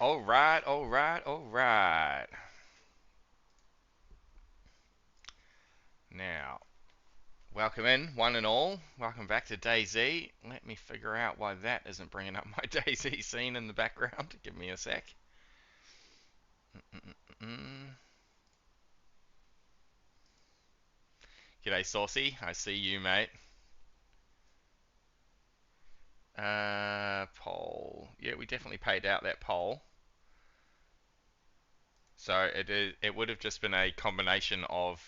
All right, all right, all right. Now, welcome in, one and all. Welcome back to DayZ. Let me figure out why that isn't bringing up my DayZ scene in the background. Give me a sec. Mm-mm-mm. G'day, Saucy. I see you, mate. Poll. Yeah, we definitely paid out that poll. So it would have just been a combination of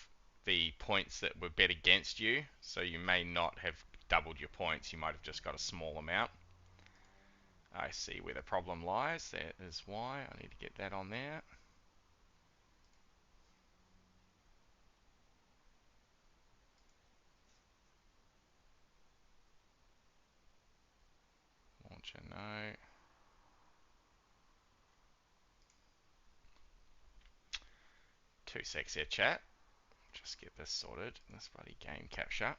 the points that were bet against you. So you may not have doubled your points. You might have just got a small amount. I see where the problem lies. That is why I need to get that on there. Launcher, no. Two secs here, chat. Just get this sorted. This bloody game capture.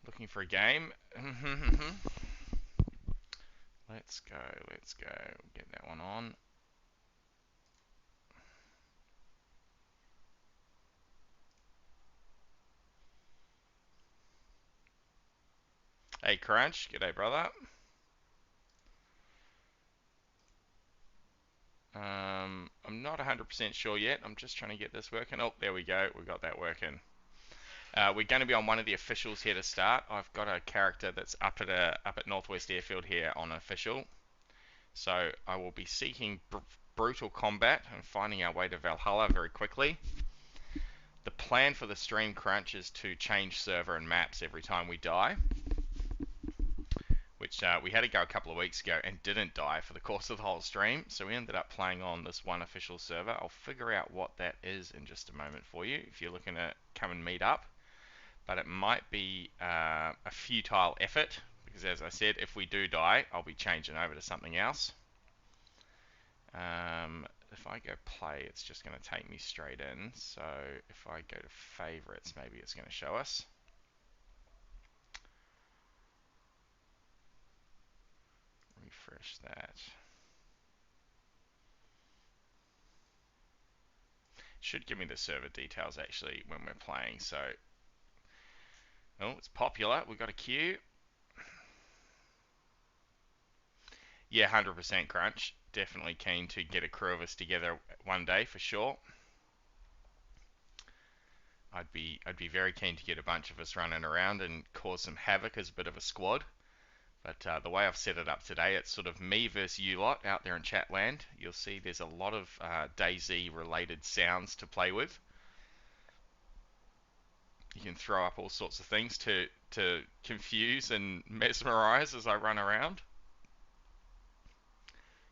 Looking for a game. Let's go, let's go. Get that one on. Hey, Crunch. G'day, brother. I'm not 100% sure yet. I'm just trying to get this working. Oh, there we go. We got that working. We're going to be on one of the officials here to start. I've got a character that's up at Northwest Airfield here on official. So I will be seeking brutal combat and finding our way to Valhalla very quickly. The plan for the stream crunch is to change server and maps every time we die, which we had to go a couple of weeks ago and didn't die for the course of the whole stream. So we ended up playing on this one official server. I'll figure out what that is in just a moment for you if you're looking to come and meet up. But it might be a futile effort because, as I said, if we do die, I'll be changing over to something else. If I go play, it's just going to take me straight in. So if I go to favorites, maybe it's going to show us. Refresh that. Should give me the server details actually when we're playing. So, oh, it's popular. We've got a queue. Yeah, 100% crunch. Definitely keen to get a crew of us together one day for sure. I'd be very keen to get a bunch of us running around and cause some havoc as a bit of a squad. But the way I've set it up today, it's sort of me versus you lot out there in Chatland. You'll see there's a lot of DayZ related sounds to play with. You can throw up all sorts of things to confuse and mesmerize as I run around.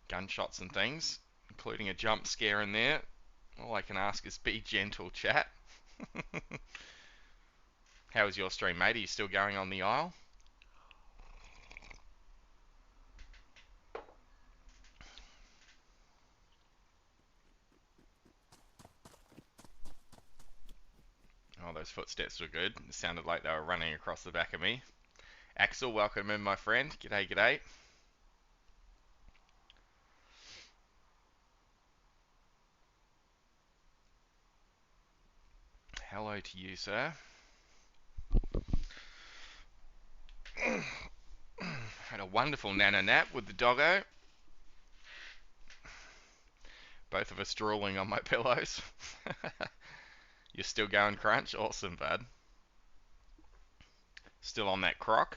Gunshots and things, including a jump scare in there. All I can ask is be gentle, chat. How was your stream, mate? Are you still going on the aisle? Oh, those footsteps were good. It sounded like they were running across the back of me. Axel, welcome in, my friend. G'day, g'day. Hello to you, sir. Had a wonderful nana nap with the doggo. Both of us drooling on my pillows. You're still going crunch? Awesome, bud. Still on that croc?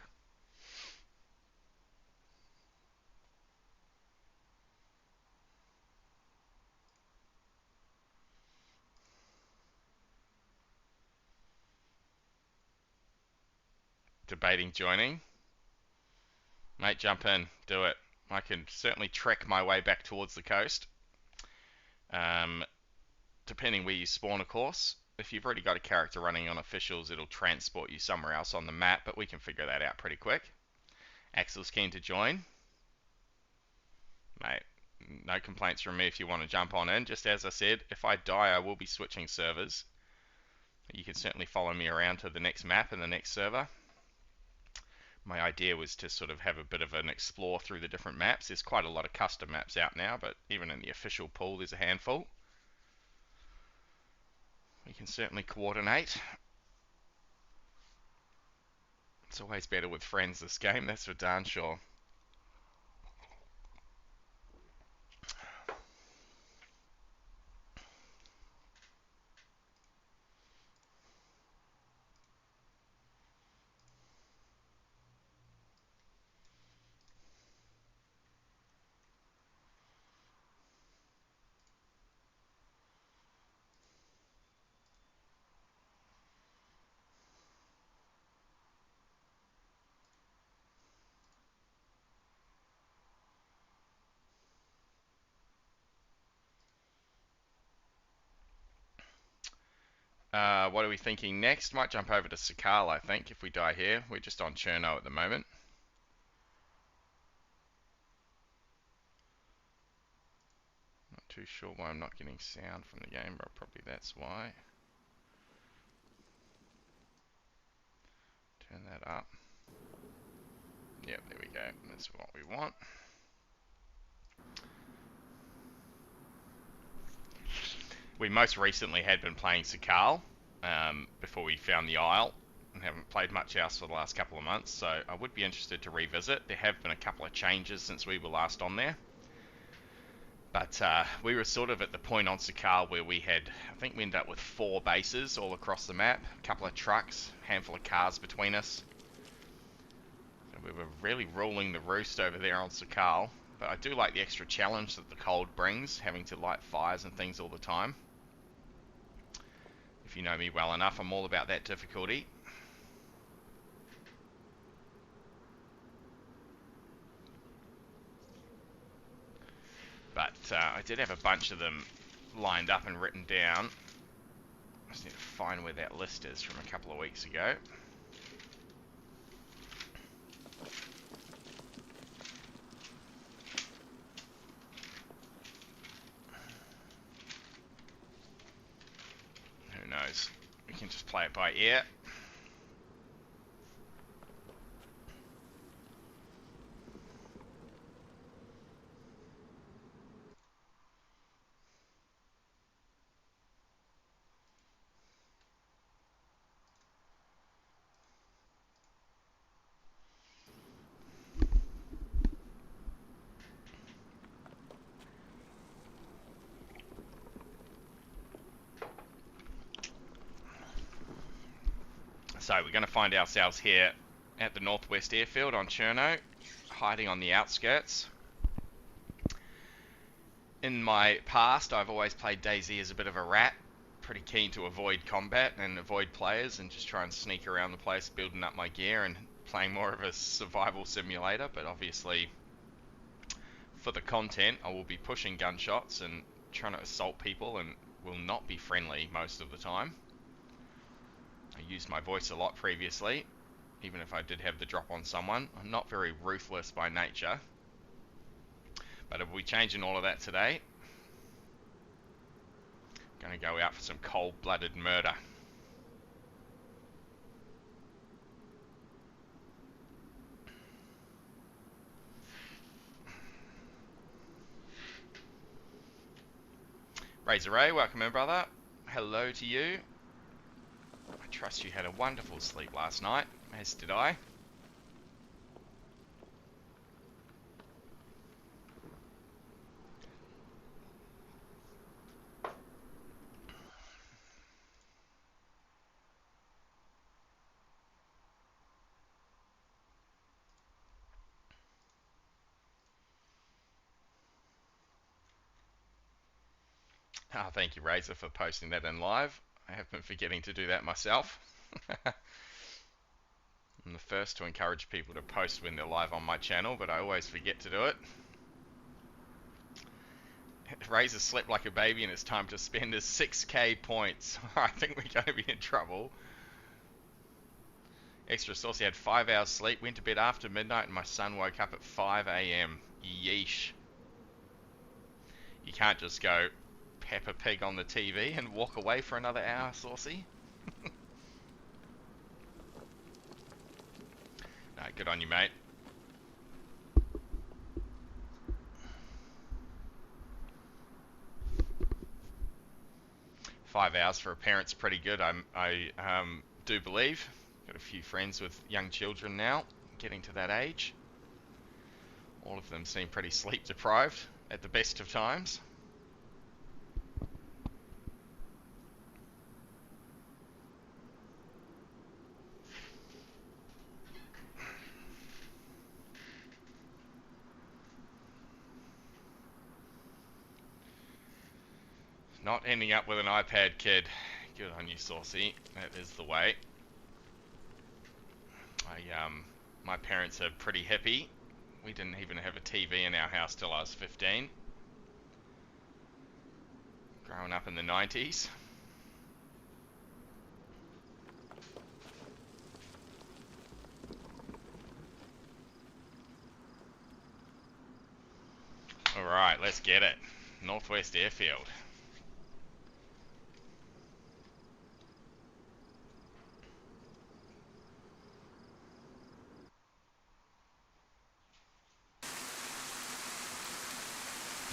Debating joining? Mate, jump in. Do it. I can certainly trek my way back towards the coast. Um, Depending where you spawn, of course. If you've already got a character running on officials, it'll transport you somewhere else on the map, but we can figure that out pretty quick. Axel's keen to join. Mate, no complaints from me if you want to jump on in. Just as I said, if I die, I will be switching servers. You can certainly follow me around to the next map and the next server. My idea was to sort of have a bit of an explore through the different maps. There's quite a lot of custom maps out now, but even in the official pool, there's a handful. We can certainly coordinate. It's always better with friends this game, that's for darn sure. What are we thinking next? Might jump over to Sakal, I think, if we die here. We're just on Cherno at the moment. Not too sure why I'm not getting sound from the game, but probably that's why. Turn that up. Yep, there we go. That's what we want. We most recently had been playing Sakal before we found the Isle, and haven't played much else for the last couple of months, so I would be interested to revisit. There have been a couple of changes since we were last on there. But we were sort of at the point on Sakal where we had, I think we ended up with 4 bases all across the map, a couple of trucks, a handful of cars between us. So we were really ruling the roost over there on Sakal. But I do like the extra challenge that the cold brings, having to light fires and things all the time. If you know me well enough, I'm all about that difficulty. But I did have a bunch of them lined up and written down. I just need to find where that list is from a couple of weeks ago. Who knows? We can just play it by ear. So we're going to find ourselves here at the Northwest Airfield on Cherno, hiding on the outskirts. In my past, I've always played DayZ as a bit of a rat, pretty keen to avoid combat and avoid players and just try and sneak around the place, building up my gear and playing more of a survival simulator. But obviously, for the content, I will be pushing gunshots and trying to assault people and will not be friendly most of the time. I used my voice a lot previously, even if I did have the drop on someone. I'm not very ruthless by nature. But if we changing all of that today, going to go out for some cold-blooded murder. Razor Ray, welcome in, brother. Hello to you. I trust you had a wonderful sleep last night, as did I. Oh, thank you, Razor, for posting that in live. I have been forgetting to do that myself. I'm the first to encourage people to post when they're live on my channel, but I always forget to do it. Razor slept like a baby and it's time to spend his 6k points. I think we're going to be in trouble. Extra sauce, he had 5 hours sleep, went to bed after midnight, and my son woke up at 5 a.m. Yeesh. You can't just go Peppa Pig on the TV and walk away for another hour, Saucy. No, good on you, mate. Five hours for a parent's pretty good, I do believe. Got a few friends with young children now, getting to that age. All of them seem pretty sleep deprived at the best of times. Not ending up with an iPad, kid. Good on you, Saucy. That is the way. My parents are pretty hippie. We didn't even have a TV in our house till I was 15. Growing up in the 90s. Alright, let's get it. Northwest Airfield.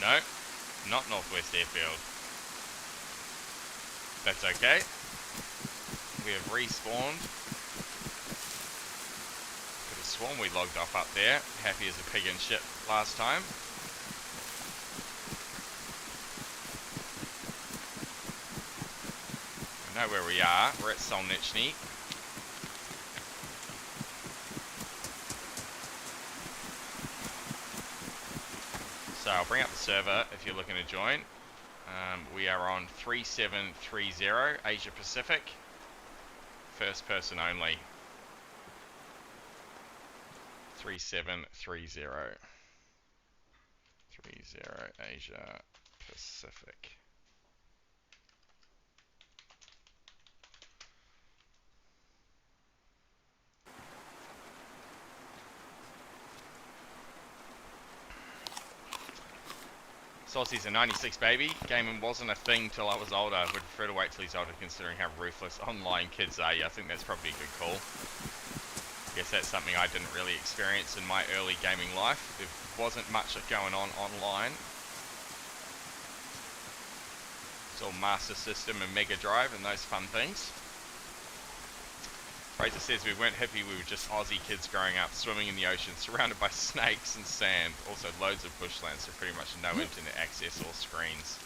No, not Northwest Airfield. That's okay. We have respawned. Could have sworn we logged off up there. Happy as a pig in shit last time. We know where we are. We're at Solnichny. So I'll bring up the server if you're looking to join. We are on 3730 Asia Pacific. First person only. 3730. 30 Asia Pacific. Saucy's a 96 baby. Gaming wasn't a thing till I was older. Would prefer to wait till he's older considering how ruthless online kids are. Yeah, I think that's probably a good call. Guess that's something I didn't really experience in my early gaming life. There wasn't much going on online. It's all Master System and Mega Drive and those fun things. Fraser says we weren't hippie, we were just Aussie kids growing up, swimming in the ocean, surrounded by snakes and sand. Also loads of bushland, so pretty much no internet access or screens.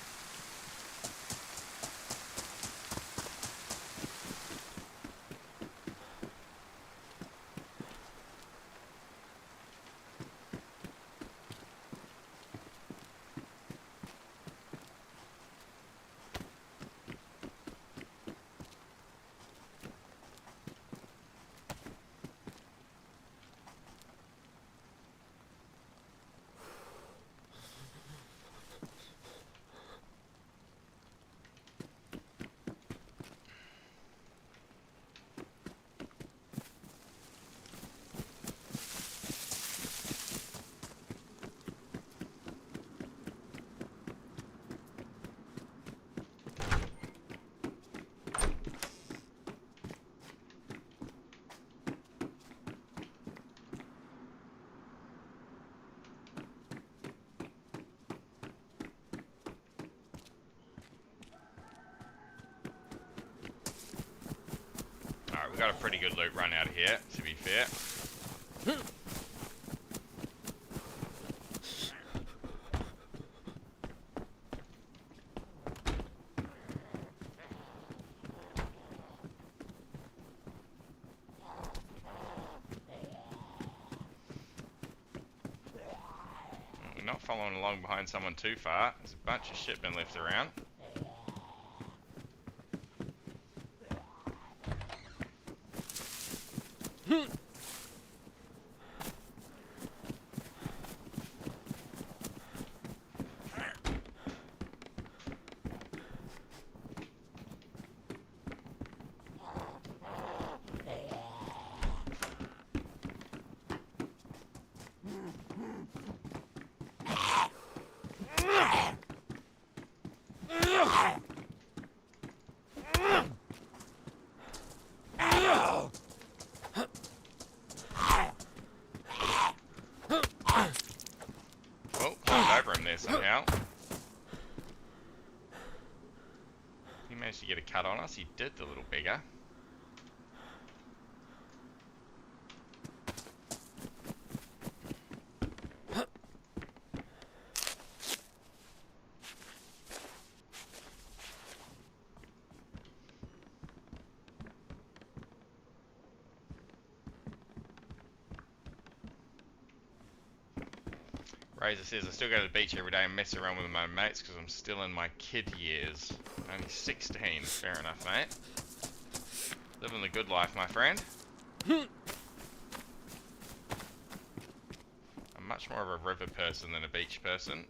We got a pretty good loot run out of here, to be fair. We're not following along behind someone too far. There's a bunch of shit been left around. Oh, climbed over him there somehow. He managed to get a cut on us. He did, the little beggar. Razor says, I still go to the beach every day and mess around with my mates because I'm still in my kid years. Only 16. Fair enough, mate. Living the good life, my friend. I'm much more of a river person than a beach person.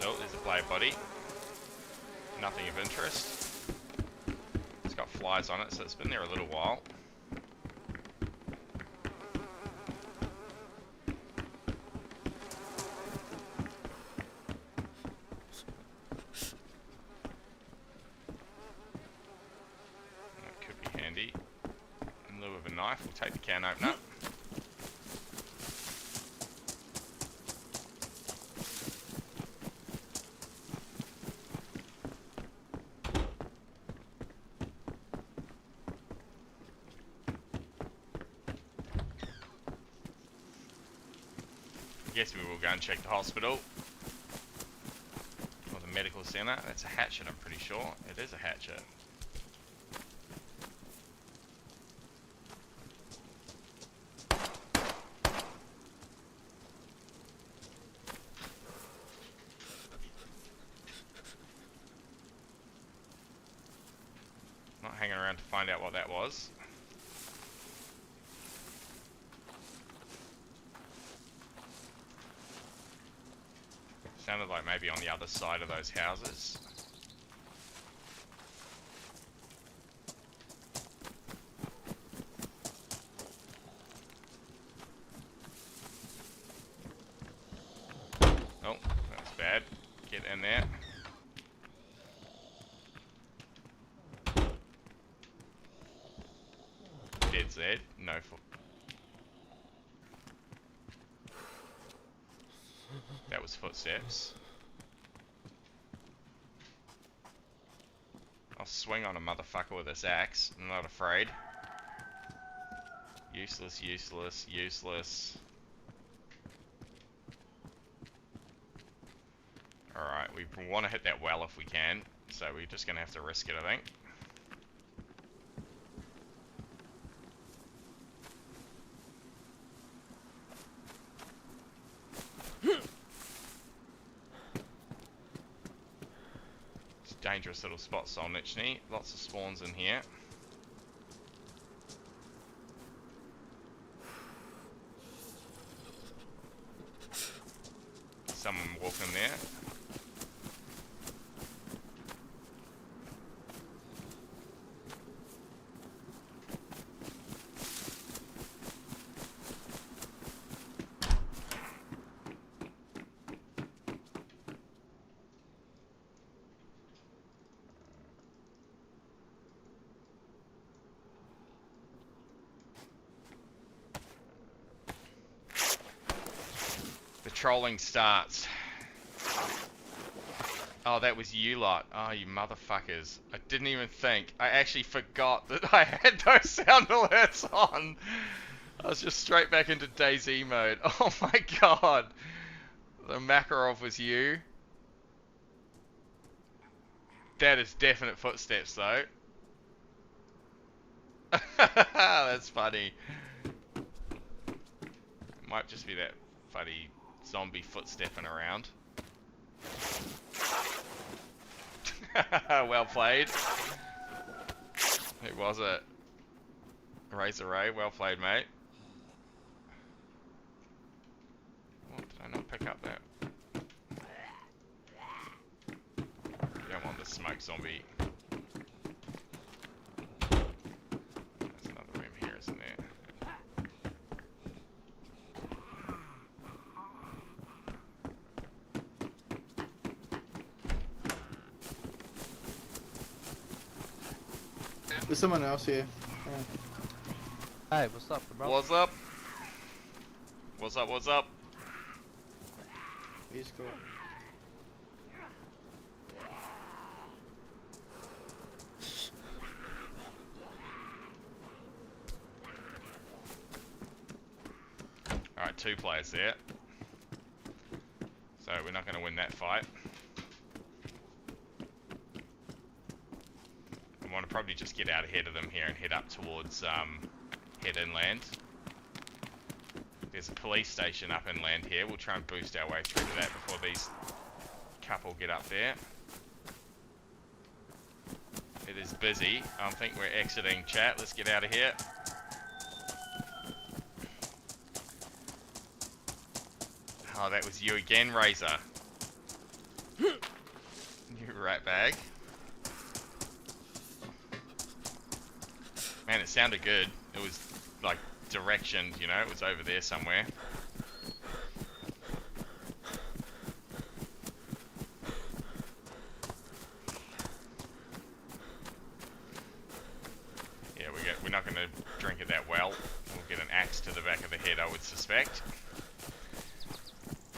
Oh, there's a blade body. Nothing of interest. It's got flies on it, so it's been there a little while. That could be handy. In lieu of a knife, we'll take the can opener. Guess we will go and check the hospital. Or the medical centre. That's a hatchet, I'm pretty sure. It is a hatchet. Not hanging around to find out what that was. Sounded like maybe on the other side of those houses. Oh, that was bad. Get in there. DayZ, no foot. That was footsteps. I'll swing on a motherfucker with this axe. I'm not afraid. Useless, useless, useless. Alright, we want to hit that well if we can. So we're just going to have to risk it, I think. Dangerous little spot, Solnichny. Lots of spawns in here. Someone walking there. Trolling starts. Oh, that was you lot. Oh, you motherfuckers. I didn't even think. I actually forgot that I had those sound alerts on. I was just straight back into DayZ mode. Oh my god. The Makarov was you. That is definite footsteps though. That's funny. Might just be that funny zombie footstepping around. Well played. Who was it? Razor Ray, well played, mate. Oh, did I not pick up that? You don't want the smoke zombie. There's another room here, isn't there? There's someone else here. Hey, what's up, bro? What's up? What's up? What's up? He's cool. Alright, 2 players there. So we're not going to win that fight. I want to probably just get out ahead of them here and head up towards head inland. There's a police station up inland here. We'll try and boost our way through to that before these couple get up there. It is busy. I think we're exiting chat. Let's get out of here. Oh, that was you again, Razor. You rat bag. Man, it sounded good. It was like directioned, you know, it was over there somewhere. Yeah, we're not going to drink it that well. We'll get an axe to the back of the head, I would suspect.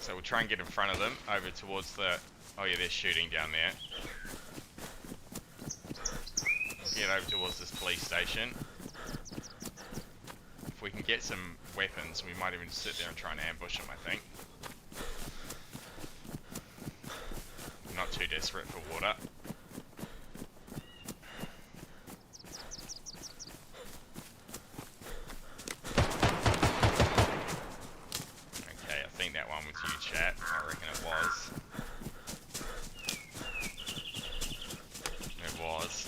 So we'll try and get in front of them, over towards the... Oh yeah, they're shooting down there. We'll get over towards this police station. If we can get some weapons, we might even sit there and try and ambush them, I think. I'm not too desperate for water. Okay, I think that one was you, chat. I reckon it was. It was.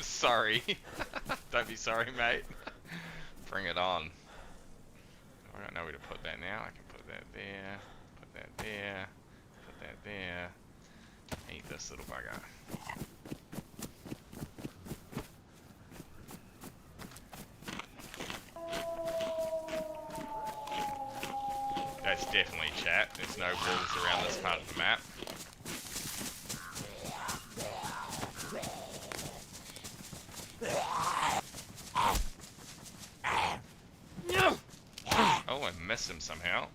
Sorry. Don't be sorry, mate. Bring it on. I don't know where to put that now. I can put that there, put that there, put that there. Eat this little bugger. That's definitely chat. There's no walls around this part of the map. Oh, I missed him somehow.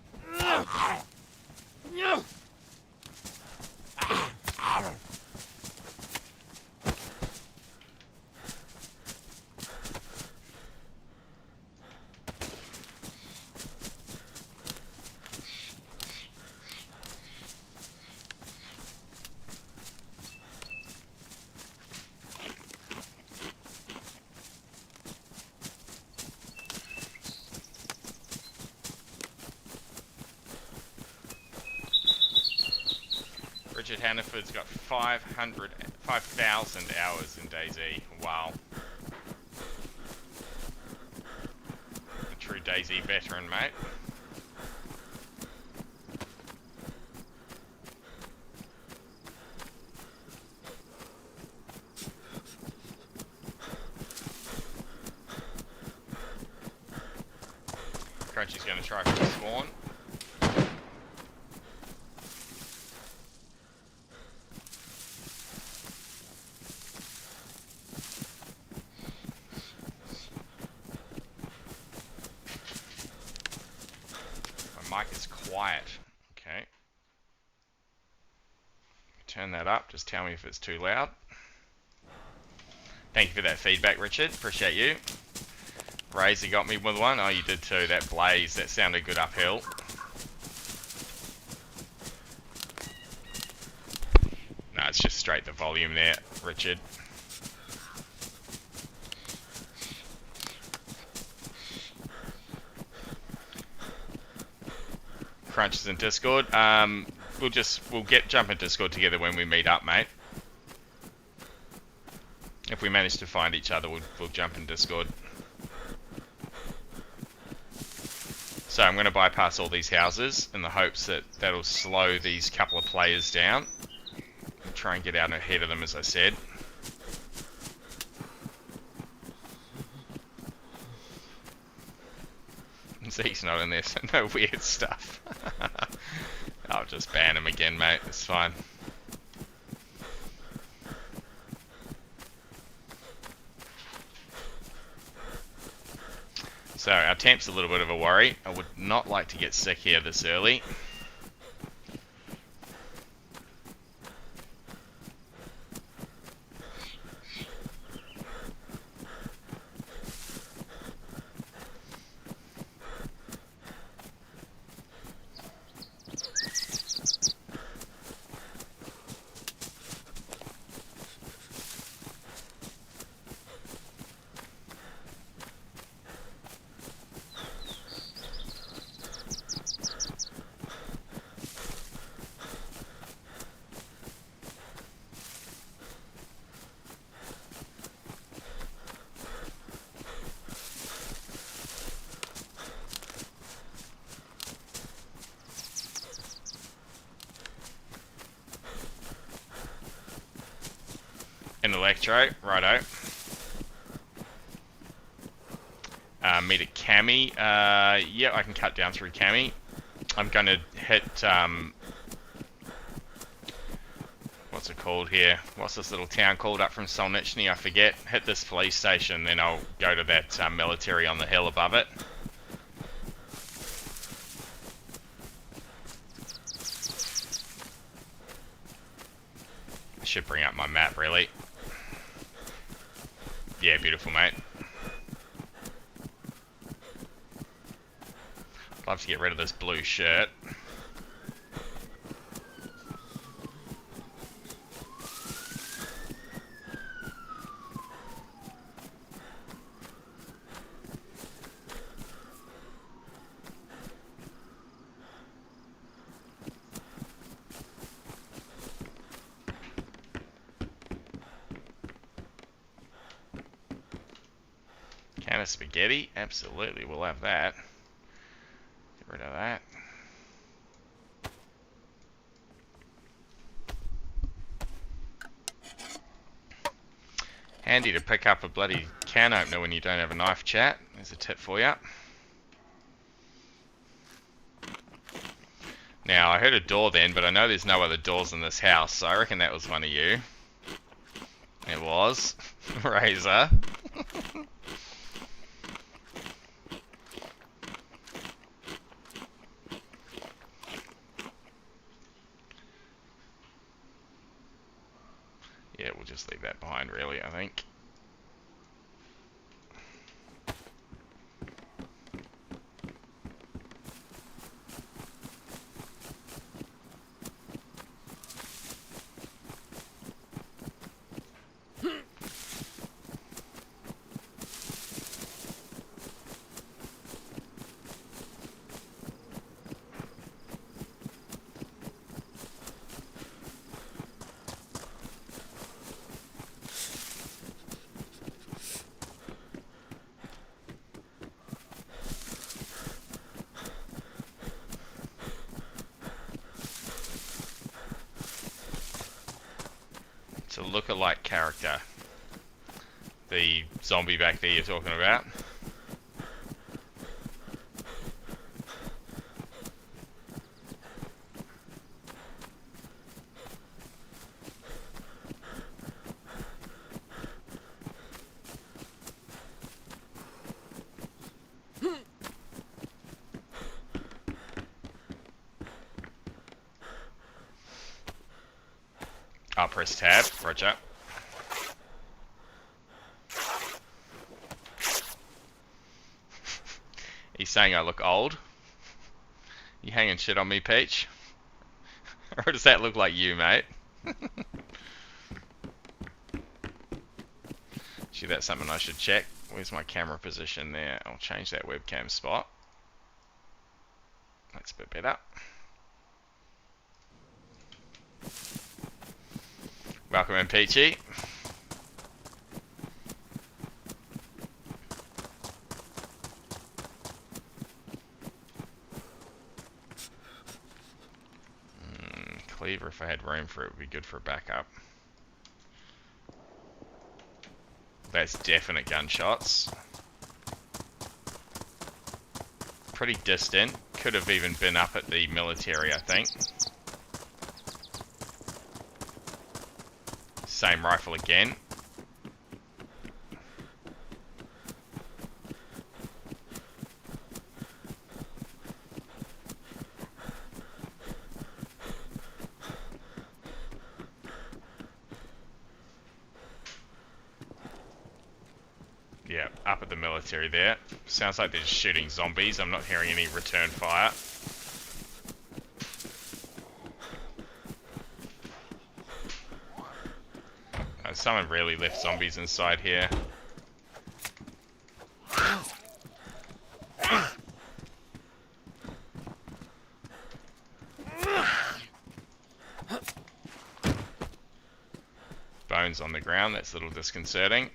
Richard Hannaford's got 5,000 hours in DayZ. Wow. A true DayZ veteran, mate. Crunchy's going to try for the spawn. Mic is quiet. Okay. Turn that up. Just tell me if it's too loud. Thank you for that feedback, Richard. Appreciate you. Razor got me with one. Oh, you did too. That blaze. That sounded good uphill. No, it's just straight the volume there, Richard. Crunch is in Discord. We'll jump in Discord together when we meet up, mate. If we manage to find each other, we'll jump in Discord. So I'm going to bypass all these houses in the hopes that that'll slow these couple of players down. We'll try and get out ahead of them, as I said. Zeke's not in there, so no weird stuff. I'll just ban him again, mate. It's fine. So our temp's a little bit of a worry. I would not like to get sick here this early. An electro, righto. Meet a cami. Yeah, I can cut down through cami. I'm gonna hit, what's it called here? What's this little town called up from Solnichny? I forget. Hit this police station, then I'll go to that military on the hill above it. I should bring up my map, really. Yeah, beautiful, mate. Love to get rid of this blue shirt. Can of spaghetti? Absolutely, we'll have that. Get rid of that. Handy to pick up a bloody can opener when you don't have a knife, chat. There's a tip for you. Now, I heard a door then, but I know there's no other doors in this house, so I reckon that was one of you. It was. Razor. Yeah, we'll just leave that behind, really, I think. It's a look-alike character. The zombie back there you're talking about. I'll press tab, roger. He's saying I look old. You hanging shit on me, Peach? Or does that look like you, mate? Gee, that's something I should check. Where's my camera position there? I'll change that webcam spot. That's a bit better. Welcome in, Peachy. Cleaver, if I had room for it, would be good for a backup. That's definite gunshots. pretty distant. Could have even been up at the military, I think. Same rifle again. Yeah, up at the military there. Sounds like they're just shooting zombies. I'm not hearing any return fire. Someone really left zombies inside here. Bones on the ground, that's a little disconcerting.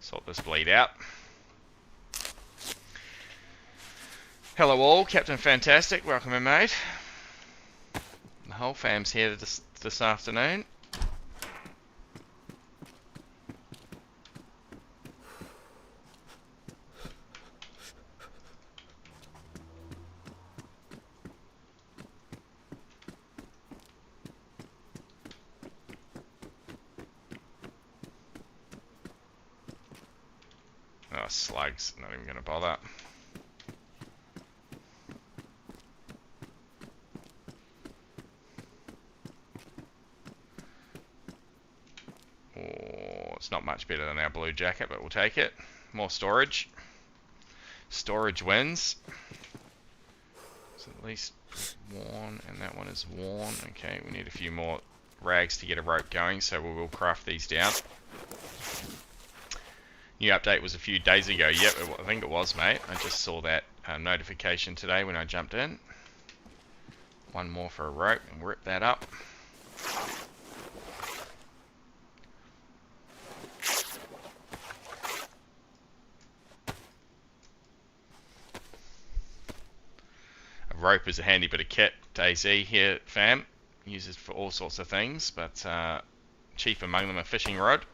Sort this bleed out. Hello all, Captain Fantastic, welcome in mate. The whole fam's here this afternoon. Oh, slugs, not even going to bother. It's not much better than our blue jacket, but we'll take it. More storage. Storage wins. It's at least worn, and that one is worn. Okay, we need a few more rags to get a rope going, so we will craft these down. New update was a few days ago. Yep, I think it was, mate. I just saw that notification today when I jumped in. One more for a rope, and rip that up. Rope is a handy bit of kit. DayZ here, fam. Uses for all sorts of things, but chief among them a fishing rod.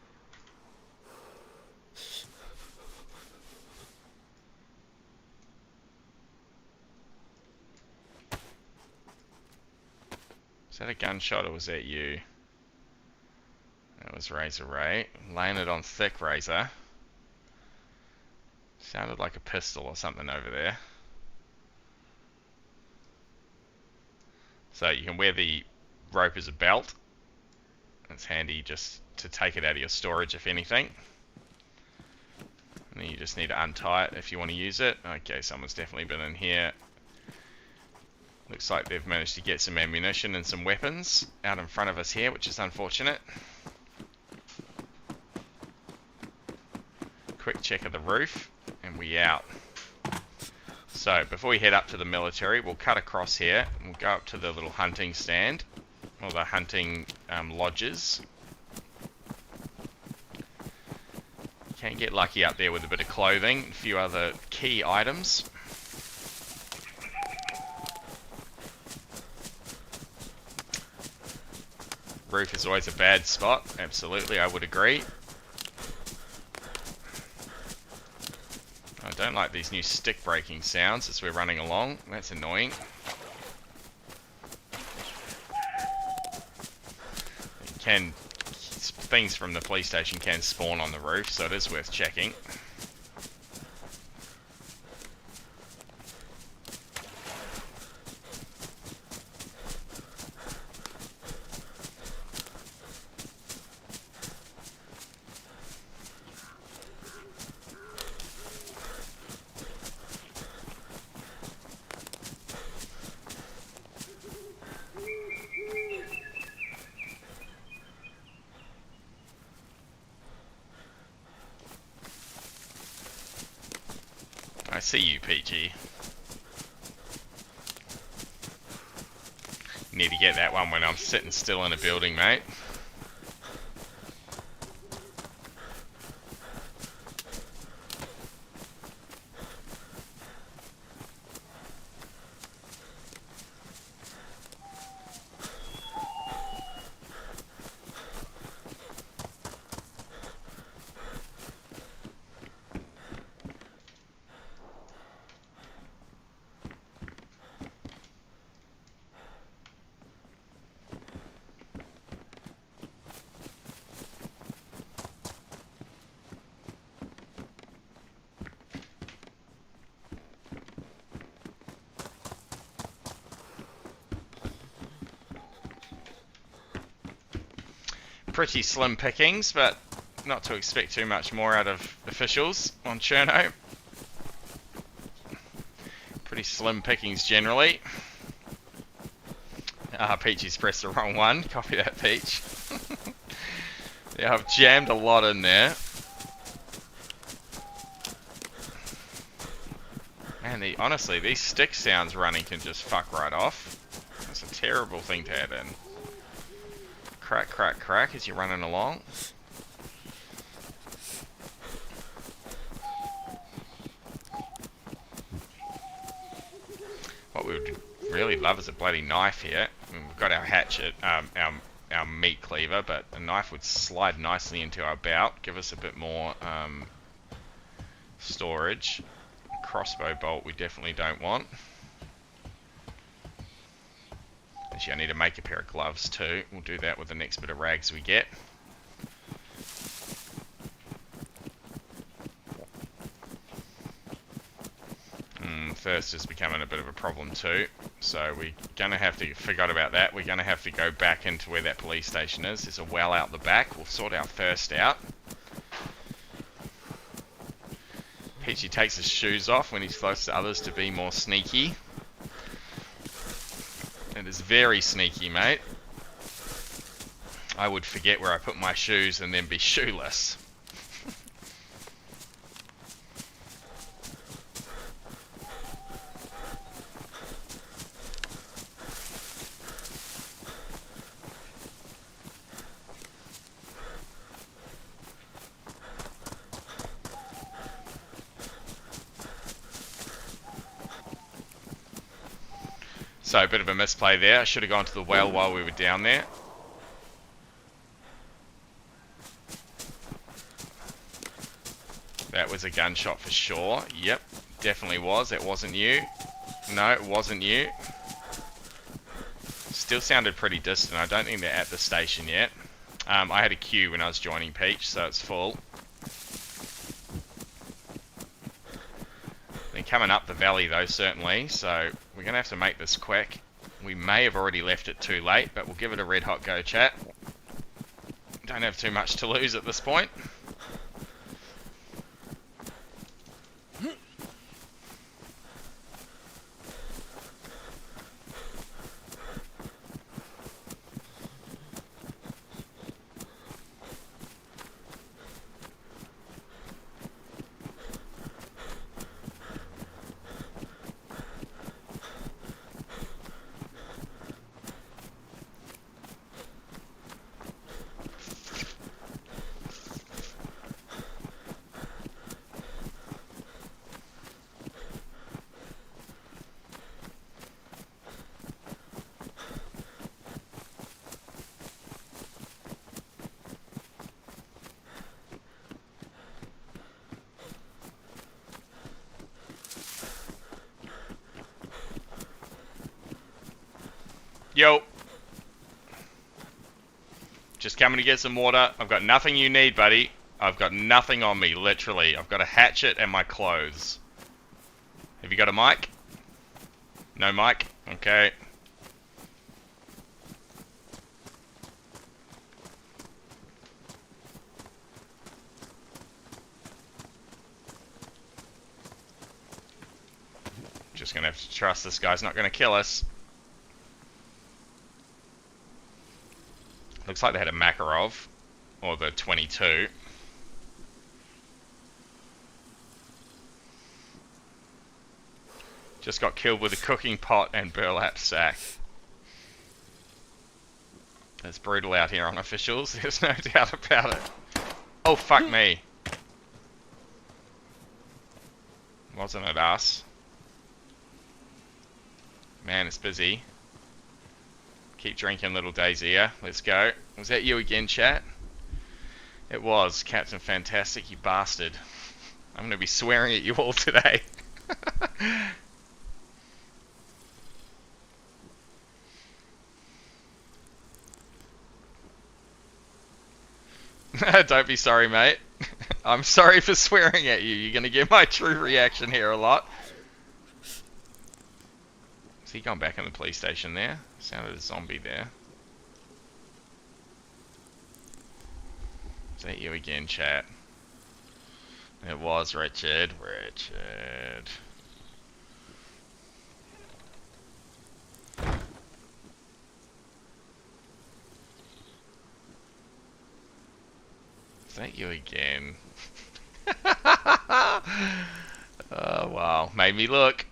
Is that a gunshot or was that you? That was Razor Ray. Laying it on thick, Razor. Sounded like a pistol or something over there. So you can wear the rope as a belt. It's handy just to take it out of your storage if anything. And then you just need to untie it if you want to use it. Okay, someone's definitely been in here. Looks like they've managed to get some ammunition and some weapons out in front of us here, which is unfortunate. Quick check of the roof, and we out. So, before we head up to the military, we'll cut across here, and we'll go up to the little hunting stand, or the hunting lodges. You can get lucky up there with a bit of clothing, a few other key items. Roof is always a bad spot, absolutely, I would agree. I don't like these new stick breaking sounds as we're running along. That's annoying. Things from the police station can spawn on the roof, so it is worth checking. I see you, PG. Need to get that one when I'm sitting still in a building, mate. pretty slim pickings, but not to expect too much more out of officials on Cherno. Pretty slim pickings generally. Peachy's pressed the wrong one. Copy that, Peach. Yeah, I've jammed a lot in there. Man, honestly, these stick sounds running can just fuck right off. That's a terrible thing to add in. Crack, crack, crack as you're running along. What we would really love is a bloody knife here. I mean, we've got our hatchet, our meat cleaver, but a knife would slide nicely into our belt, give us a bit more storage. Crossbow bolt we definitely don't want. Actually, I need to make a pair of gloves too. We'll do that with the next bit of rags we get. Thirst is becoming a bit of a problem too, so we're gonna have to, forgot about that, we're gonna have to go back into where that police station is. There's a well out the back. We'll sort our thirst out. Peachy takes his shoes off when he's close to others to be more sneaky. It is very sneaky, mate. I would forget where I put my shoes and then be shoeless. So, a bit of a misplay there. I should have gone to the well while we were down there. That was a gunshot for sure. Yep, definitely was. It wasn't you. No, it wasn't you. Still sounded pretty distant. I don't think they're at the station yet. I had a queue when I was joining Peach, so it's full. Coming up the valley though, certainly, so we're going to have to make this quick. We may have already left it too late, but we'll give it a red hot go, chat. Don't have too much to lose at this point. Yo. Just coming to get some water. I've got nothing you need, buddy. I've got nothing on me, literally. I've got a hatchet and my clothes. Have you got a mic? No mic? Okay. Just gonna have to trust this guy's not gonna kill us. Looks like they had a Makarov, or the 22. Just got killed with a cooking pot and burlap sack. It's brutal out here on officials, there's no doubt about it. Oh, fuck me. Wasn't it us? Man, it's busy. Keep drinking, little DayZ. Let's go. Was that you again, chat? It was. Captain Fantastic, you bastard. I'm going to be swearing at you all today. Don't be sorry, mate. I'm sorry for swearing at you. You're going to get my true reaction here a lot. Is he gone back in the police station there? Sounded a zombie there. Is that you again, chat? It was Richard. Richard. Is that you again? Oh, wow. Made me look.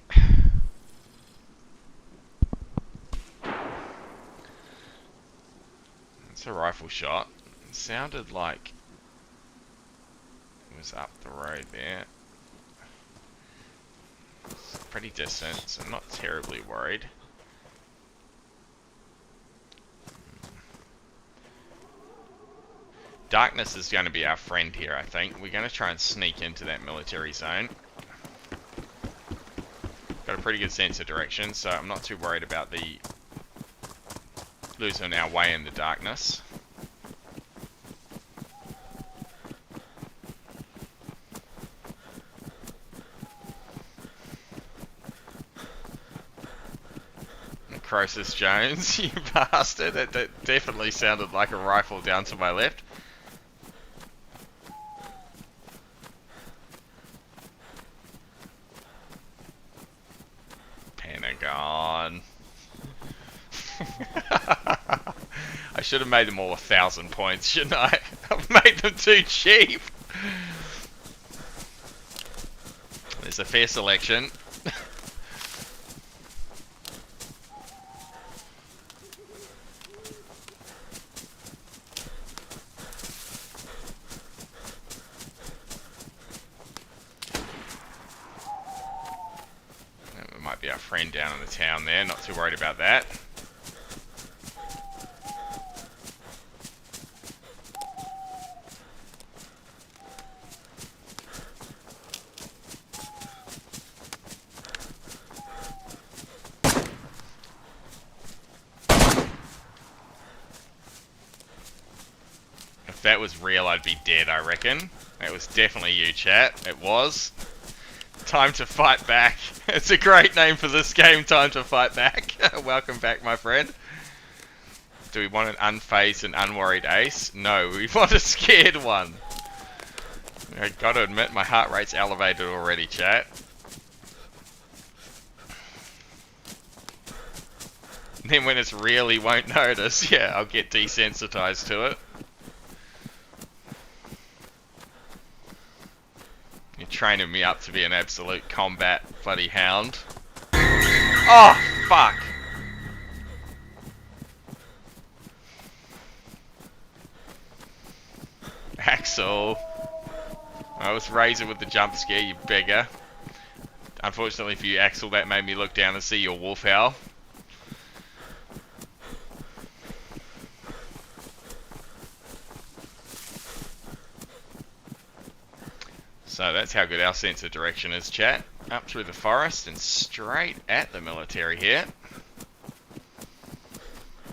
It's a rifle shot. It sounded like it was up the road there. It's pretty distant, so I'm not terribly worried. Darkness is going to be our friend here, I think. We're going to try and sneak into that military zone. Got a pretty good sense of direction, so I'm not too worried about the losing our way in the darkness. Croesus Jones, you bastard. That definitely sounded like a rifle down to my left. Pentagon. I should have made them all 1,000 points, shouldn't I? I've made them too cheap. There's a fair selection. It might be our friend down in the town there, not too worried about that. If that was real, I'd be dead, I reckon. That was definitely you, chat. It was. Time to Fight Back. It's a great name for this game, Time to Fight Back. Welcome back, my friend. Do we want an unfazed and unworried ace? No, we want a scared one. I gotta admit, my heart rate's elevated already, chat. Then when it's really won't notice, yeah, I'll get desensitized to it. You're training me up to be an absolute combat bloody hound. Oh, fuck! Axel. I was Razor with the jump scare, you beggar. Unfortunately for you, Axel, that made me look down and see your wolf owl. So that's how good our sense of direction is, chat. Up through the forest and straight at the military here.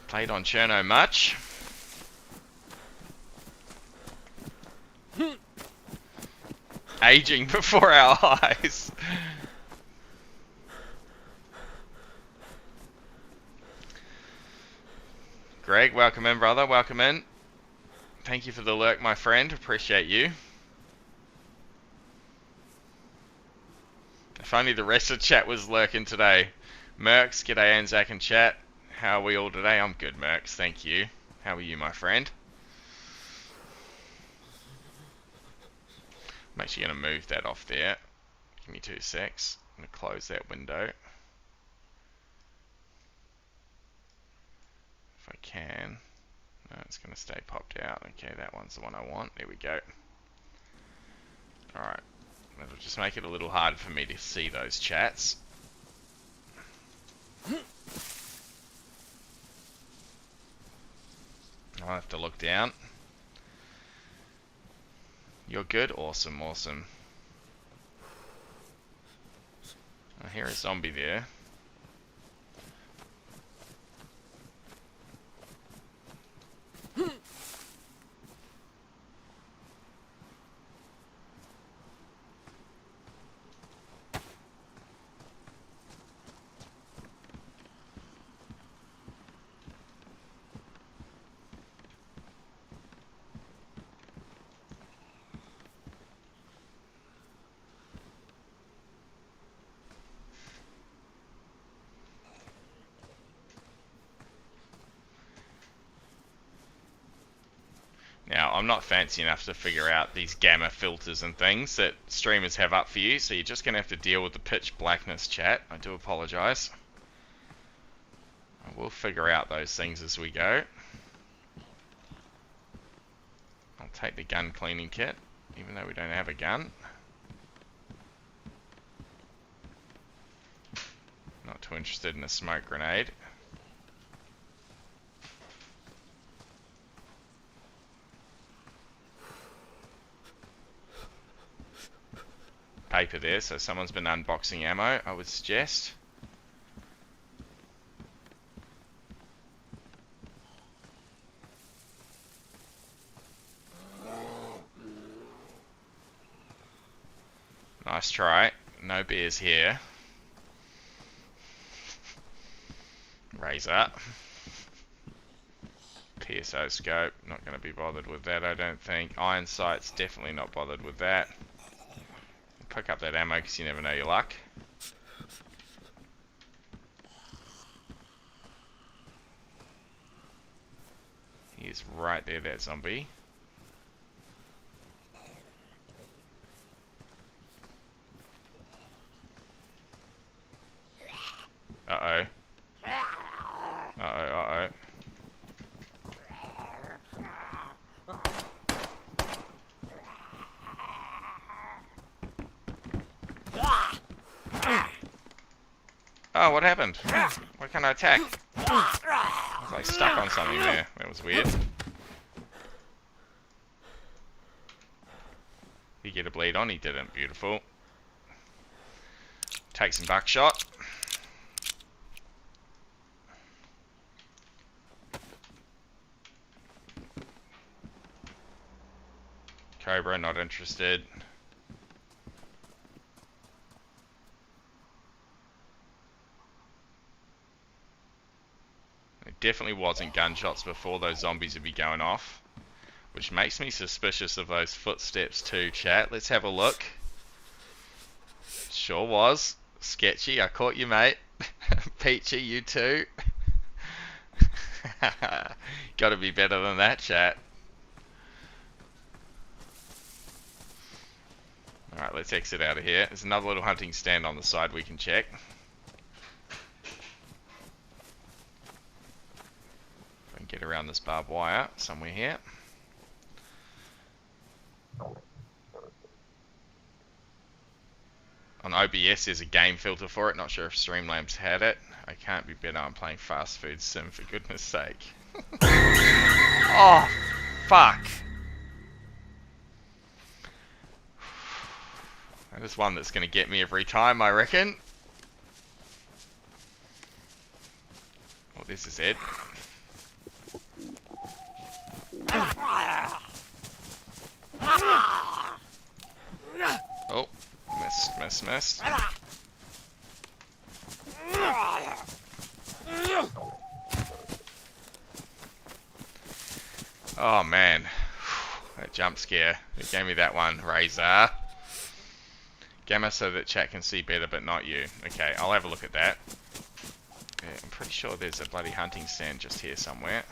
Played on Cherno much. Aging before our eyes. Greg, welcome in, brother. Welcome in. Thank you for the lurk, my friend. Appreciate you. If only the rest of the chat was lurking today. Mercs, g'day Anzac and chat. How are we all today? I'm good, Mercs. Thank you. How are you, my friend? I'm actually going to move that off there. Give me 2 secs. I'm going to close that window. If I can. No, it's going to stay popped out. Okay, that one's the one I want. There we go. Alright. That'll just make it a little harder for me to see those chats. I'll have to look down. You're good? Awesome, awesome. I hear a zombie there. I'm not fancy enough to figure out these gamma filters and things that streamers have up for you, so you're just going to have to deal with the pitch blackness, chat. I do apologise. We'll figure out those things as we go. I'll take the gun cleaning kit, even though we don't have a gun. Not too interested in a smoke grenade. Paper there, so someone's been unboxing ammo, I would suggest. Nice try. No beers here. Razor. PSO scope. Not going to be bothered with that, I don't think. Iron sights. Definitely not bothered with that. Pick up that ammo because you never know your luck. He's right there, that zombie. Uh-oh. Uh-oh, uh-oh. Oh, what happened? Why can't I attack? I was like stuck on something there. That was weird. He get a bleed on? He didn't. Beautiful. Take some buckshot. Cobra, not interested. It definitely wasn't gunshots before. Those zombies would be going off. Which makes me suspicious of those footsteps too, chat. Let's have a look. Sure was. Sketchy, I caught you, mate. Peachy, you too. Gotta be better than that, chat. Alright, let's exit out of here. There's another little hunting stand on the side we can check. If I can get around this barbed wire somewhere here. On OBS there's a game filter for it, not sure if Streamlabs had it. I can't be better, I'm playing fast food sim for goodness sake. Oh, fuck. That is one that's going to get me every time, I reckon. Oh, this is it. Oh, missed. Oh man, that jump scare. It gave me that one, Razor. Gamma so that chat can see better, but not you. Okay, I'll have a look at that. Yeah, I'm pretty sure there's a bloody hunting stand just here somewhere.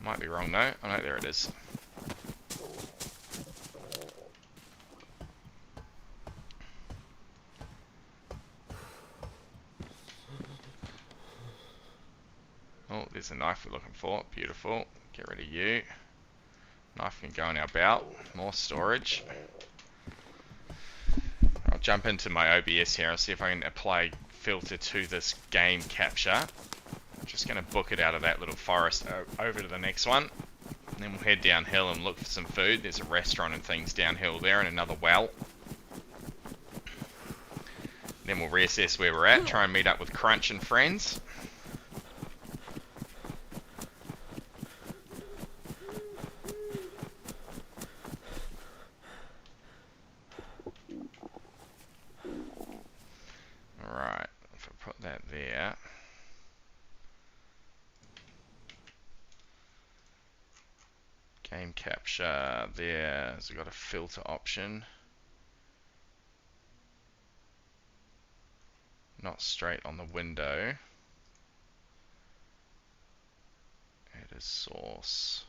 Might be wrong though. Oh no, there it is. Oh, there's a knife we're looking for. Beautiful. Get rid of you. Knife can go in our belt. More storage. I'll jump into my OBS here and see if I can apply filter to this game capture. I'm just going to book it out of that little forest over to the next one. And then we'll head downhill and look for some food. There's a restaurant and things downhill there and another well. Then we'll reassess where we're at. Try and meet up with Crunch and friends. Alright, if I put that there. Game capture there. So we've got a filter option. not straight on the window. Add as source.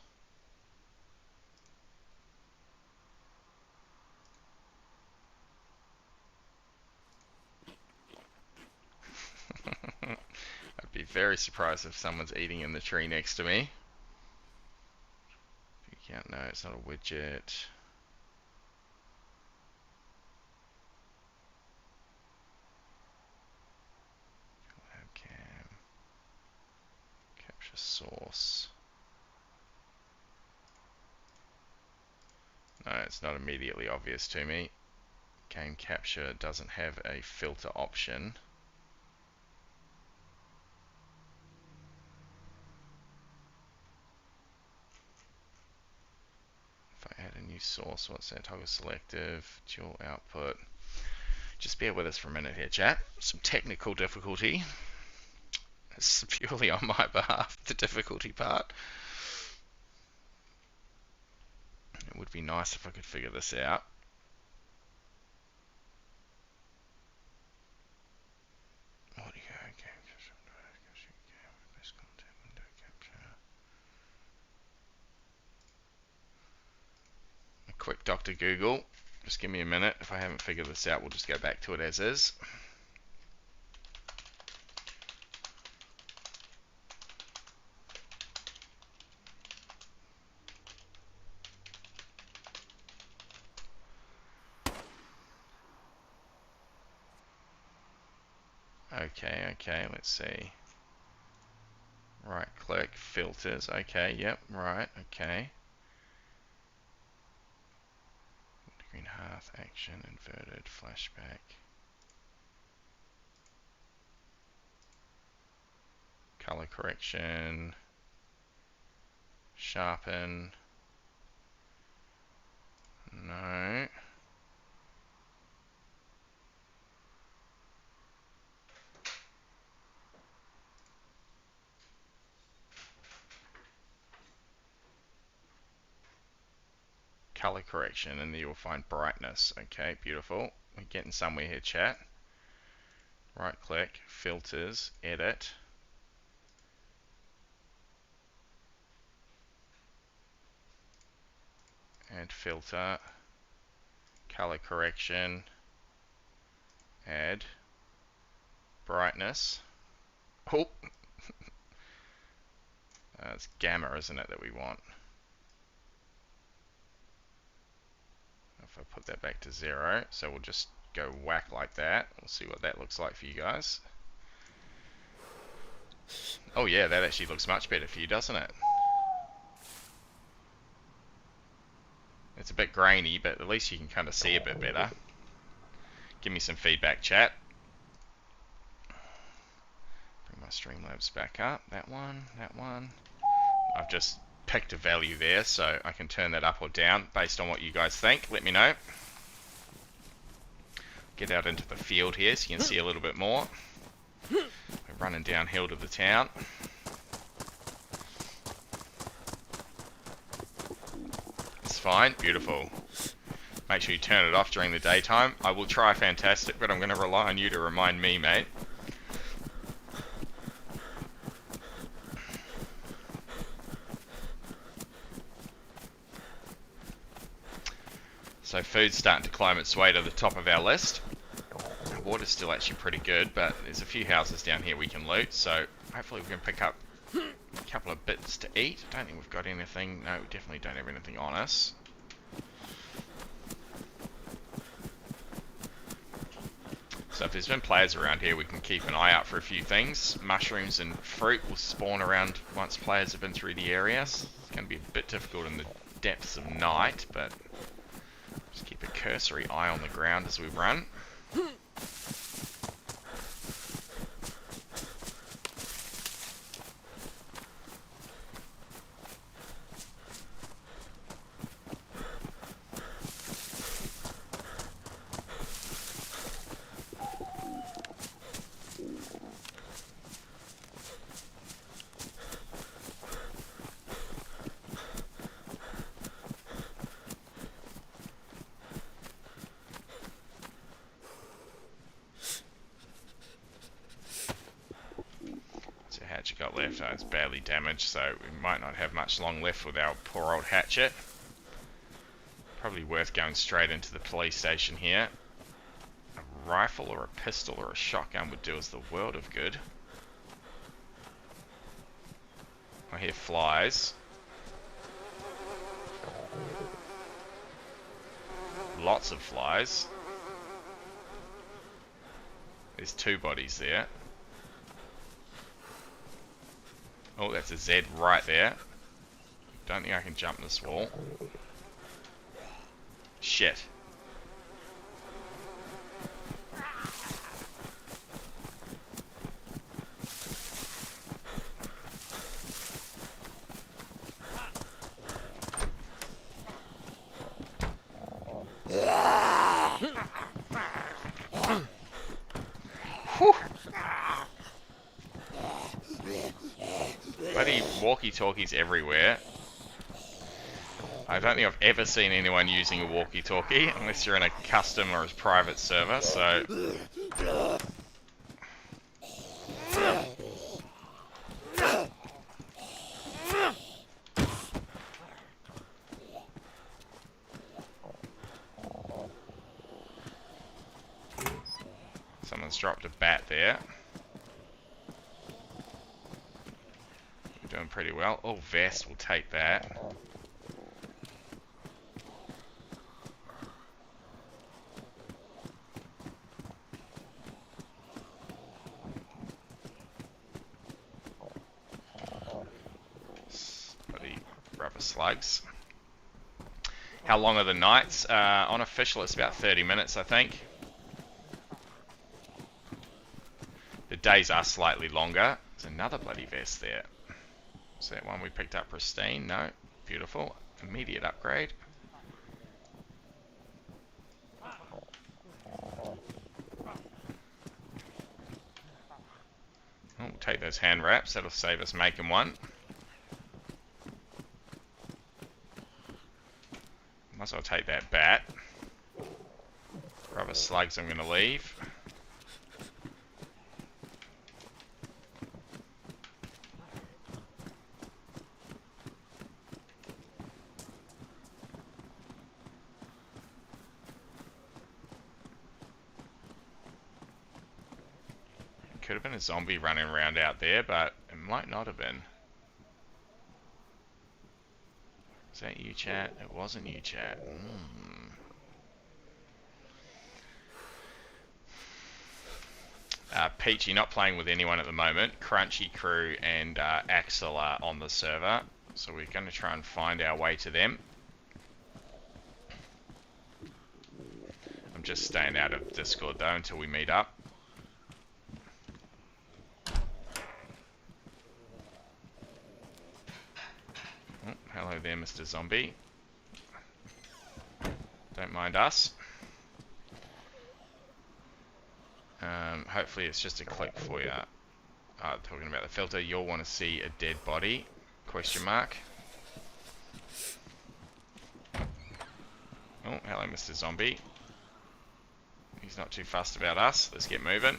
I'd be very surprised if someone's eating in the tree next to me. You can't, no, it's not a widget. Webcam. Capture source. No, it's not immediately obvious to me. Game capture doesn't have a filter option. If I add a new source, what's that? Toggle selective, dual output. Just bear with us for a minute here, chat. Some technical difficulty. It's purely on my behalf, the difficulty part. It would be nice if I could figure this out. Audio, window capture. A quick Dr. Google. Just give me a minute. If I haven't figured this out, we'll just go back to it as is. Okay, let's see. Right click, filters, okay, yep, right, okay. Green hearth, action, inverted, flashback. Color correction. Sharpen. No. Color correction, and then you'll find brightness. Okay, beautiful. We're getting somewhere here, chat. Right click, filters, edit. Add filter. Color correction. Add brightness. Oh! It's gamma, isn't it, that we want? If I put that back to 0, so we'll just go whack like that. We'll see what that looks like for you guys. Oh yeah, that actually looks much better for you, doesn't it? It's a bit grainy, but at least you can kind of see a bit better. Give me some feedback, chat. Bring my Streamlabs back up. That one, that one. I've just picked a value there, so I can turn that up or down based on what you guys think. Let me know. Get out into the field here so you can see a little bit more. We're running downhill to the town. It's fine, beautiful. Make sure you turn it off during the daytime. I will try fantastic, but I'm going to rely on you to remind me, mate. So food's starting to climb its way to the top of our list. Water's still actually pretty good, but there's a few houses down here we can loot, so hopefully we can pick up a couple of bits to eat. I don't think we've got anything. No, we definitely don't have anything on us. So if there's been players around here, we can keep an eye out for a few things. Mushrooms and fruit will spawn around once players have been through the area. It's going to be a bit difficult in the depths of night, but just keep a cursory eye on the ground as we run. got left? Oh, it's badly damaged, so we might not have much long left with our poor old hatchet. Probably worth going straight into the police station here. A rifle or a pistol or a shotgun would do us the world of good. I hear flies. Lots of flies. There's 2 bodies there. Oh, that's a Z right there. Don't think I can jump this wall. Shit. Whew. Bloody walkie-talkies everywhere. I don't think I've ever seen anyone using a walkie-talkie unless you're in a custom or a private server, so... Someone's dropped a bat there. We're doing pretty well. Oh, vest, we'll take that. Bloody rubber slugs. How long are the nights? On official, it's about 30 minutes, I think. The days are slightly longer. There's another bloody vest there. Is that one we picked up pristine? No. Beautiful. Immediate upgrade. Oh, we'll take those hand wraps. That'll save us making one. Might as well take that bat. Rubber slugs I'm going to leave. Could have been a zombie running around out there, but it might not have been. Is that you, chat? It wasn't you, chat. Peachy not playing with anyone at the moment. Crunchy Crew and Axel are on the server, so we're going to try and find our way to them. I'm just staying out of Discord though until we meet up. Oh, hello there, Mr. Zombie. Don't mind us. Hopefully it's just a click for you. Talking about the filter, you'll want to see a dead body? Question mark. Oh, hello, Mr. Zombie. He's not too fussed about us. Let's get moving.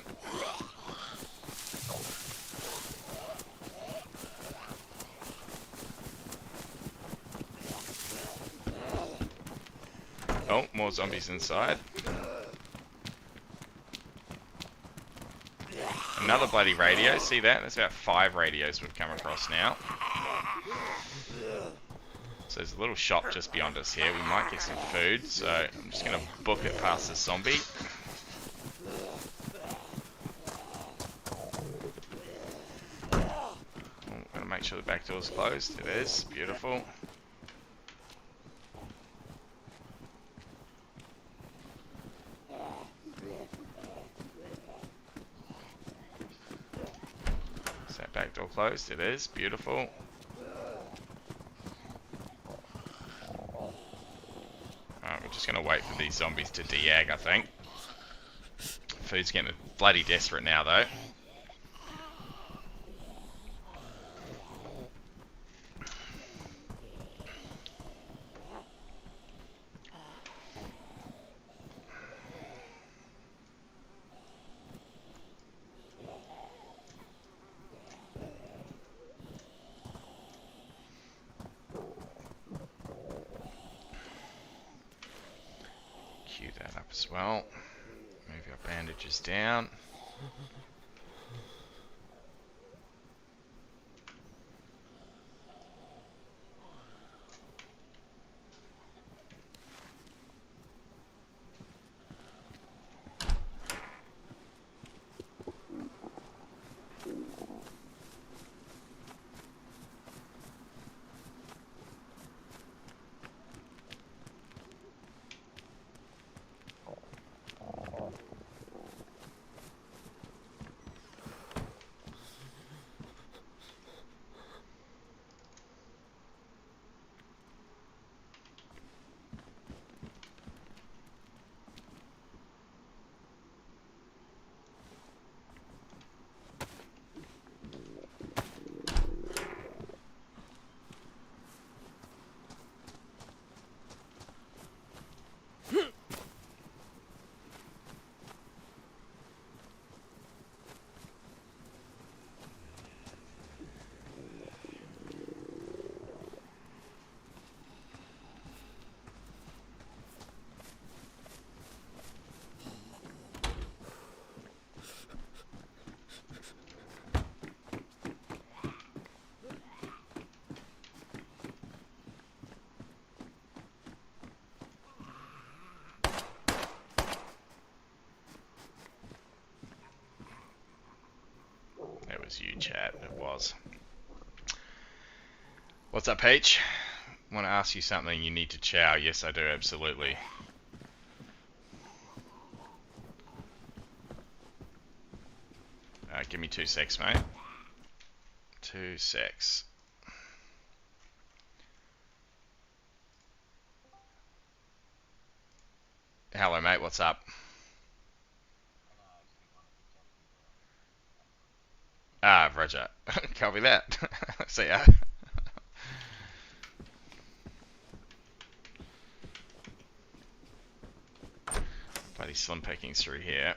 Oh, more zombies inside. Another bloody radio. See that? There's about 5 radios we've come across now. So there's a little shop just beyond us here. We might get some food, so I'm just going to book it past the zombie. I'm going to make sure the back door's closed. It is. Beautiful. Is that back door closed? It is. Beautiful. We're just going to wait for these zombies to de-ag, I think. Food's getting bloody desperate now, though. queue that up as well. Move your bandages down. It was you, chat. It was. What's up, Peach? Want to ask you something? You need to chow. Yes, I do. Absolutely. Give me 2 secs, mate. 2 secs. Hello, mate. What's up? Ah, Roger. Copy that. See ya. Bloody slim pickings through here.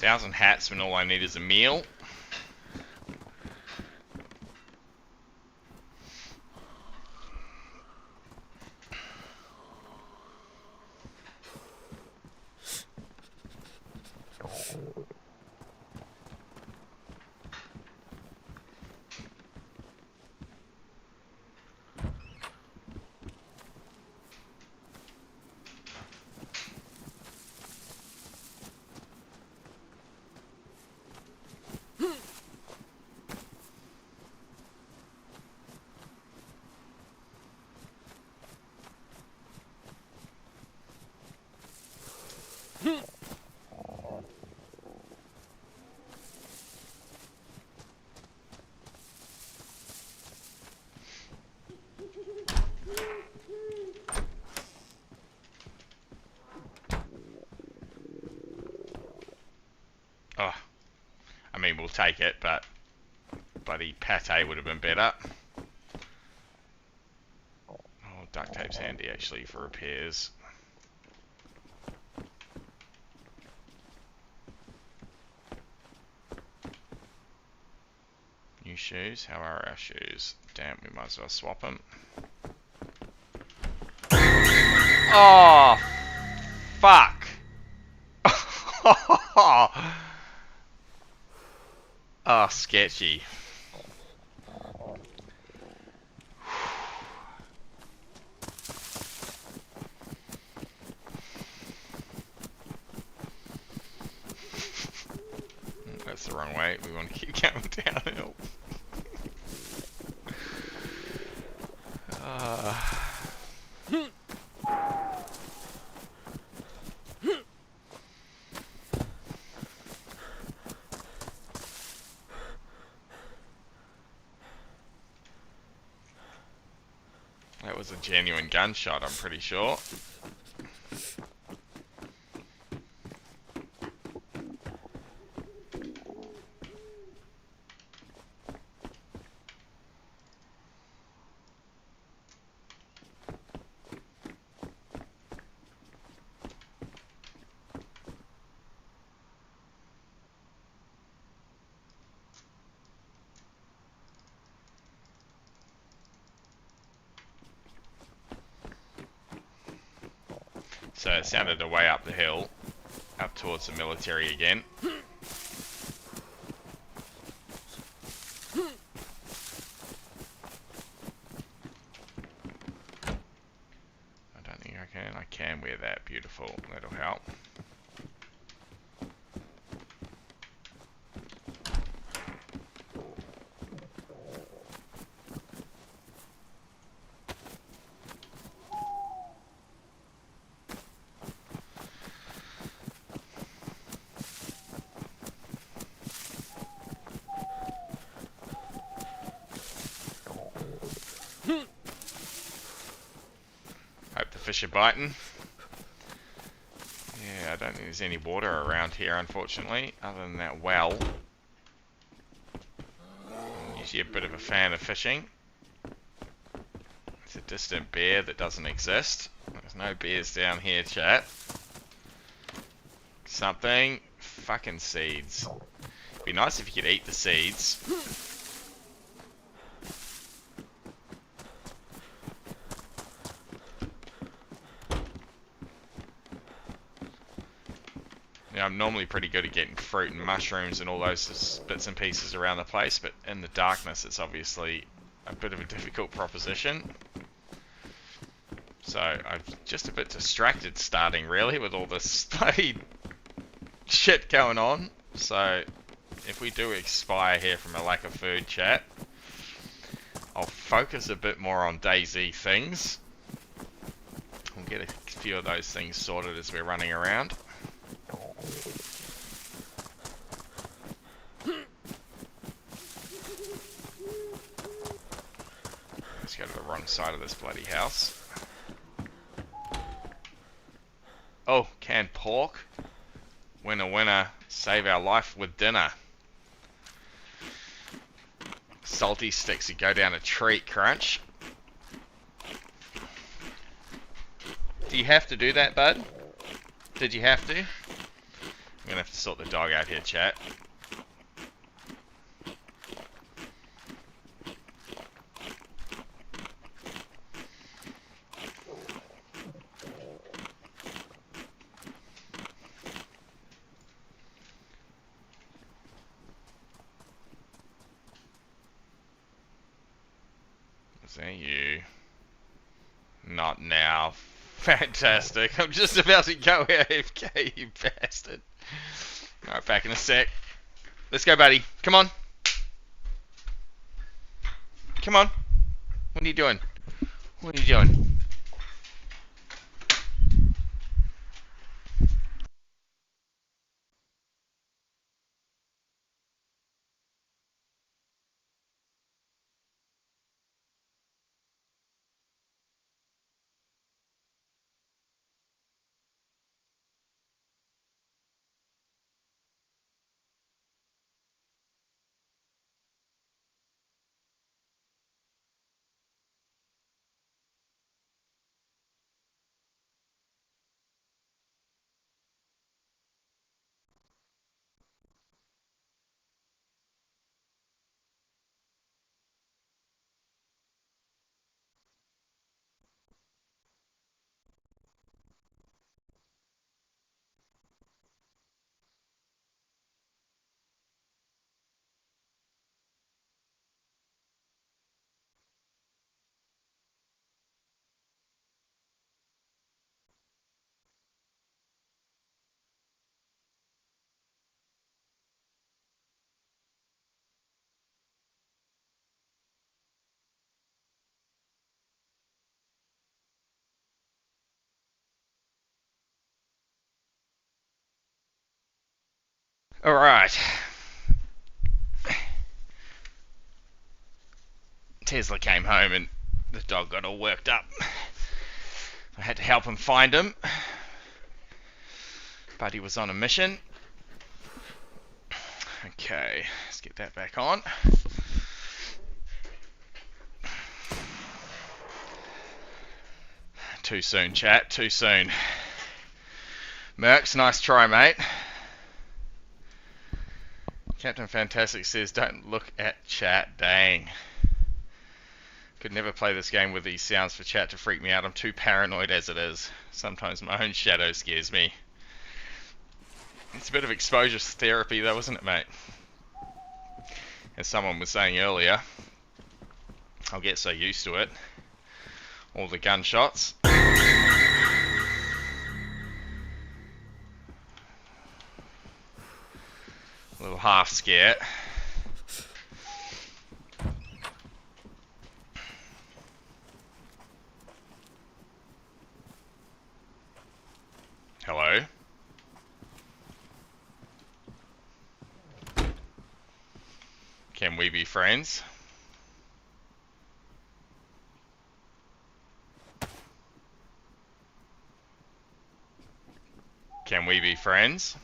Thousand hats when all I need is a meal. Oh, I mean, we'll take it, but bloody pate would have been better. Oh, duct tape's handy actually for repairs. New shoes? How are our shoes? Damn, we might as well swap them. Oh, fuck! Oh, sketchy. That's the wrong way. We want to keep going downhill. That was a genuine gunshot, I'm pretty sure. So it sounded a way up the hill, up towards the military again. I don't think I can. I can wear that. Beautiful. That'll help. Hope the fish are biting. Yeah, I don't think there's any water around here, unfortunately, other than that well. I'm usually a bit of a fan of fishing. It's a distant bear that doesn't exist. There's no bears down here, chat. Something. Fucking seeds. It'd be nice if you could eat the seeds. Yeah, I'm normally pretty good at getting fruit and mushrooms and all those bits and pieces around the place, but in the darkness it's obviously a bit of a difficult proposition. So I'm just a bit distracted starting really with all this bloody shit going on. So if we do expire here from a lack of food, chat, I'll focus a bit more on DayZ things. We'll get a few of those things sorted as we're running around. Let's go to the wrong side of this bloody house. Oh, canned pork. Winner, winner. Save our life with dinner. Salty sticks that go down a treat, Crunch. Do you have to do that, bud? Did you have to? I'm gonna have to sort the dog out here, chat. Is that you? Not now. Fantastic. I'm just about to go AFK, you bastard. Alright, back in a sec. Let's go, buddy. Come on. Come on. What are you doing? What are you doing? Alright. Tesla came home and the dog got all worked up. I had to help him find him. But he was on a mission. Okay, let's get that back on. Too soon, chat. Too soon. Mercs, nice try, mate. Captain Fantastic says, don't look at chat. Dang. Could never play this game with these sounds for chat to freak me out. I'm too paranoid as it is. Sometimes my own shadow scares me. It's a bit of exposure therapy though, isn't it, mate? As someone was saying earlier, I'll get so used to it. All the gunshots. A little half scared. Hello? Can we be friends? Can we be friends?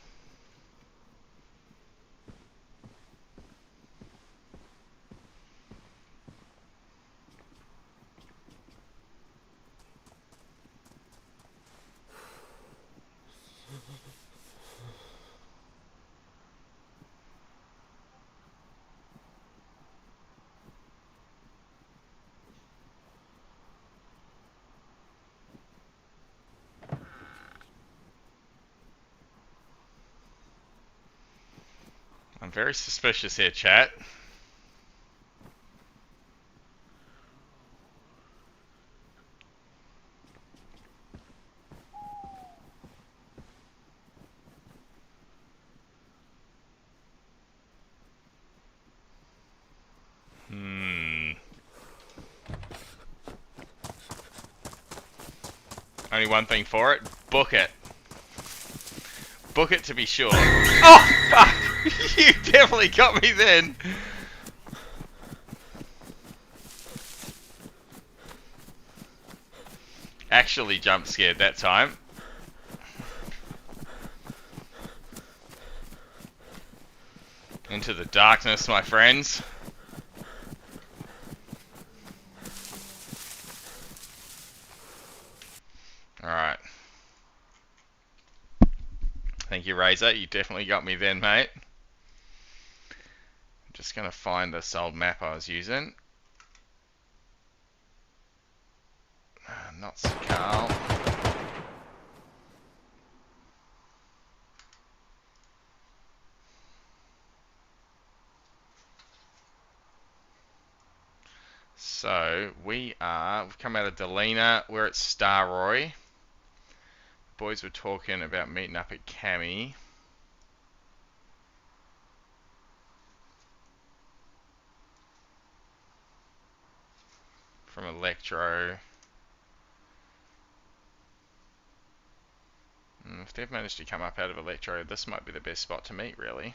I'm very suspicious here, chat. Only one thing for it. Book it. Book it to be sure. Oh, fuck! You definitely got me then. Actually jump scared that time. Into the darkness, my friends. Alright. Thank you, Razor. You definitely got me then, mate. I'm just going to find this old map I was using. Not Sakal. So, we've come out of Delina. We're at Starroy. Boys were talking about meeting up at Cami. From Electro. If they've managed to come up out of Electro, this might be the best spot to meet, really.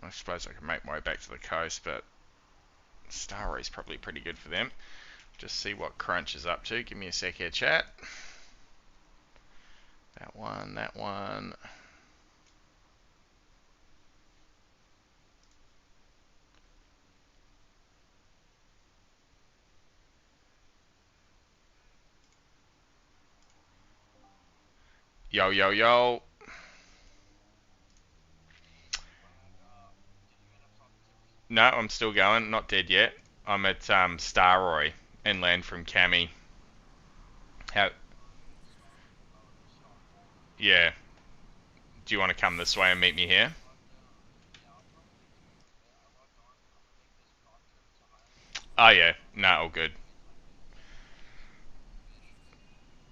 I suppose I can make my way back to the coast, but Starroy's probably pretty good for them. Just see what Crunch is up to. Give me a sec here, chat. That one, that one. Yo, yo, yo. No, I'm still going. Not dead yet. I'm at Starroy, inland from Cami. How? Yeah. Do you want to come this way and meet me here? Oh yeah. No, all good.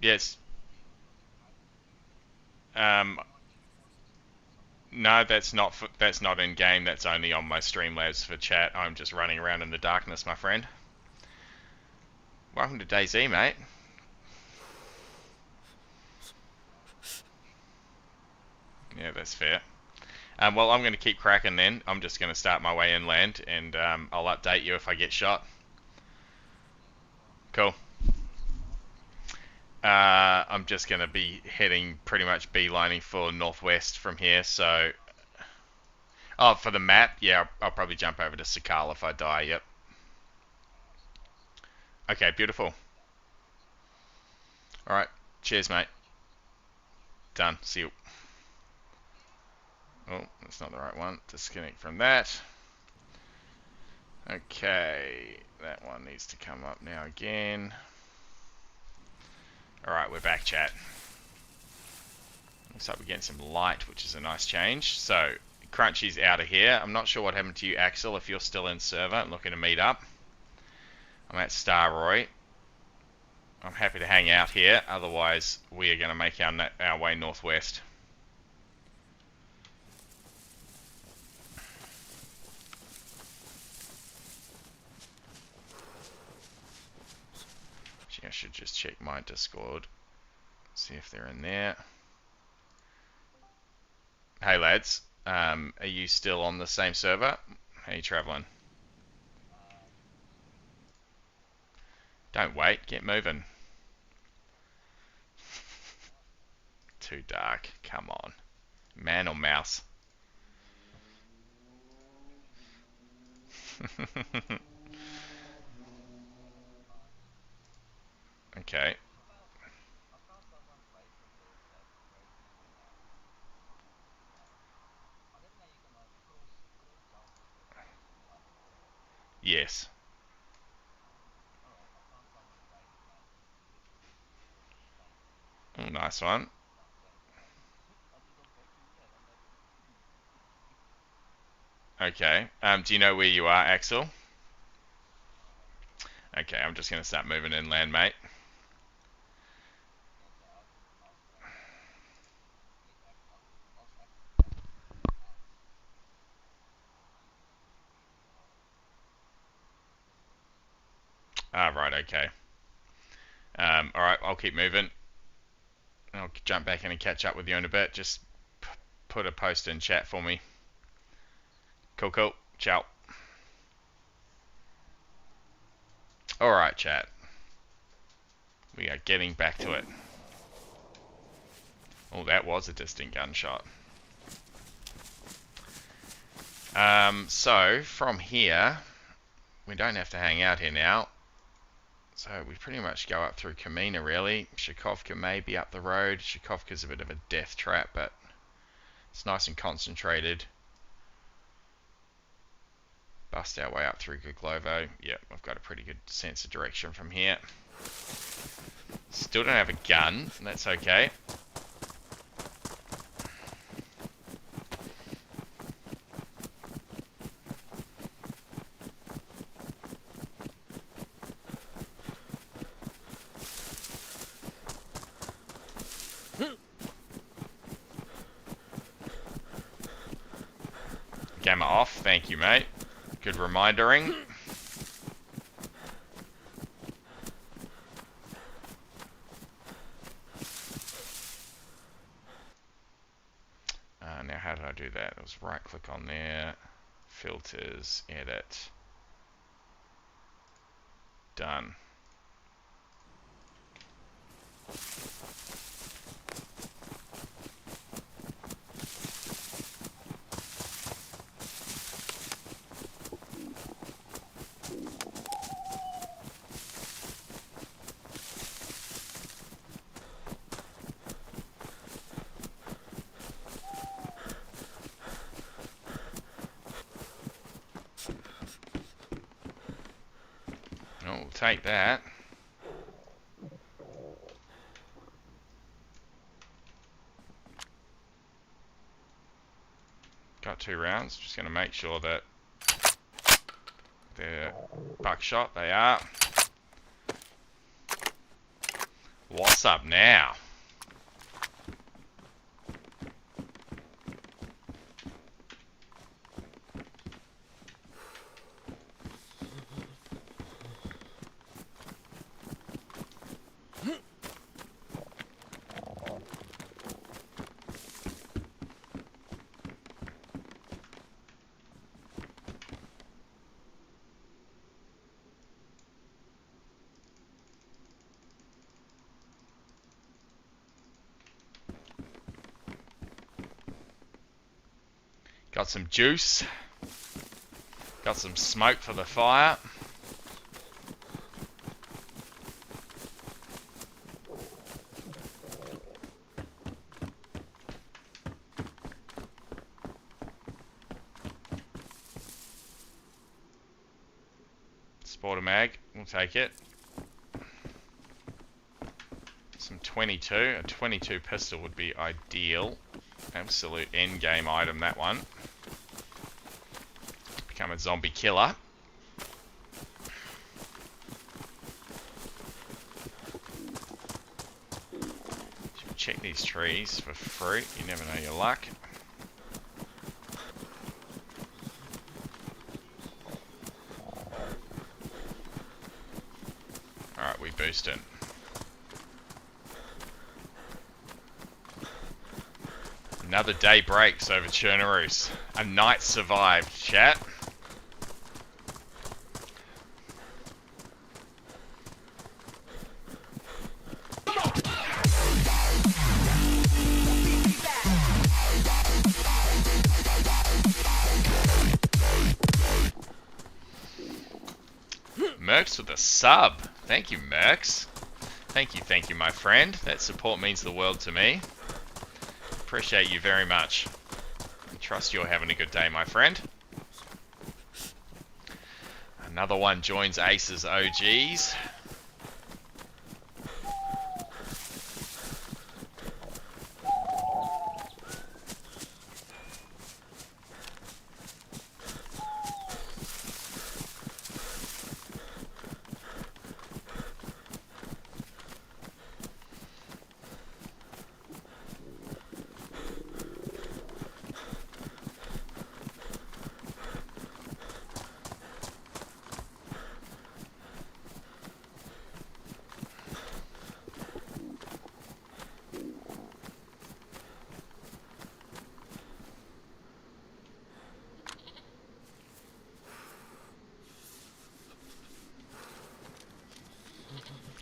Yes. No, that's not in game. That's only on my Streamlabs for chat. I'm just running around in the darkness, my friend. Welcome to DayZ, mate. Yeah, that's fair. Well, I'm going to keep cracking then. I'm just going to start my way inland, and I'll update you if I get shot. Cool. I'm just going to be heading pretty much beelining for northwest from here, so... Oh, for the map? Yeah, I'll probably jump over to Sakal if I die, yep. Okay, beautiful. Alright, cheers, mate. Done. See you. Oh, that's not the right one. Disconnect from that. Okay, that one needs to come up now again. Alright, we're back, chat. Looks like we're getting some light, which is a nice change. So, Crunchy's out of here. I'm not sure what happened to you, Axel, if you're still in server and looking to meet up. I'm at Starroy. I'm happy to hang out here. Otherwise, we are going to make our way northwest. I should just check my Discord. See if they're in there. Hey lads, are you still on the same server? How are you traveling? Don't wait, get moving. Too dark, come on. Man or mouse? Okay. Yes. Oh, nice one. Okay. Do you know where you are, Axel? Okay, I'm just gonna start moving inland, mate. Ah, right, okay. Alright, I'll keep moving. I'll jump back in and catch up with you in a bit. Just put a post in chat for me. Cool, cool. Ciao. Alright, chat. We are getting back to it. Oh, that was a distant gunshot. So, from here, we don't have to hang out here now. So, we pretty much go up through Kamina, really. Shakovka may be up the road. Shakovka's a bit of a death trap, but it's nice and concentrated. Bust our way up through Guglovo. Yep, I've got a pretty good sense of direction from here. Still don't have a gun. That's okay. Gamma off. Thank you, mate. Good remindering. Now, how did I do that? It was right click on there. Filters, edit. Done. Oh, we'll take that. Got 2 rounds. Just going to make sure that they're buckshot. They are. What's up now? Got some juice. Got some smoke for the fire. Sporter mag, we'll take it. Some 22. A 22 pistol would be ideal. Absolute end game item, that one. Become a zombie killer. Should check these trees for free. You never know your luck. Alright, we boost it. Another day breaks over Chernaroos. A night survived, chat. Mercs with a sub. Thank you, Mercs. Thank you, my friend. That support means the world to me. Appreciate you very much. I trust you're having a good day, my friend. Another one joins Ace's OGs.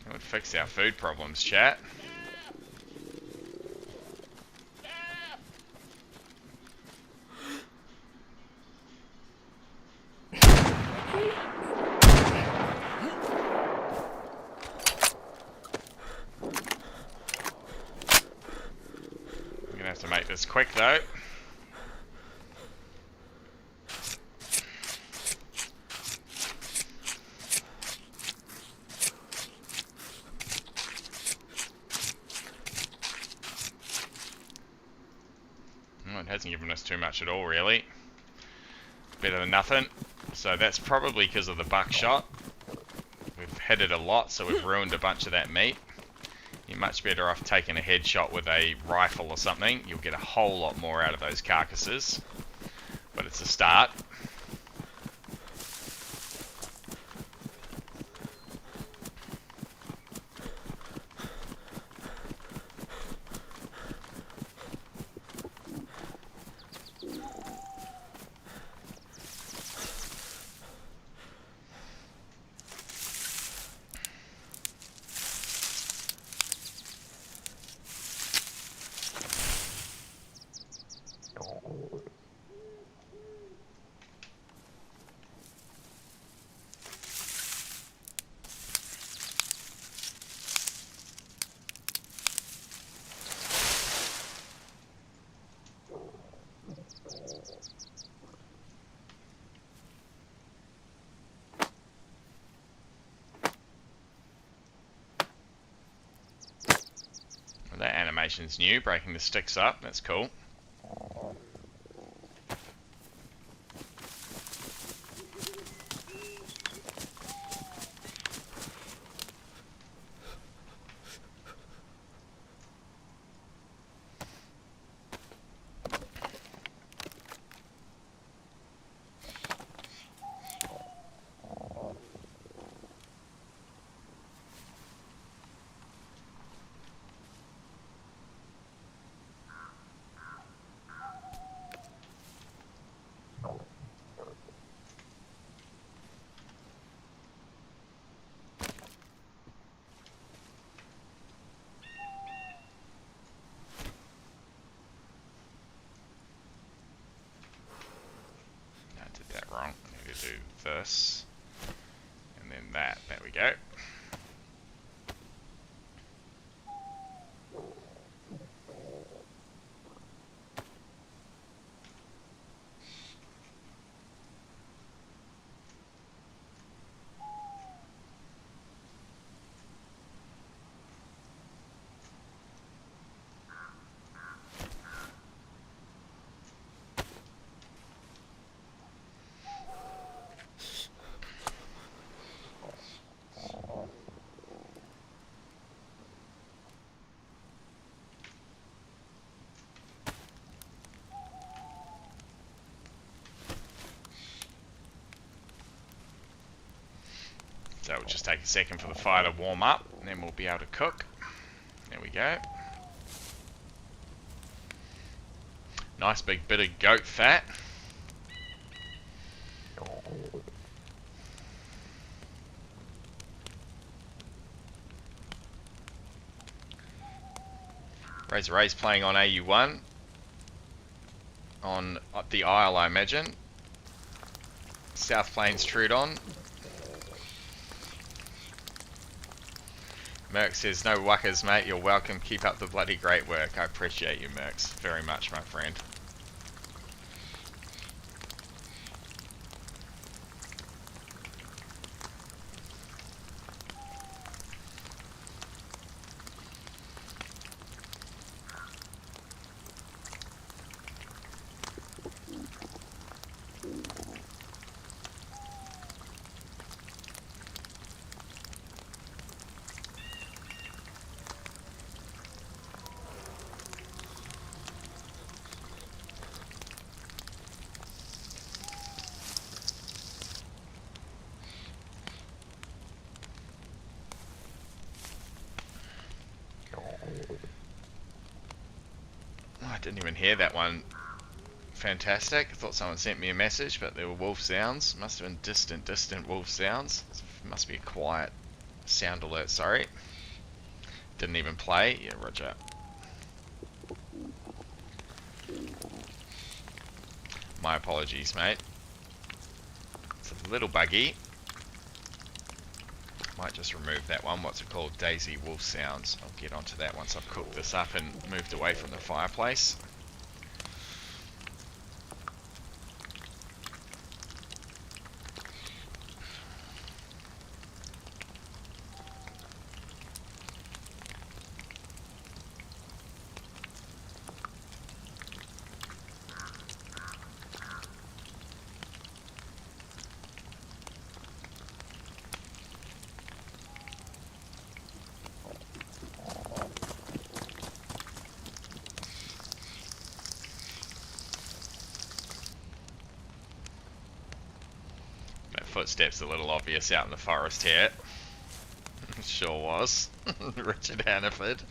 That would fix our food problems, chat. I'm gonna have to make this quick though. It hasn't given us too much at all, really. Better than nothing. So that's probably because of the buckshot. We've hit it a lot, so we've ruined a bunch of that meat. You're much better off taking a headshot with a rifle or something. You'll get a whole lot more out of those carcasses. But it's a start. That animation's new, breaking the sticks up, that's cool. wrong. I need to do this. And then that. There we go. So we'll just take a second for the fire to warm up, and then we'll be able to cook. There we go. Nice big bit of goat fat. Razor Ray's playing on AU1. On the Isle, I imagine. South Plains Trudon. Merc says, no wuckers, mate. You're welcome. Keep up the bloody great work. I appreciate you, Mercs, very much, my friend. I didn't even hear that one. Fantastic. I thought someone sent me a message, but there were wolf sounds. Must have been distant wolf sounds. Must be a quiet sound alert, sorry. Didn't even play. Yeah, roger. My apologies, mate. It's a little buggy. Might just remove that one. What's it called? DayZ wolf sounds. I'll get onto that once I've cooked this up and moved away from the fireplace. Footsteps a little obvious out in the forest here. Sure was. Richard Hannaford.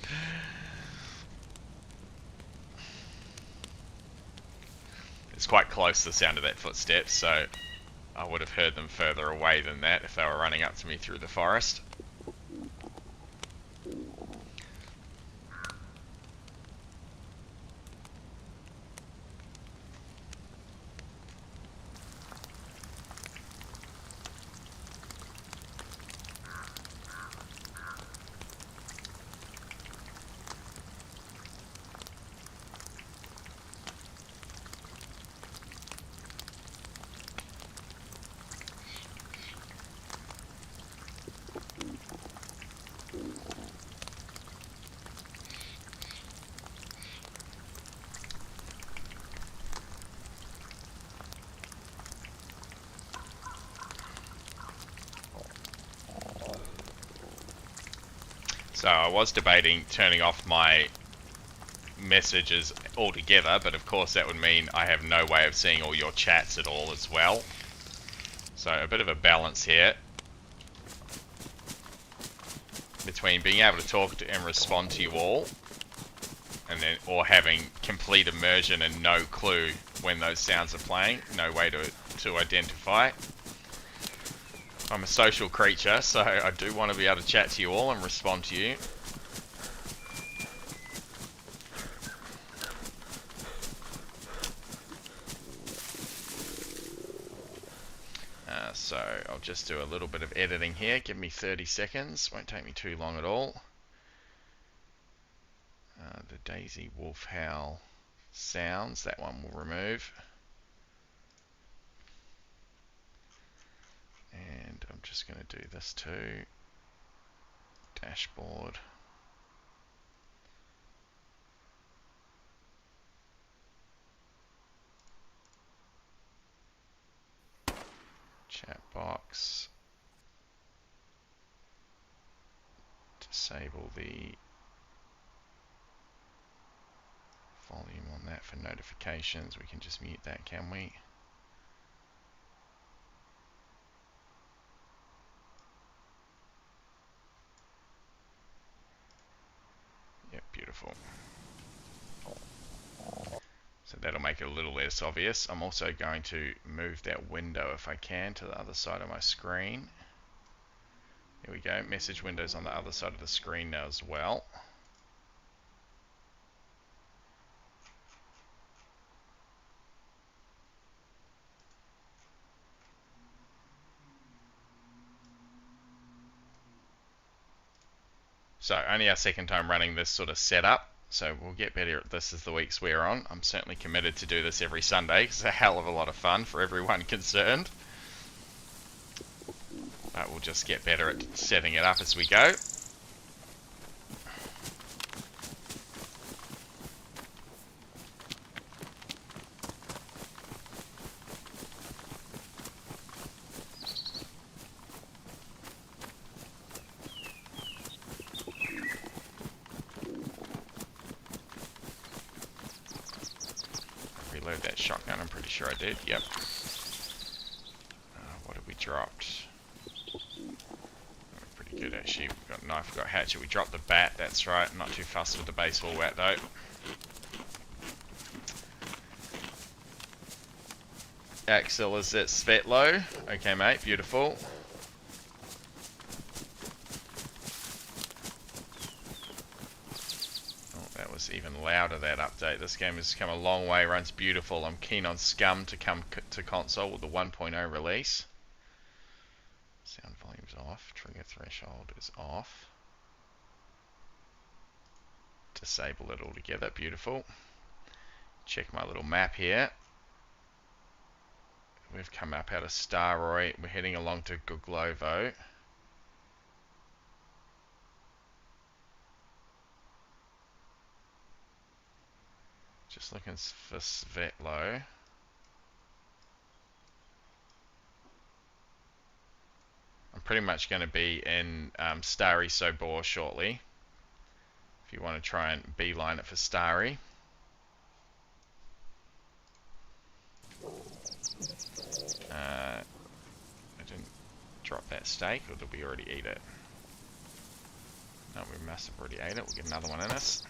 It's quite close, the sound of that footsteps, so I would have heard them further away than that if they were running up to me through the forest. So I was debating turning off my messages altogether, but of course that would mean I have no way of seeing all your chats at all as well. So a bit of a balance here between being able to talk to and respond to you all, and then or having complete immersion and no clue when those sounds are playing, no way to identify. I'm a social creature, so I do want to be able to chat to you all and respond to you. So I'll just do a little bit of editing here. Give me 30 seconds. Won't take me too long at all. The DayZ wolf howl sounds, that one will remove. And I'm just going to do this too. Dashboard. Chat box. Disable the volume on that for notifications. We can just mute that, can we? Yep, beautiful. So that'll make it a little less obvious. I'm also going to move that window, if I can, to the other side of my screen. Here we go. Message window's on the other side of the screen now as well. So only our second time running this sort of setup, so we'll get better at this as the weeks wear on. I'm certainly committed to do this every Sunday because it's a hell of a lot of fun for everyone concerned. But we'll just get better at setting it up as we go. Reload that shotgun, I'm pretty sure I did, yep. What have we dropped? Pretty good actually. We've got knife, we've got hatchet, we dropped the bat, that's right. I'm not too fussed with the baseball bat though. Axel, is it Svetlo? Okay mate, beautiful. That was even louder, that update. This game has come a long way, runs beautiful. I'm keen on Scum to come to console with the 1.0 release. Sound volume's off, trigger threshold is off. Disable it altogether, beautiful. Check my little map here. We've come up out of Staroy, we're heading along to Guglovo. Just looking for Svetlo. I'm pretty much going to be in Stary Sobor shortly. If you want to try and beeline it for Stary. I didn't drop that steak, or did we already eat it? No, we must have already ate it. We'll get another one in us.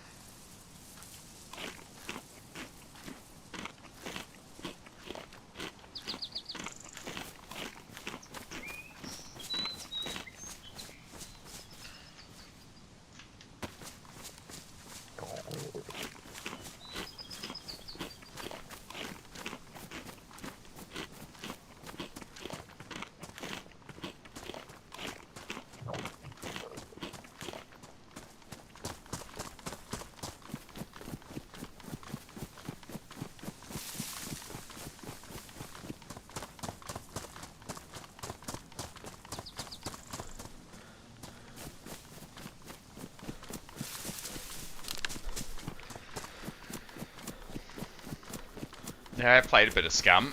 Yeah, I played a bit of Scum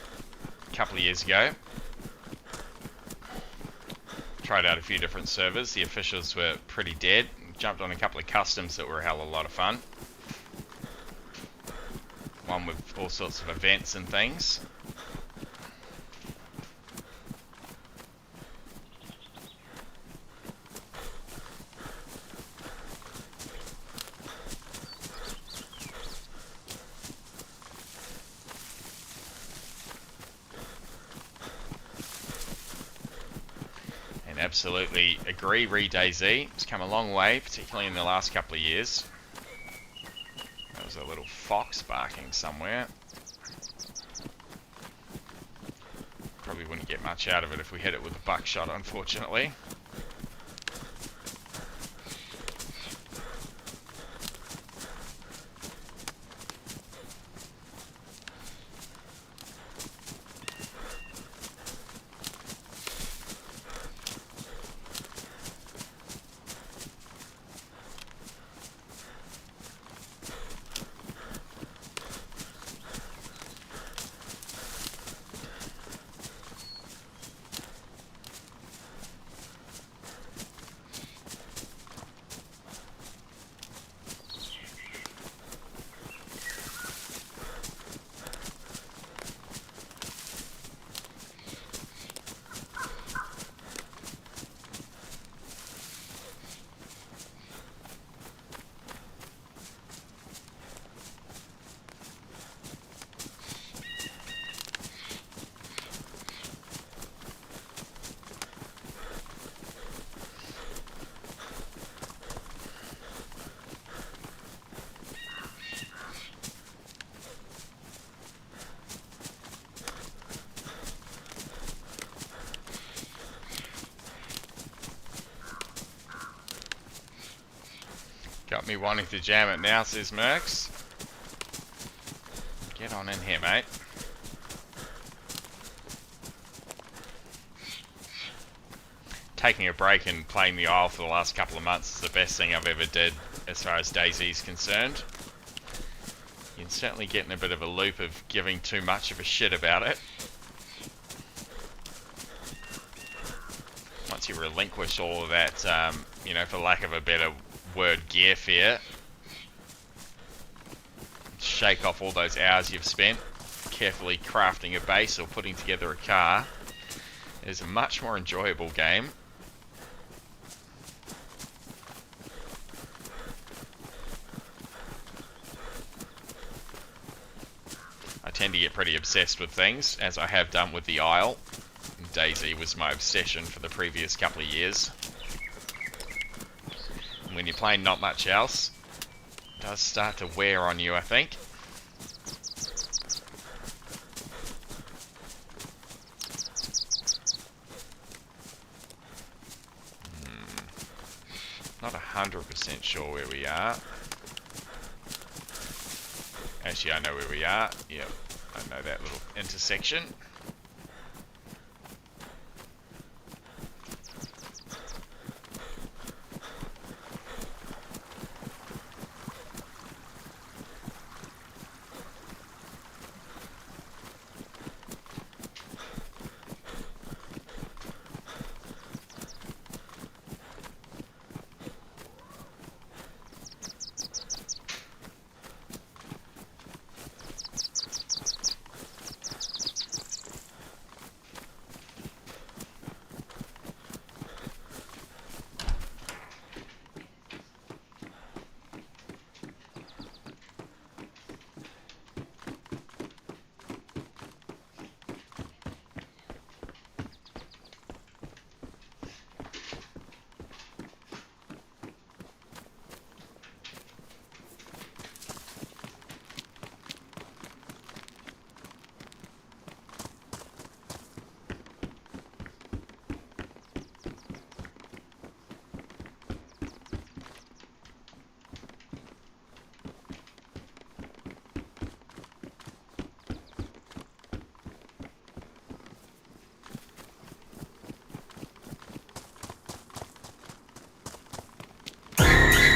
a couple of years ago. Tried out a few different servers. The officials were pretty dead. Jumped on a couple of customs that were a hell of a lot of fun. One with all sorts of events and things. Absolutely agree, DayZ. It's come a long way, particularly in the last couple of years. There was a little fox barking somewhere. Probably wouldn't get much out of it if we hit it with a buckshot, unfortunately. Got me wanting to jam it now, says Mercs. Get on in here, mate. Taking a break and playing the Isle for the last couple of months is the best thing I've ever did as far as DayZ is concerned. You can certainly get in a bit of a loop of giving too much of a shit about it. Once you relinquish all of that, you know, for lack of a better word, gear fear, shake off all those hours you've spent carefully crafting a base or putting together a car, it is a much more enjoyable game. I tend to get pretty obsessed with things, as I have done with the Isle. DayZ was my obsession for the previous couple of years. And when you're playing not much else, it does start to wear on you, I think. Not 100% sure where we are. Actually, I know where we are. Yep, I know that little intersection.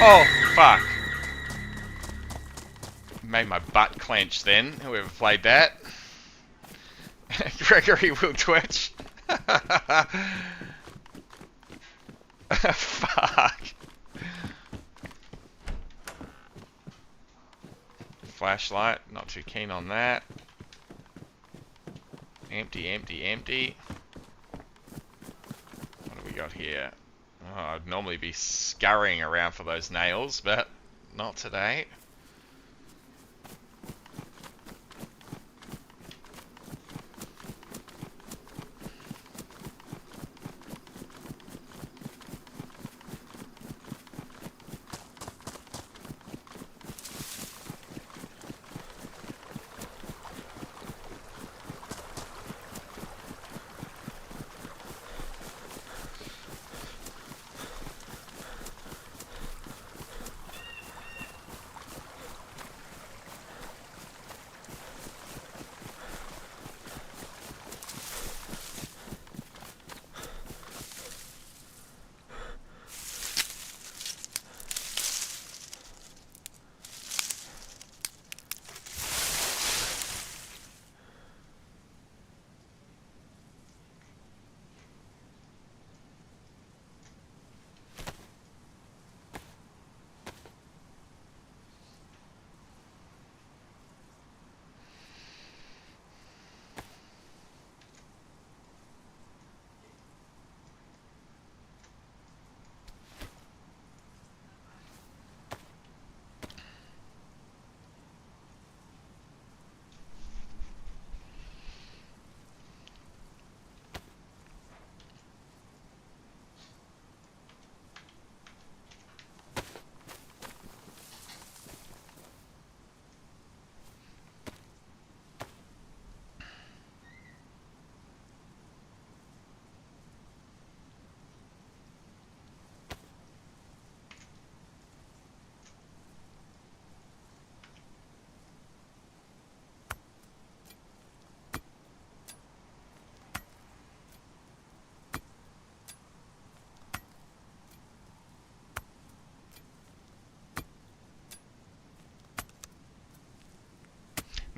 Oh, fuck. Made my butt clench then, whoever played that. Gregory will twitch. Fuck. Flashlight, not too keen on that. Empty, empty, empty. What do we got here? Oh, I'd normally be scurrying around for those nails, but not today.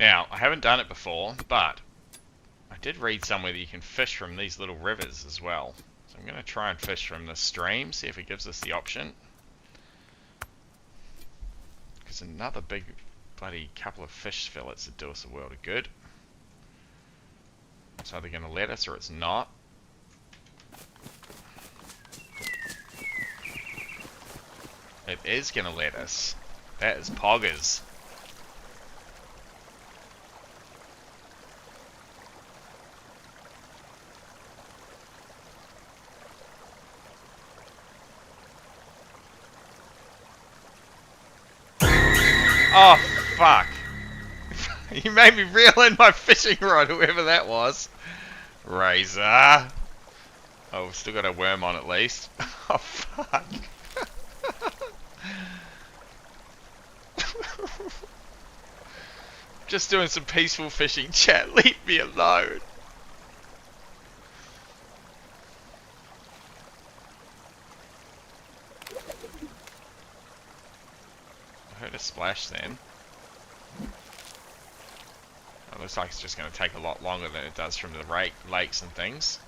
Now, I haven't done it before, but I did read somewhere that you can fish from these little rivers as well. So I'm going to try and fish from this stream, see if it gives us the option. Because another big bloody couple of fish fillets that do us a world of good. It's either going to let us or it's not. It is going to let us. That is poggers. Oh, fuck. You made me reel in my fishing rod, whoever that was. Razor. Oh, we've still got a worm on at least. Oh, fuck. Just doing some peaceful fishing, chat. Leave me alone. I heard a splash then. It looks like it's just going to take a lot longer than it does from the lakes and things.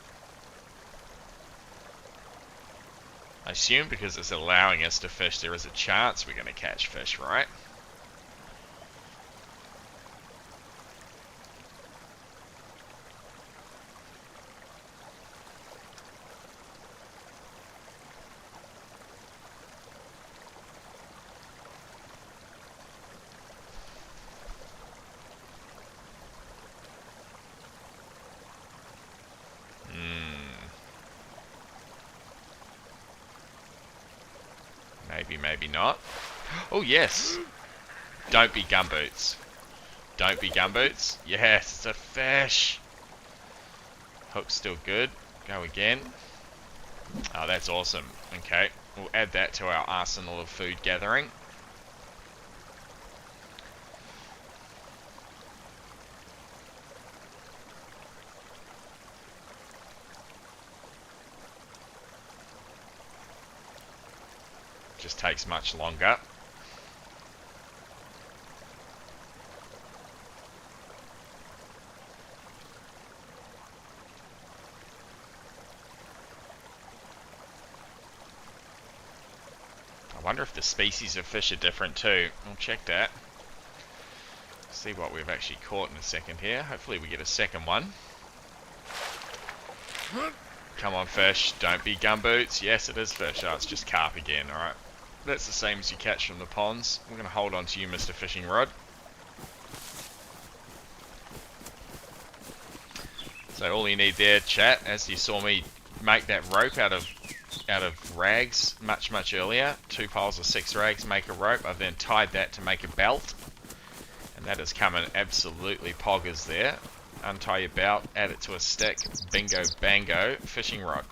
I assume because it's allowing us to fish, there is a chance we're going to catch fish, right? Maybe, maybe not. Oh, yes. Don't be gumboots. Don't be gumboots. Yes, it's a fish. Hook's still good. Go again. Oh, that's awesome. Okay, we'll add that to our arsenal of food gathering. Just takes much longer. I wonder if the species of fish are different too. We'll check that. See what we've actually caught in a second here. Hopefully we get a second one. Come on, fish. Don't be gumboots. Yes, it is fish. Oh, it's just carp again. Alright. That's the same as you catch from the ponds. We're going to hold on to you, Mr. Fishing Rod. So all you need there, chat, as you saw me make that rope out of rags much earlier. 2 piles of 6 rags make a rope. I've then tied that to make a belt. And that is coming absolutely poggers there. Untie your belt, add it to a stick. Bingo bango, fishing rod.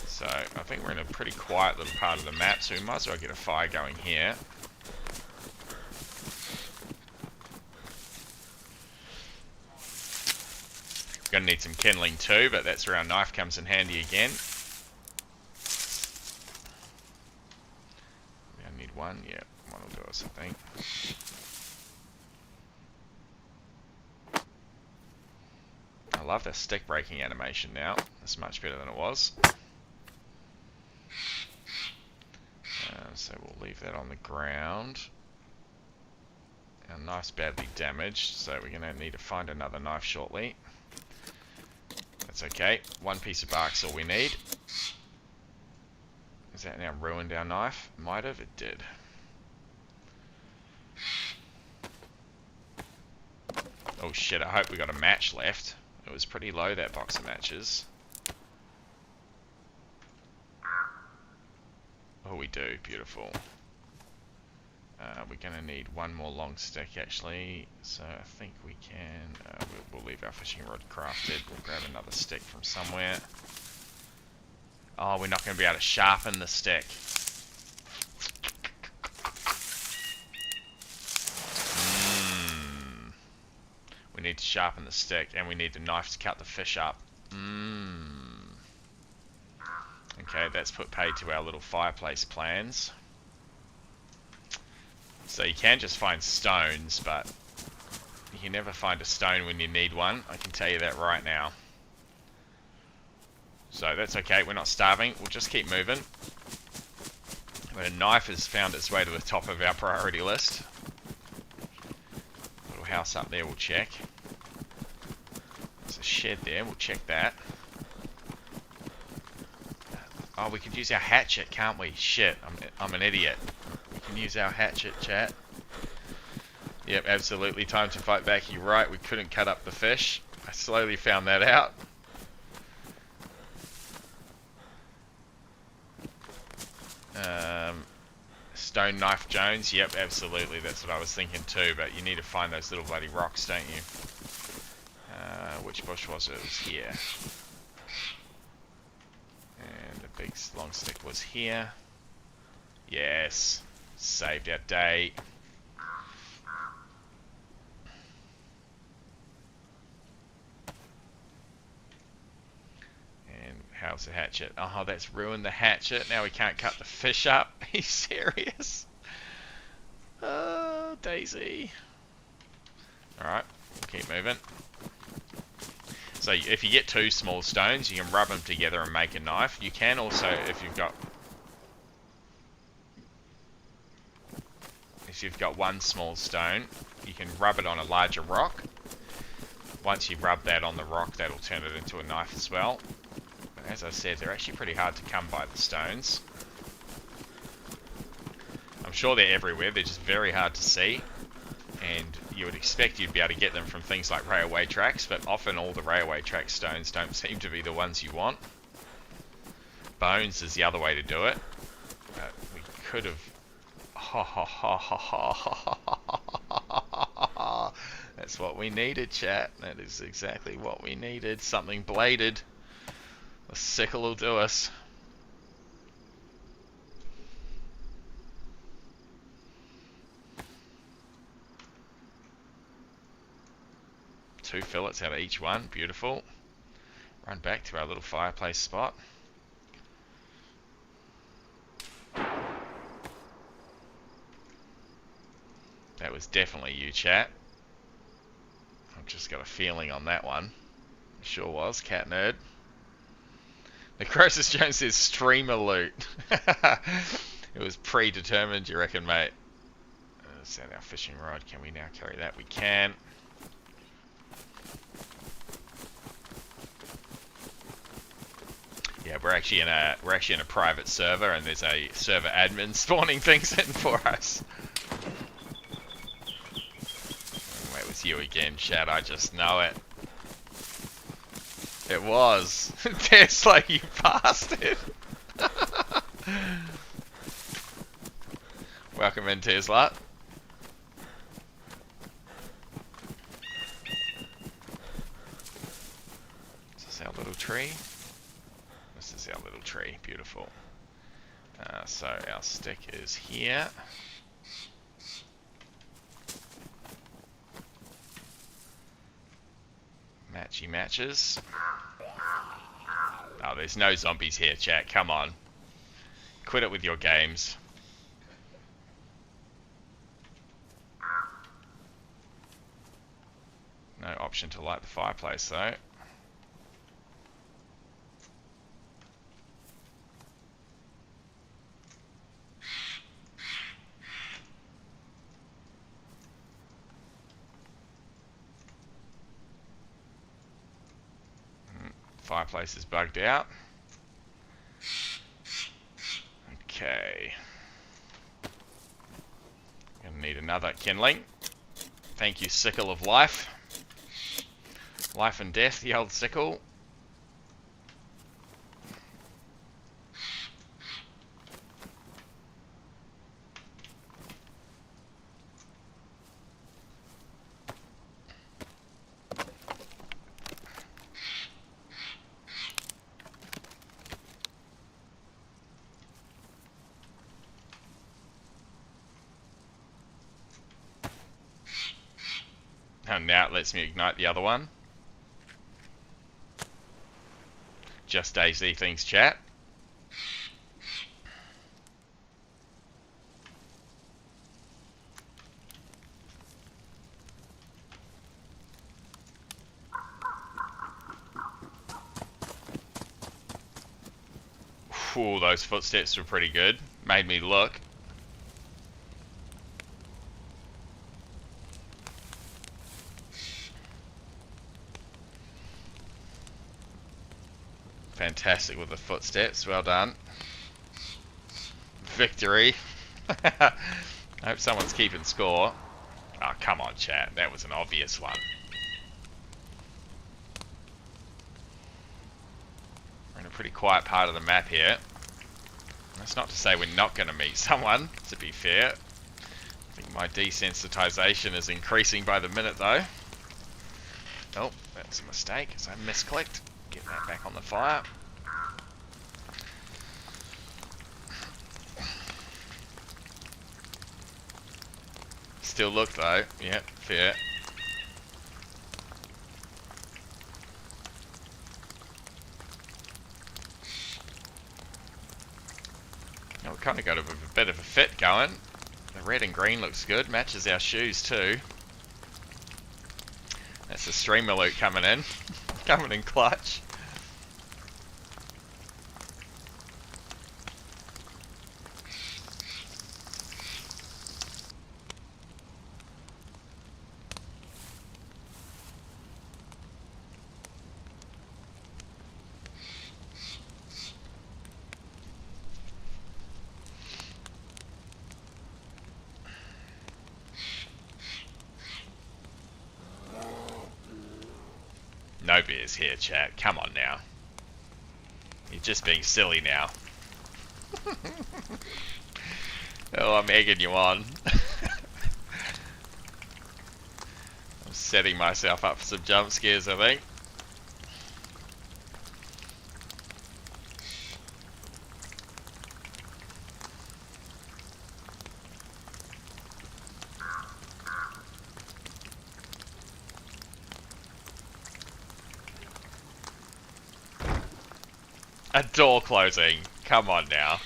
So I think we're in a pretty quiet little part of the map, so we might as well get a fire going here. We're going to need some kindling too, but that's where our knife comes in handy again. We only need one, yeah, one will do us, I think. I love the stick breaking animation now. It's much better than it was. So we'll leave that on the ground. Our knife's badly damaged, so we're going to need to find another knife shortly. That's okay. 1 piece of bark's all we need. Is that now ruined our knife? Might have, it did. Oh shit, I hope we got a match left. It was pretty low, that box of matches. Oh, we do. Beautiful. We're going to need 1 more long stick, actually. So I think we can... we'll leave our fishing rod crafted. We'll grab another stick from somewhere. Oh, we're not going to be able to sharpen the stick. We need to sharpen the stick, and we need the knife to cut the fish up. Okay, that's put paid to our little fireplace plans. So you can just find stones, but you can never find a stone when you need one. I can tell you that right now. So that's okay, we're not starving. We'll just keep moving. A knife has found its way to the top of our priority list. Little house up there, we'll check. There's a shed there, we'll check that. Oh, we could use our hatchet, can't we? Shit, I'm an idiot. We can use our hatchet, chat. Yep, absolutely, time to fight back. You're right, we couldn't cut up the fish. I slowly found that out. Stone Knife Jones, yep, absolutely, that's what I was thinking too, but you need to find those little bloody rocks, don't you? Which bush was it? It was here. And the big long stick was here. Yes, saved our day. And how's the hatchet? Oh, that's ruined the hatchet. Now we can't cut the fish up. Are you serious? Oh, DayZ. Alright, we'll keep moving. So if you get 2 small stones, you can rub them together and make a knife. You can also, if you've got 1 small stone, you can rub it on a larger rock. Once you rub that on the rock, that'll turn it into a knife as well. But as I said, they're actually pretty hard to come by, the stones. I'm sure they're everywhere, they're just very hard to see. And you would expect you'd be able to get them from things like railway tracks, but often all the railway track stones don't seem to be the ones you want. Bones is the other way to do it. We could have... That's what we needed, chat. That is exactly what we needed. Something bladed. A sickle will do us. Two fillets out of each one. Beautiful. Run back to our little fireplace spot. That was definitely you, chat. I've just got a feeling on that one. Sure was, cat nerd. The Croesus Jones says streamer loot. It was predetermined, you reckon, mate? Set our fishing rod. Can we now carry that? We can. Yeah, we're actually in a private server, and there's a server admin spawning things in for us. Anyway, it was you again, Shad. I just know it. It was. Tesla, you bastard. Welcome in, Tesla. Is this our little tree? This is our little tree. Beautiful. So our stick is here. Matchy matches. Oh, there's no zombies here, chat. Come on. Quit it with your games. No option to light the fireplace, though. Fireplace is bugged out. Okay. Gonna need another kindling. Thank you, Sickle of Life. Life and Death, the old sickle. And now it lets me ignite the other one. just DayZ things, chat. Ooh, those footsteps were pretty good. Made me look. Fantastic with the footsteps. Well done. Victory. I hope someone's keeping score. Oh, come on, chat. That was an obvious one. We're in a pretty quiet part of the map here. That's not to say we're not going to meet someone, to be fair. I think my desensitization is increasing by the minute, though. Oh, that's a mistake, because I misclicked. Get that back on the fire. Still look, though. Yeah, fair. Oh, we kind of got a bit of a fit going. The red and green looks good. Matches our shoes, too. That's the streamer loot coming in. Coming in clutch. No beers here, chat. Come on now. You're just being silly now. Oh, I'm egging you on. I'm setting myself up for some jump scares, I think. A door closing. Come on now.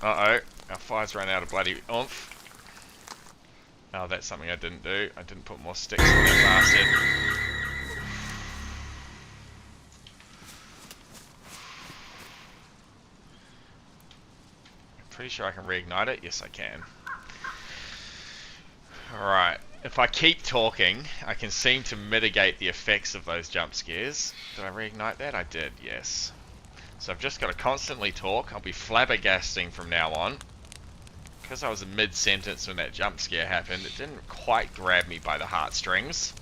Uh-oh. Our fire's run out of bloody oomph. Oh, that's something I didn't do. I didn't put more sticks on that bastard. Pretty sure I can reignite it. Yes, I can. Alright. If I keep talking, I can seem to mitigate the effects of those jump scares. Did I reignite that? I did, yes. So I've just got to constantly talk. I'll be flabbergasting from now on. Because I was in mid-sentence when that jump scare happened, it didn't quite grab me by the heartstrings.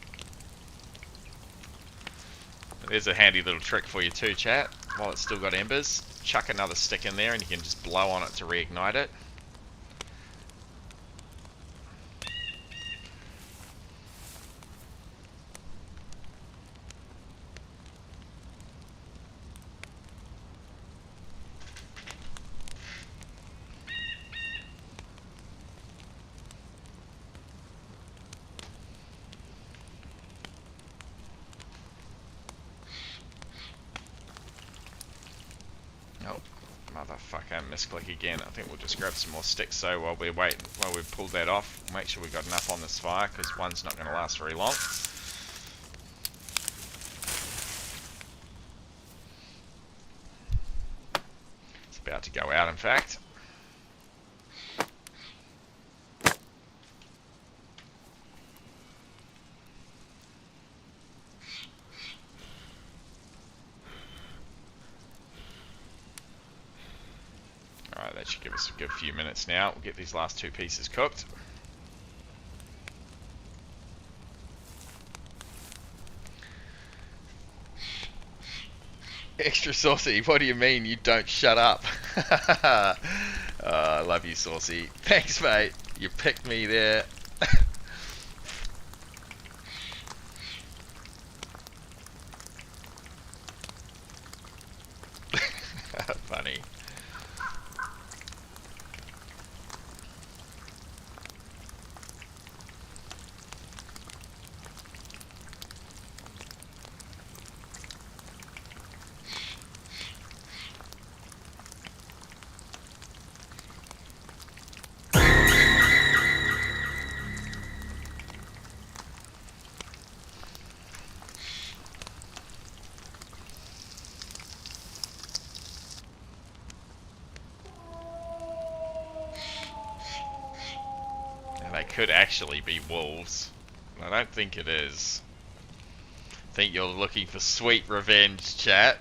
There's a handy little trick for you too, chat. While it's still got embers, chuck another stick in there and you can just blow on it to reignite it. Motherfucker, misclick again. I think we'll just grab some more sticks so while we wait, while we've pulled that off. Make sure we've got enough on this fire, because one's not going to last very long. It's about to go out, in fact. Alright, that should give us a good few minutes now. We'll get these last two pieces cooked. Extra saucy, what do you mean you don't shut up? I love you, Saucy. Thanks, mate. You picked me there. Funny. could actually be wolves. I don't think it is. I think you're looking for sweet revenge, chat.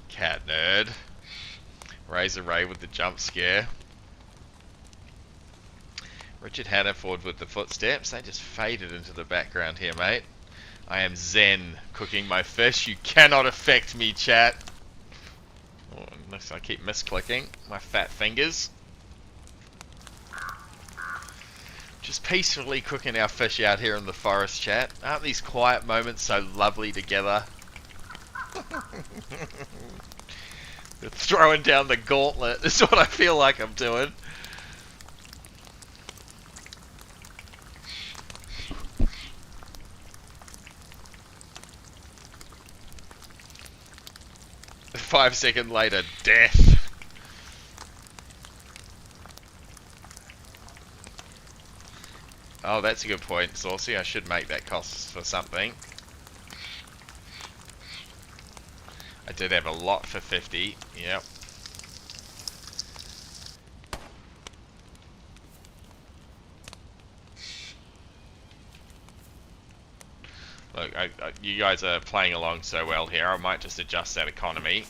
Cat nerd. Razor Ray with the jump scare. Richard Hannaford with the footsteps. They just faded into the background here, mate. I am zen cooking my fish. You cannot affect me, chat. Oh, unless I keep misclicking my fat fingers. Just peacefully cooking our fish out here in the forest, chat. Aren't these quiet moments so lovely together? Throwing down the gauntlet is what I feel like I'm doing. Five seconds later, death. Oh, that's a good point, Saucy. I should make that cost for something. I did have a lot for 50. Yep. Look, you guys are playing along so well here. I might just adjust that economy.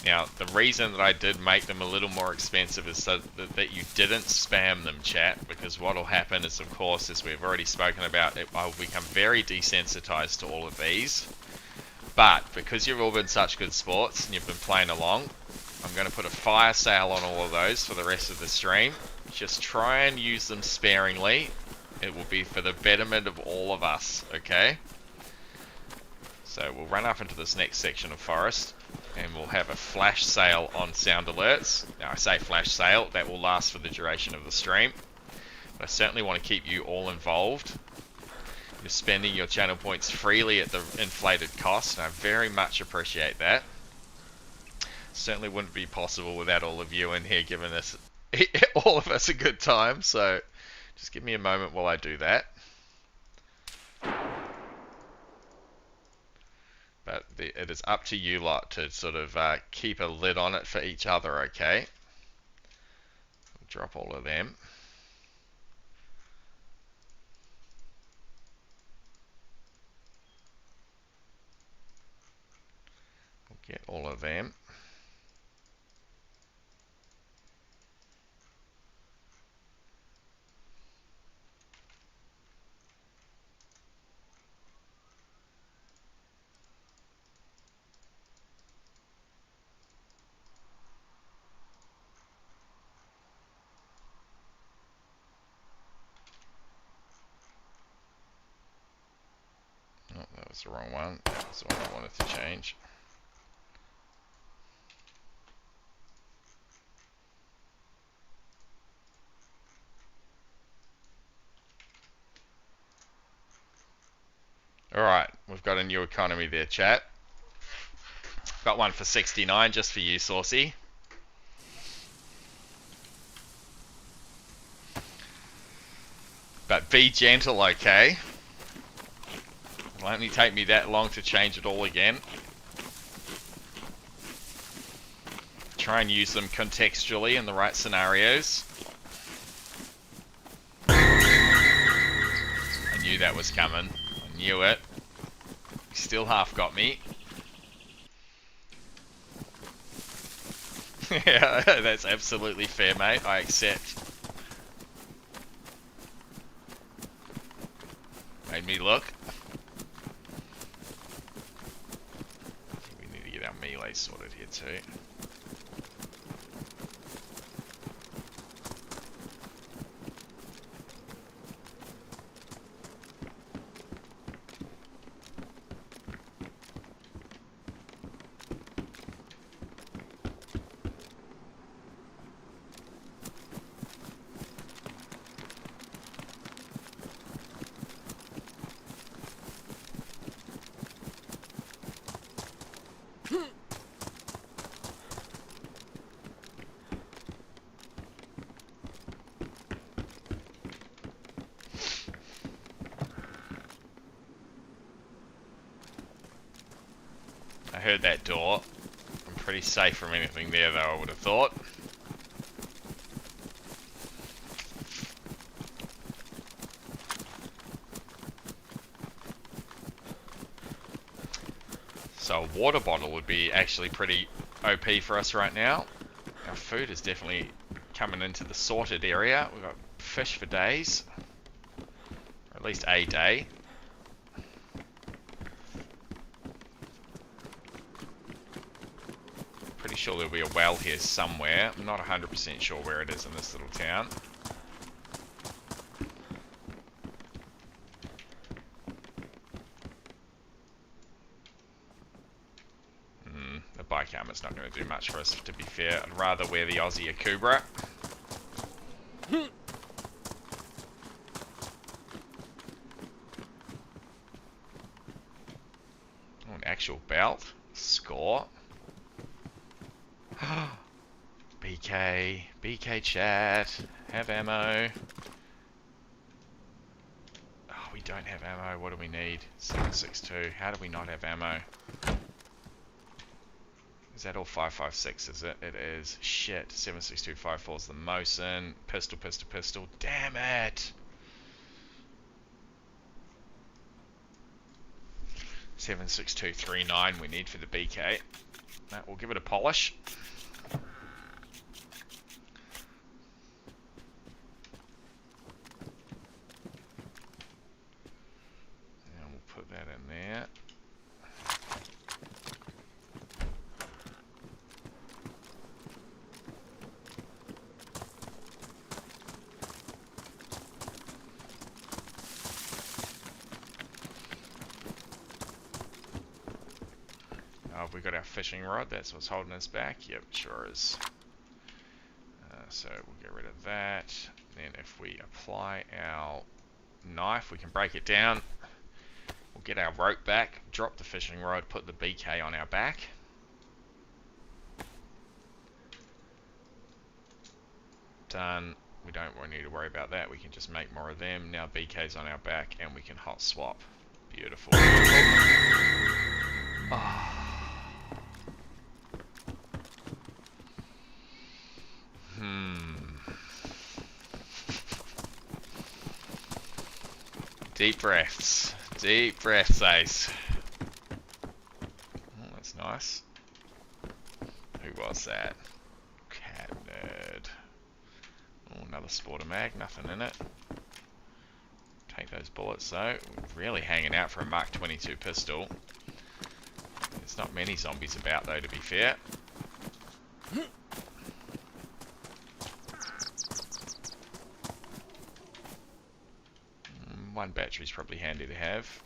Now, the reason that I did make them a little more expensive is so that you didn't spam them, chat, because what will happen is, of course, as we've already spoken about, I will become very desensitized to all of these. But, because you've all been such good sports and you've been playing along, I'm going to put a fire sale on all of those for the rest of the stream. Just try and use them sparingly. It will be for the betterment of all of us, okay? So we'll run up into this next section of forest and we'll have a flash sale on sound alerts. Now I say flash sale, that will last for the duration of the stream. But I certainly want to keep you all involved. You're spending your channel points freely at the inflated cost, and I very much appreciate that. Certainly wouldn't be possible without all of you in here giving us, all of us, a good time, so just give me a moment while I do that. But it is up to you lot to sort of keep a lid on it for each other, okay? Drop all of them. We'll get all of them. Oh, that was the wrong one. That was the one I wanted to change. Alright, we've got a new economy there, chat. Got one for 69 just for you, Saucy. But be gentle, okay? It won't only take me that long to change it all again. Try and use them contextually in the right scenarios. I knew that was coming. I knew it. Still half got me. Yeah, that's absolutely fair, mate. I accept. Made me look. We need to get our melee sorted here too. I heard that door. I'm pretty safe from anything there though, I would have thought. So a water bottle would be actually pretty OP for us right now. Our food is definitely coming into the sorted area. We've got fish for days. Or at least a day. Pretty sure there'll be a well here somewhere. I'm not 100% sure where it is in this little town. The bike helmet's not going to do much for us, to be fair. I'd rather wear the Aussie Akubra. Oh, an actual belt. Score. BK chat. Have ammo. Oh, we don't have ammo. What do we need? 7.62. How do we not have ammo? Is that all 5.56, is it? It is. Shit. 7.6254 is the Mosin. Pistol, pistol, pistol. Damn it! 7.6239 we need for the BK. That, we'll give it a polish. And we'll put that in there. Have we got our fishing rod? That's what's holding us back. Yep, sure is. So we'll get rid of that. Then if we apply our knife, we can break it down. We'll get our rope back, drop the fishing rod, put the BK on our back. Done. We don't need to worry about that. We can just make more of them. Now BK's on our back and we can hot swap. Beautiful. Oh. Deep breaths. Deep breaths, Ace. Oh, that's nice. Who was that? Cat nerd. Oh, another sporter mag. Nothing in it. Take those bullets, though. We're really hanging out for a Mark 22 pistol. There's not many zombies about, though, to be fair. One battery's probably handy to have.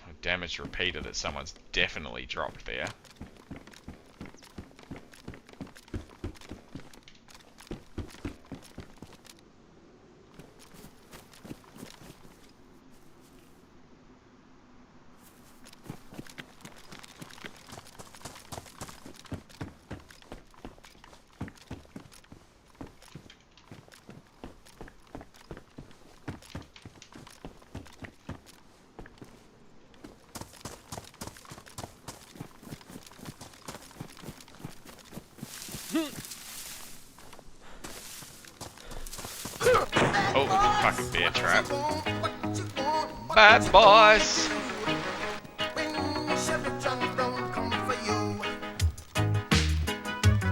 A damaged repeater that someone's definitely dropped there. Oh, fucking bear trap. Bad boys!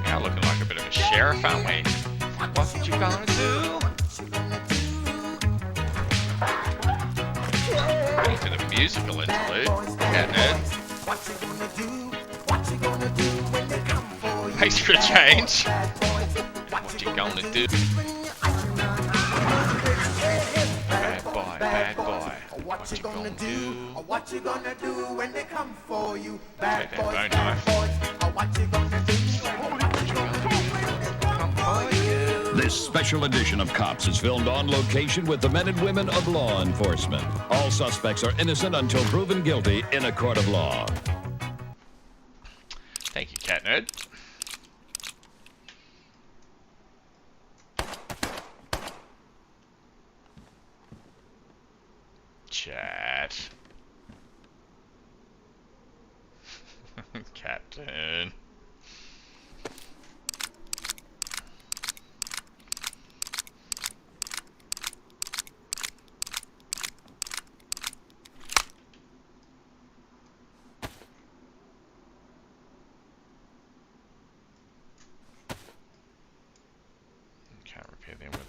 Now looking like a bit of a sheriff, aren't we? What you gonna do? Ready for the musical interlude. Yeah, nerd. Thanks for a change. What you gonna do? Bad boy, bad boy. What you gonna do? What you gonna do when they come for you? Bad boy, bad boy. What you gonna do? This special edition of Cops is filmed on location with the men and women of law enforcement. All suspects are innocent until proven guilty in a court of law. Thank you, Cat Nerd. Chat. Captain.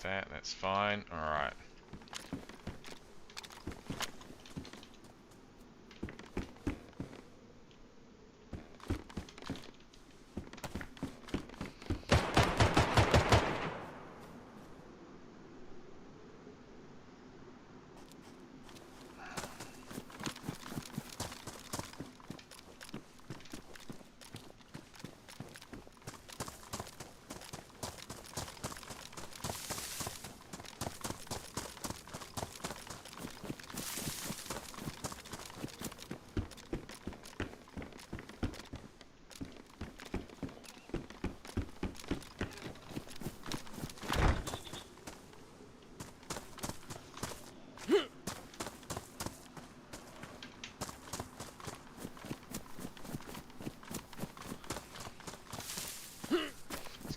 that. That's fine. Alright.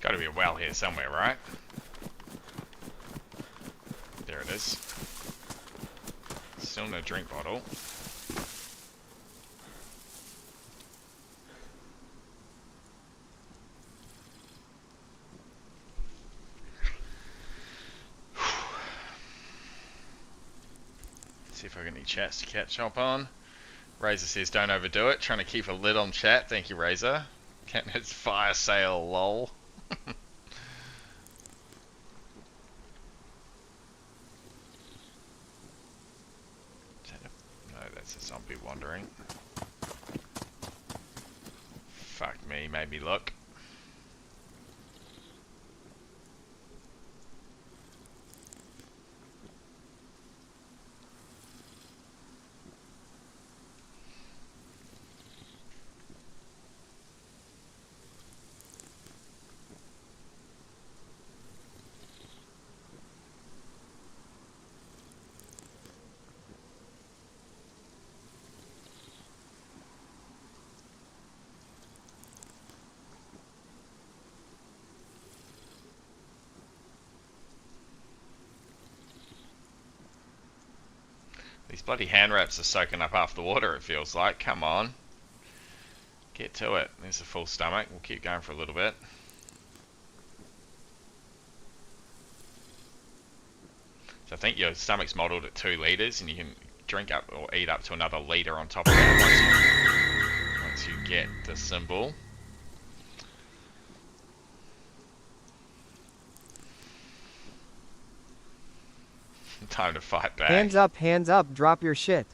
Got to be a well here somewhere, right? There it is. Still no drink bottle. See if I get any chats to catch up on. Razor says don't overdo it. Trying to keep a lid on chat. Thank you, Razor. Catnet's fire sale, lol. That's a zombie wandering. Fuck me, made me look. These bloody hand wraps are soaking up half the water, it feels like. Come on. Get to it. There's a full stomach. We'll keep going for a little bit. So I think your stomach's modelled at 2 litres and you can drink up or eat up to another litre on top of that once you get the symbol. Time to fight back. Hands up, drop your shit.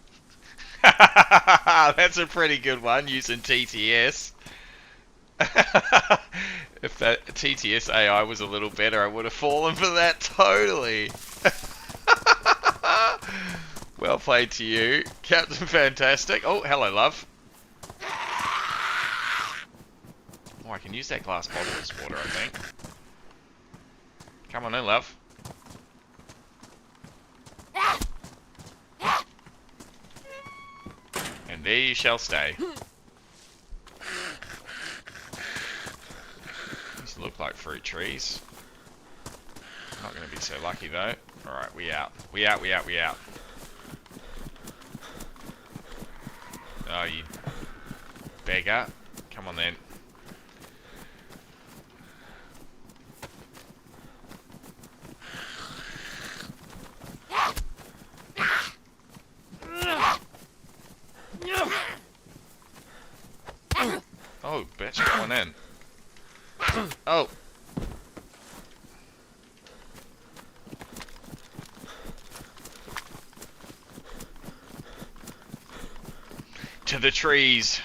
That's a pretty good one, using TTS. If that TTS AI was a little better, I would have fallen for that totally. Well played to you, Captain Fantastic. Oh, hello, love. Oh, I can use that glass bottle as water, I think. Come on in, love. And there you shall stay. These look like fruit trees. Not going to be so lucky though. Alright, we out. We out. Oh, you beggar. Come on then. Oh, bitch, come on in. Oh. To the trees.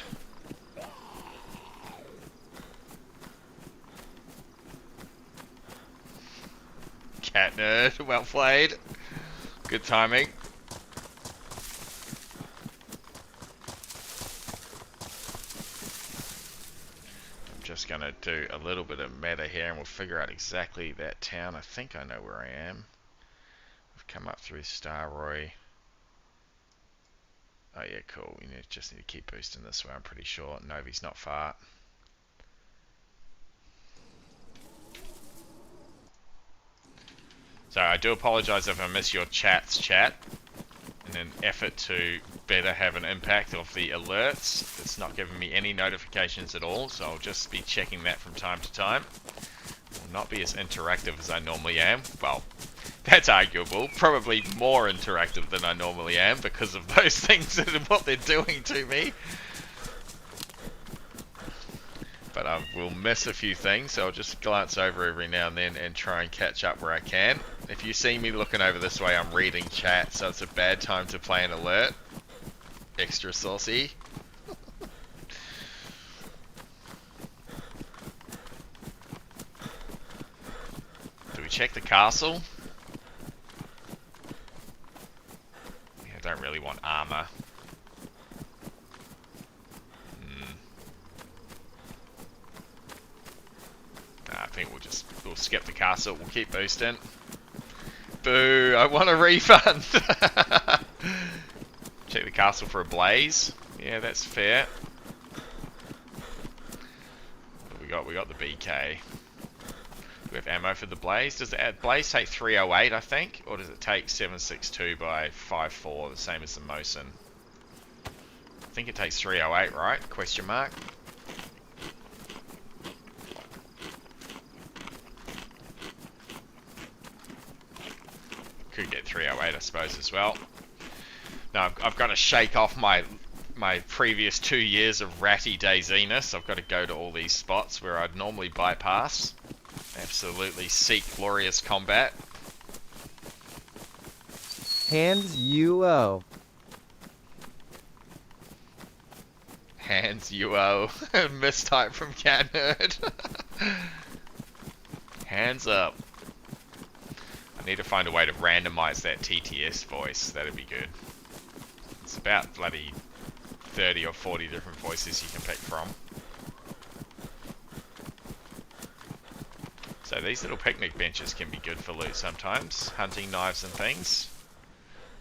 Cat nerd, well played. Good timing. Just gonna do a little bit of meta here and we'll figure out exactly that town. I think I know where I am. We've come up through Starroy. Oh yeah, cool. You just need to keep boosting this way, I'm pretty sure. Novi's not far. So I do apologise if I miss your chat. In an effort to better have an impact of the alerts. It's not giving me any notifications at all, so I'll just be checking that from time to time. not be as interactive as I normally am. Well, that's arguable. Probably more interactive than I normally am because of those things and what they're doing to me. But I will miss a few things, so I'll just glance over every now and then and try and catch up where I can. If you see me looking over this way, I'm reading chat, so it's a bad time to play an alert. Extra saucy. Do we check the castle? Yeah, I don't really want armor. I think we'll skip the castle. We'll keep boosting. Boo! I want a refund. Check the castle for a blaze. Yeah, that's fair. What we got? We got the BK. Do we have ammo for the blaze? Does the blaze take 308? I think, or does it take 762 by 54? The same as the Mosin. I think it takes 308, right? Question mark. Could get 308, I suppose, as well. Now, I've got to shake off my previous 2 years of ratty DayZ-ness. I've got to go to all these spots where I'd normally bypass. Absolutely seek glorious combat. Hands UO. Hands UO. Mistype from Cat Nerd. Hands up. I need to find a way to randomize that TTS voice. That'd be good. It's about bloody 30 or 40 different voices you can pick from. So these little picnic benches can be good for loot sometimes. Hunting knives and things.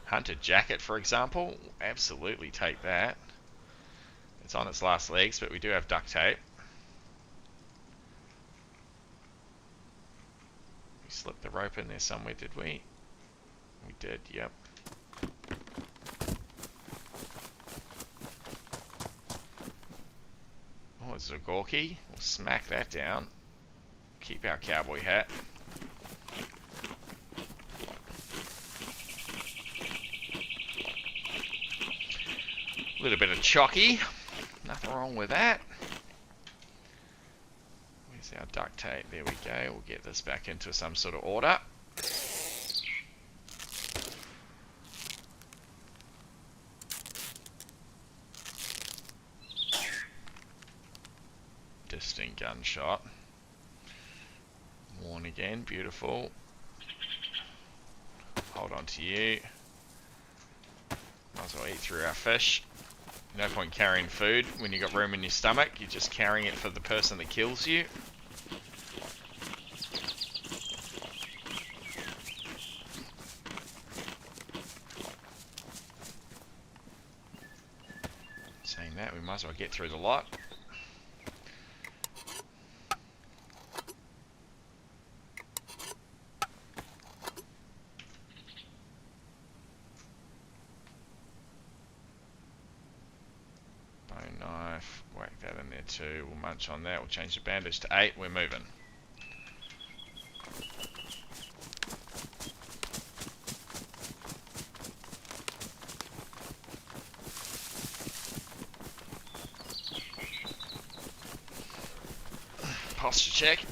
Hunter jacket, for example. Absolutely take that. It's on its last legs, but we do have duct tape. Slipped the rope in there somewhere, did we? We did, yep. Oh, it's a Gorky. We'll smack that down. Keep our cowboy hat. A little bit of chalky. Nothing wrong with that. Our duct tape, there we go. We'll get this back into some sort of order. Distant gunshot. Worn again, beautiful. Hold on to you. Might as well eat through our fish. No point carrying food when you've got room in your stomach. You're just carrying it for the person that kills you. Saying that, we might as well get through the lot. Bone knife, whack that in there too. We'll munch on that. We'll change the bandage to 8. We're moving. Posture check.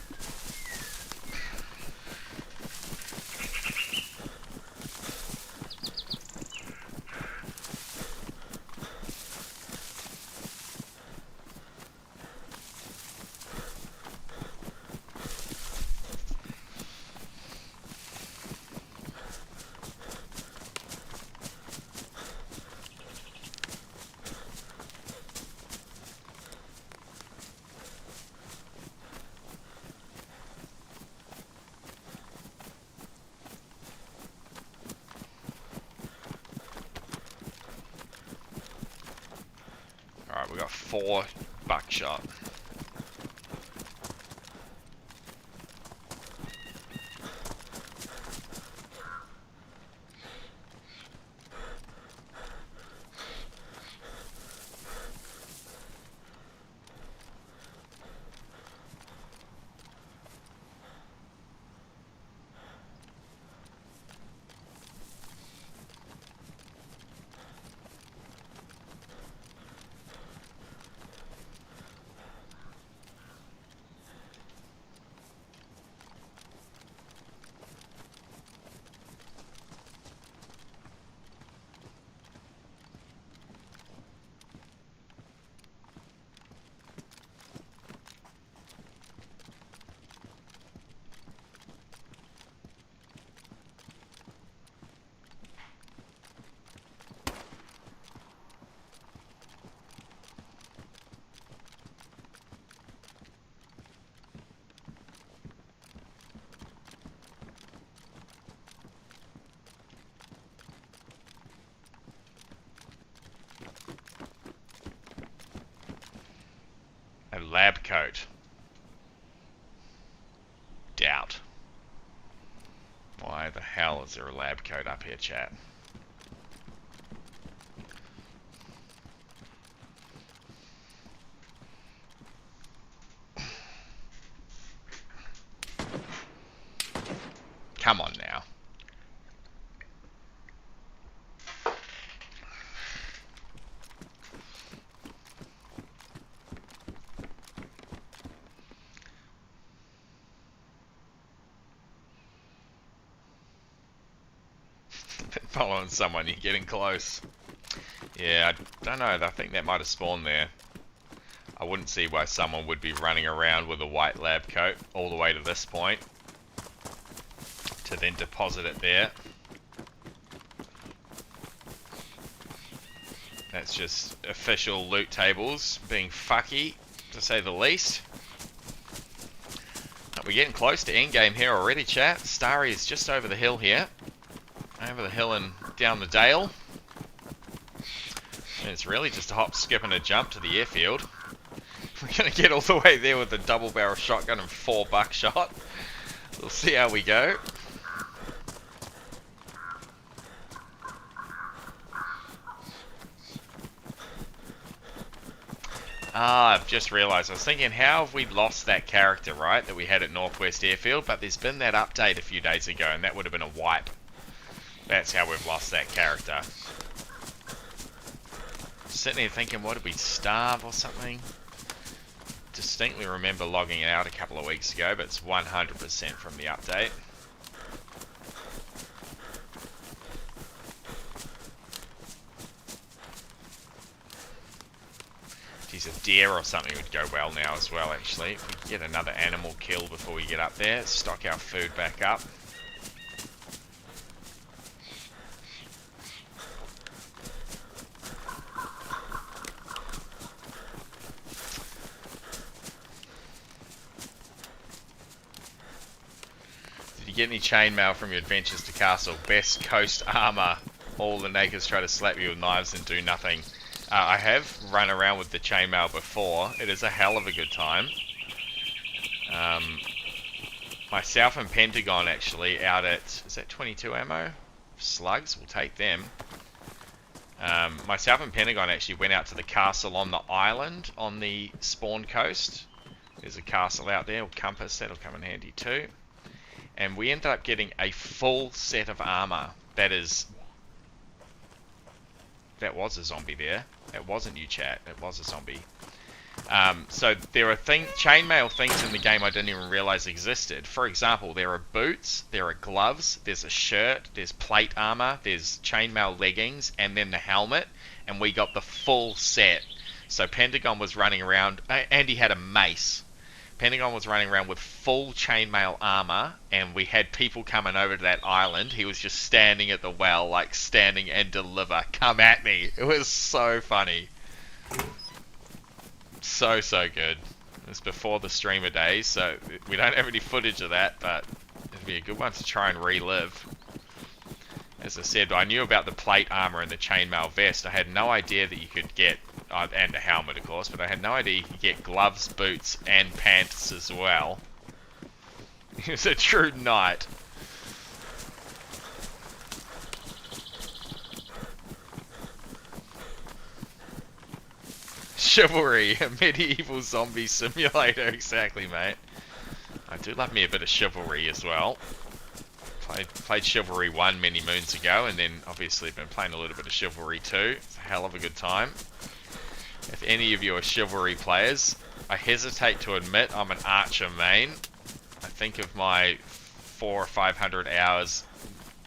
Alright, we got 4 buckshot. lab coat. Doubt. Why the hell is there a lab coat up here, chat? Come on now. Following someone, you're getting close. Yeah, I don't know, I think that might have spawned there. I wouldn't see why someone would be running around with a white lab coat all the way to this point to then deposit it there. That's just official loot tables being fucky, to say the least. But we're getting close to endgame here already, chat. Starry is just over the hill here. Over the hill and down the dale. And it's really just a hop, skip and a jump to the airfield. We're going to get all the way there with a double barrel shotgun and 4 buckshot. We'll see how we go. Ah, I've just realised. I was thinking, how have we lost that character, right, that we had at Northwest Airfield? But there's been that update a few days ago, and that would have been a wipe. That's how we've lost that character. Sitting here thinking, what, did we starve or something? Distinctly remember logging it out a couple of weeks ago, but it's 100% from the update. Geez, a deer or something would go well now as well, actually. If we could get another animal kill before we get up there, stock our food back up. Get any chainmail from your adventures to castle? Best coast armor. All the nakeds try to slap you with knives and do nothing. I have run around with the chainmail before. It is a hell of a good time. Myself and Pentagon actually out at, is that 22 ammo? Slugs, we'll take them. Myself and Pentagon actually went out to the castle on the island on the spawn coast. There's a castle out there, or compass, that'll come in handy too. And we ended up getting a full set of armor. That was a zombie there. That wasn't you, chat. It was a zombie. So there are chainmail things in the game I didn't even realize existed. For example, there are boots, there are gloves, there's a shirt, there's plate armor, there's chainmail leggings, and then the helmet. And we got the full set. So Pentagon was running around, and he had a mace. Pentagon was running around with full chainmail armor, and we had people coming over to that island. He was just standing at the well, like standing and deliver. Come at me. It was so funny. So good. It was before the streamer days, so we don't have any footage of that, but it'd be a good one to try and relive. As I said, I knew about the plate armor and the chainmail vest. I had no idea that you could get, and a helmet of course, but I had no idea you could get gloves, boots, and pants as well. He was a true knight. Chivalry, a medieval zombie simulator, exactly, mate. I do love me a bit of chivalry as well. Played Chivalry 1 many moons ago, and then obviously been playing a little bit of Chivalry 2. It's a hell of a good time. If any of you are Chivalry players, I hesitate to admit I'm an Archer main. I think of my 400 or 500 hours,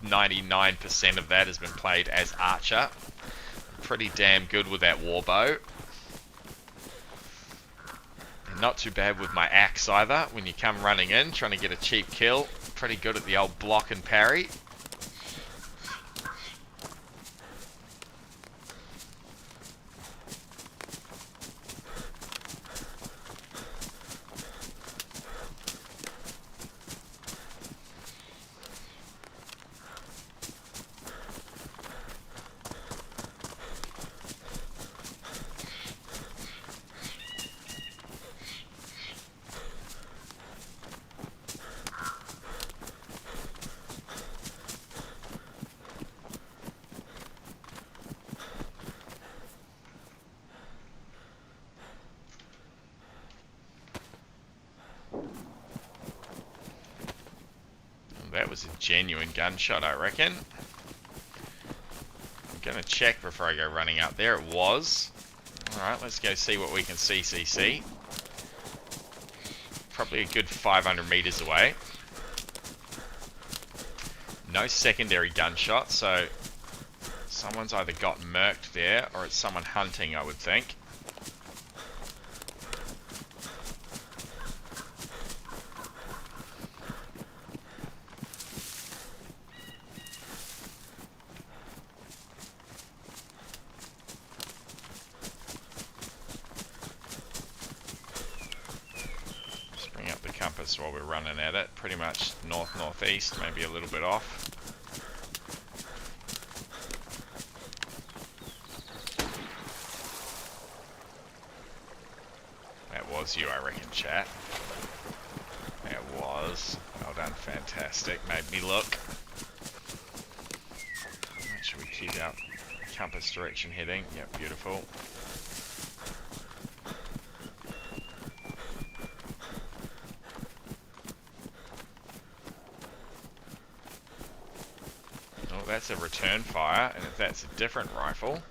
99% of that has been played as Archer. I'm pretty damn good with that warbow. And not too bad with my axe either. When you come running in, trying to get a cheap kill, pretty good at the old block and parry. was a genuine gunshot, I reckon. I'm going to check before I go running up there. It was. Alright, let's go see what we can see. Probably a good 500 meters away. No secondary gunshot, so someone's either got murked there or it's someone hunting, I would think. Compass while we're running at it. Pretty much north-northeast, maybe a little bit off. That was you, I reckon, chat. That was. Well done, fantastic. Made me look. Make sure we keep our compass direction heading. Yep, beautiful. That's a return fire, and if that's a different rifle,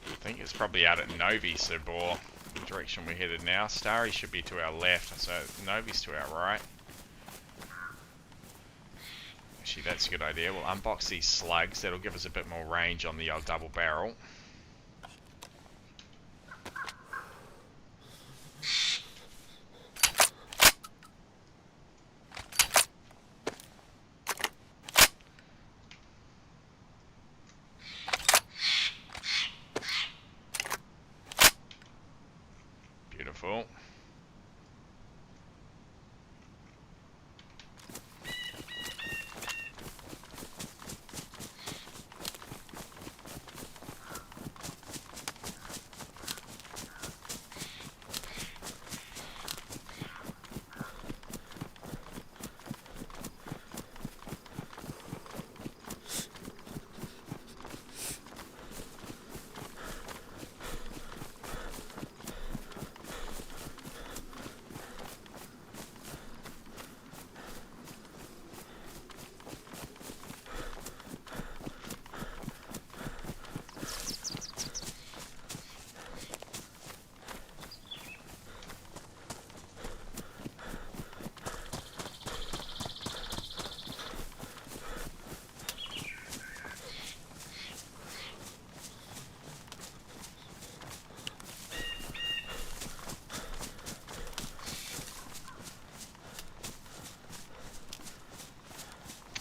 I think it's probably out at Novi, Sabor, the direction we're headed now. Starry should be to our left, so Novi's to our right. Actually, that's a good idea. We'll unbox these slugs. That'll give us a bit more range on the old double barrel. Beautiful.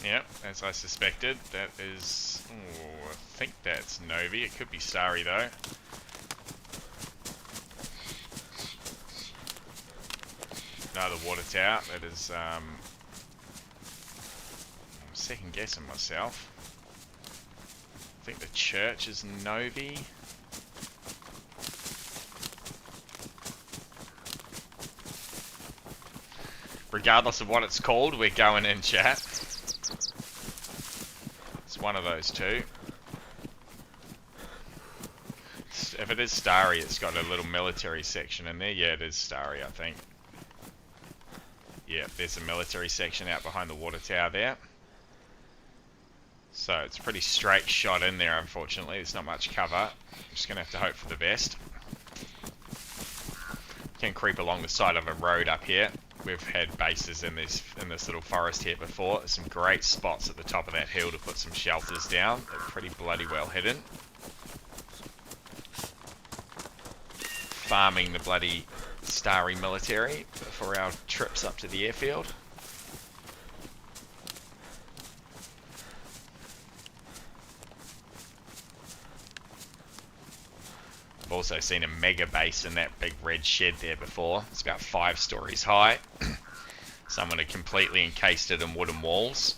Yep, as I suspected, that is... Ooh, I think that's Novi. It could be Starry, though. No, the water tower. That is... I'm second guessing myself. I think the church is Novi. Regardless of what it's called, we're going in, chat. One of those two. If it is Starry, it's got a little military section in there. Yeah, it is Starry, I think. Yeah, there's a military section out behind the water tower there. So it's a pretty straight shot in there, unfortunately. There's not much cover. I'm just going to have to hope for the best. Can creep along the side of a road up here. We've had bases in this little forest here before. There's some great spots at the top of that hill to put some shelters down. They're pretty bloody well hidden. Farming the bloody Starry military for our trips up to the airfield. also seen a mega base in that big red shed there before. It's about 5 stories high. Someone had completely encased it in wooden walls.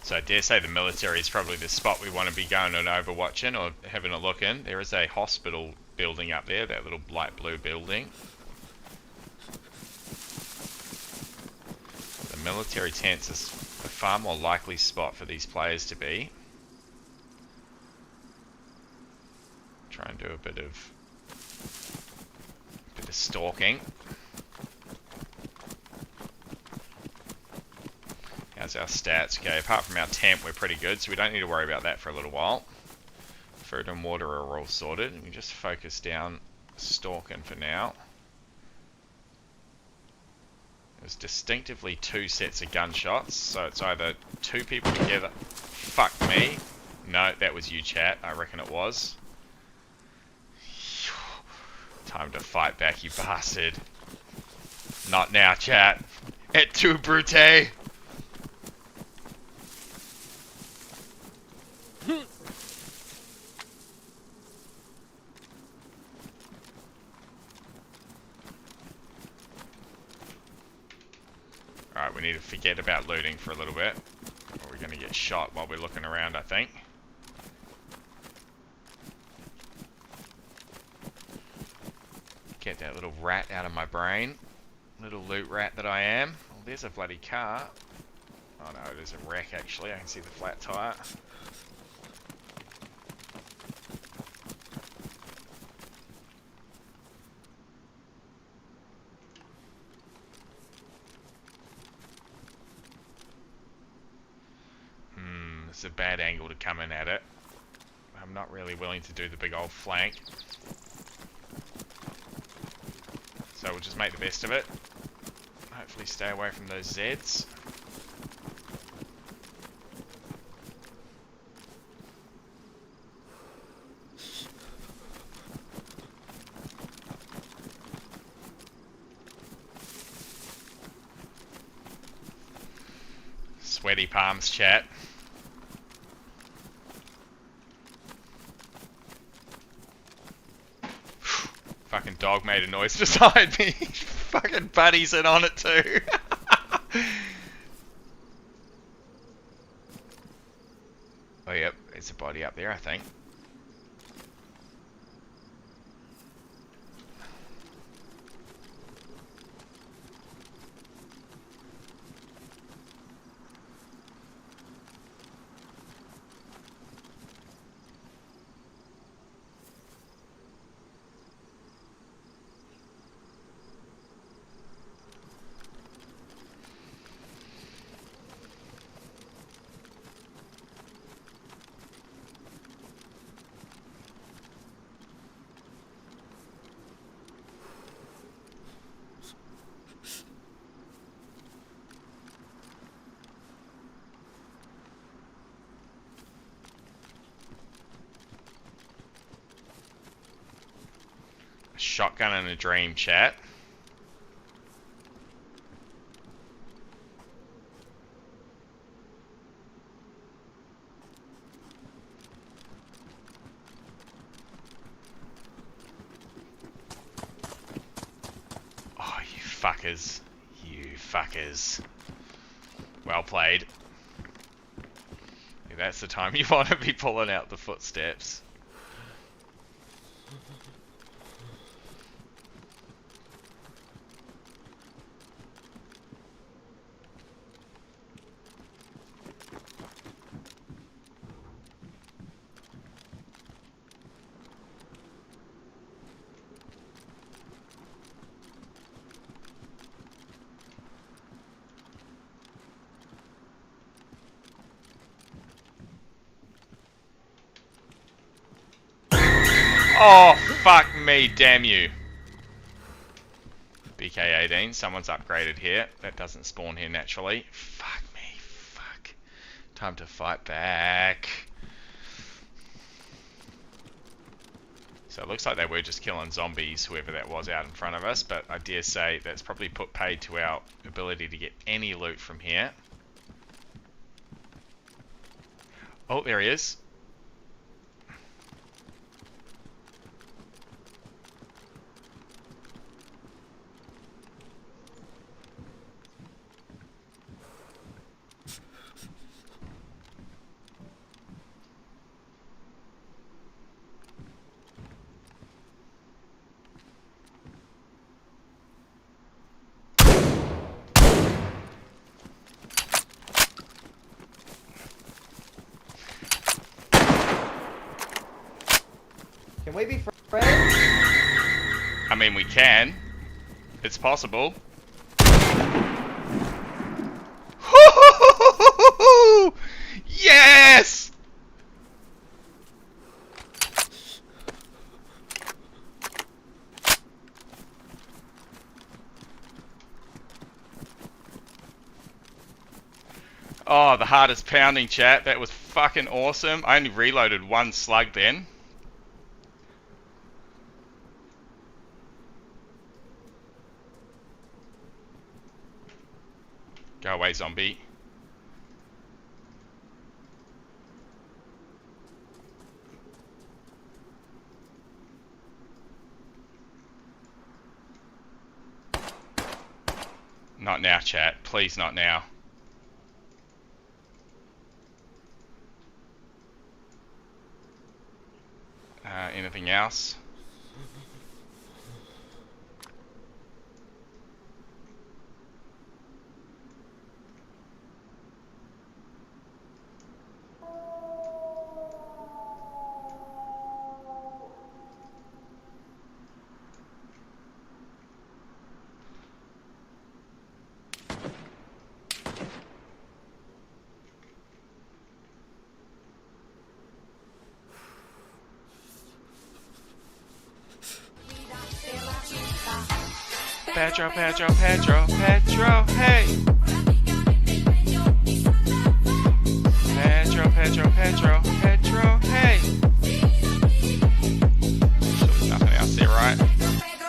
So I dare say the military is probably the spot we want to be going and overwatching or having a look in. There is a hospital building up there, that little light blue building. The military tents is a far more likely spot for these players to be. Try and do a bit of stalking. How's our stats? Okay, apart from our temp, we're pretty good, so we don't need to worry about that for a little while. Food and water are all sorted. You can just focus down stalking for now. There's distinctively 2 sets of gunshots, so it's either 2 people together. Fuck me. No, that was you, chat. I reckon it was. Time to fight back, you bastard. Not now, chat. Et tu, Brute? Alright, we need to forget about looting for a little bit. Or we're going to get shot while we're looking around, I think. Get that little rat out of my brain. Little loot rat that I am. Oh, there's a bloody car. Oh no, there's a wreck actually. I can see the flat tire. It's a bad angle to come in at it. I'm not really willing to do the big old flank. So we'll just make the best of it. Hopefully stay away from those Zeds. Sweaty palms, chat. Fucking dog made a noise beside me. Fucking Buddy's in on it too. Oh yep, there's a body up there I think. Shotgun in a dream, chat. Oh, you fuckers. You fuckers. Well played. That's the time you want to be pulling out the footsteps. Oh, fuck me, damn you. BK-18, someone's upgraded here. That doesn't spawn here naturally. Fuck me, fuck. Time to fight back. So it looks like they were just killing zombies, whoever that was out in front of us, but I dare say that's probably put paid to our ability to get any loot from here. Oh, there he is. Can we be friends? I mean, we can. It's possible. Yes! Oh, the heart is pounding, chat. That was fucking awesome. I only reloaded one slug then. Go away, zombie. Not now, chat. Please, not now. Anything else? Pedro, Pedro, Pedro, Pedro, hey! Pedro, Pedro, Pedro, Pedro, hey! Sure there's nothing else there, right?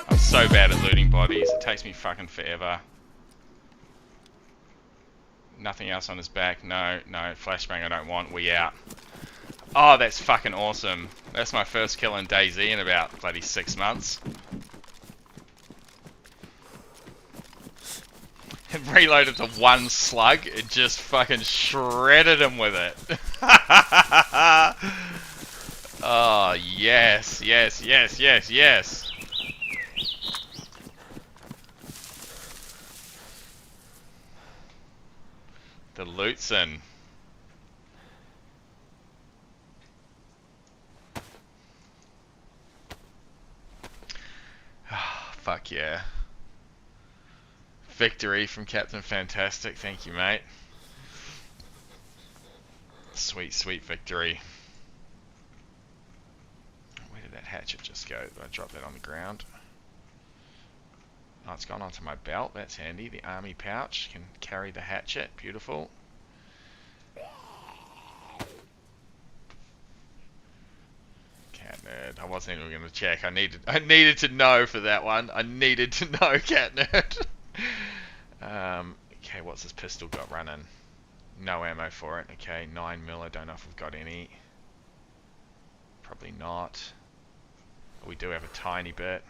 I'm so bad at looting bodies, it takes me fucking forever. Nothing else on his back, no, flashbang I don't want, we out. Oh, that's fucking awesome. That's my first kill in DayZ in about bloody 6 months. Reloaded to one slug, it just fucking shredded him with it. Oh, yes, yes, yes, yes, yes. The loot's in. Oh, fuck yeah. Victory from Captain Fantastic, thank you, mate. Sweet, sweet victory. Where did that hatchet just go? Did I drop that on the ground? Oh, it's gone onto my belt, that's handy. The army pouch can carry the hatchet, beautiful. Cat nerd, I wasn't even going to check. I needed to know for that one. I needed to know, cat nerd. Okay, what's this pistol got running? No ammo for it. Okay, 9mm. I don't know if we've got any. Probably not. We do have a tiny bit.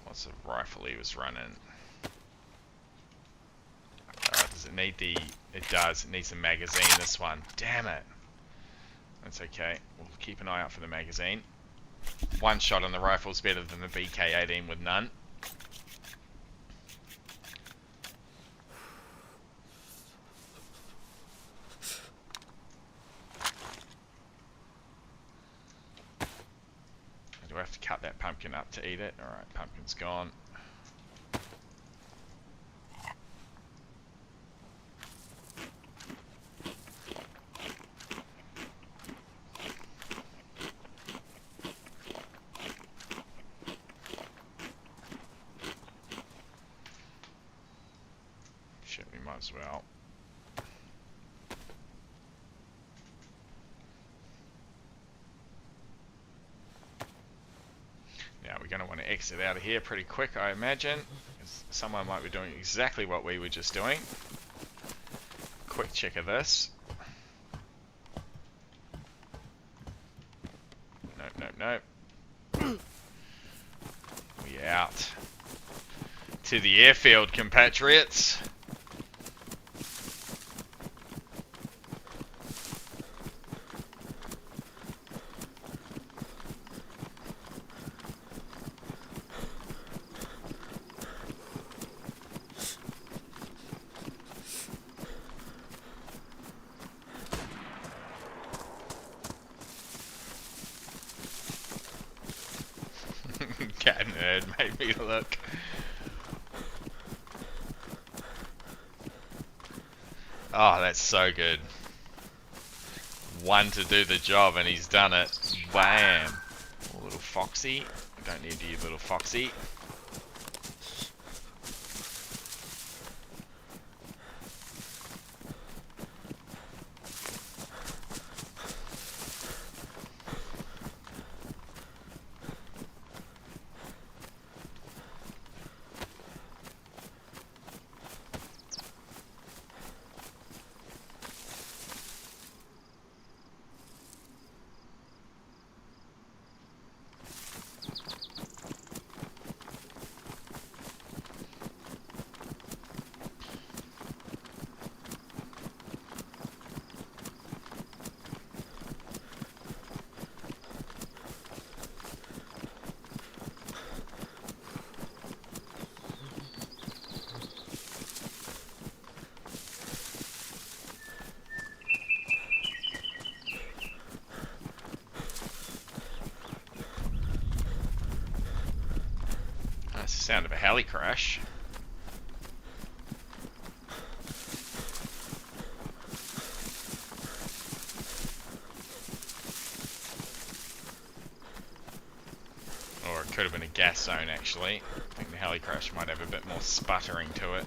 What's the rifle he was running? Does it need the... It does. It needs the magazine, this one. Damn it. That's okay. We'll keep an eye out for the magazine. One shot on the rifle is better than the BK-18 with none. pumpkin up to eat it. Alright, pumpkin's gone. Shit, we might as well. Now we're going to want to exit out of here pretty quick, I imagine. Someone might be doing exactly what we were just doing. Quick check of this. Nope, nope, nope. We out. To the airfield, compatriots. Cat nerd made me look. Oh, that's so good. One to do the job and he's done it. Bam. Oh, little foxy. Don't need you, little foxy. That's the sound of a heli crash. Or it could have been a gas zone actually. I think the heli crash might have a bit more sputtering to it.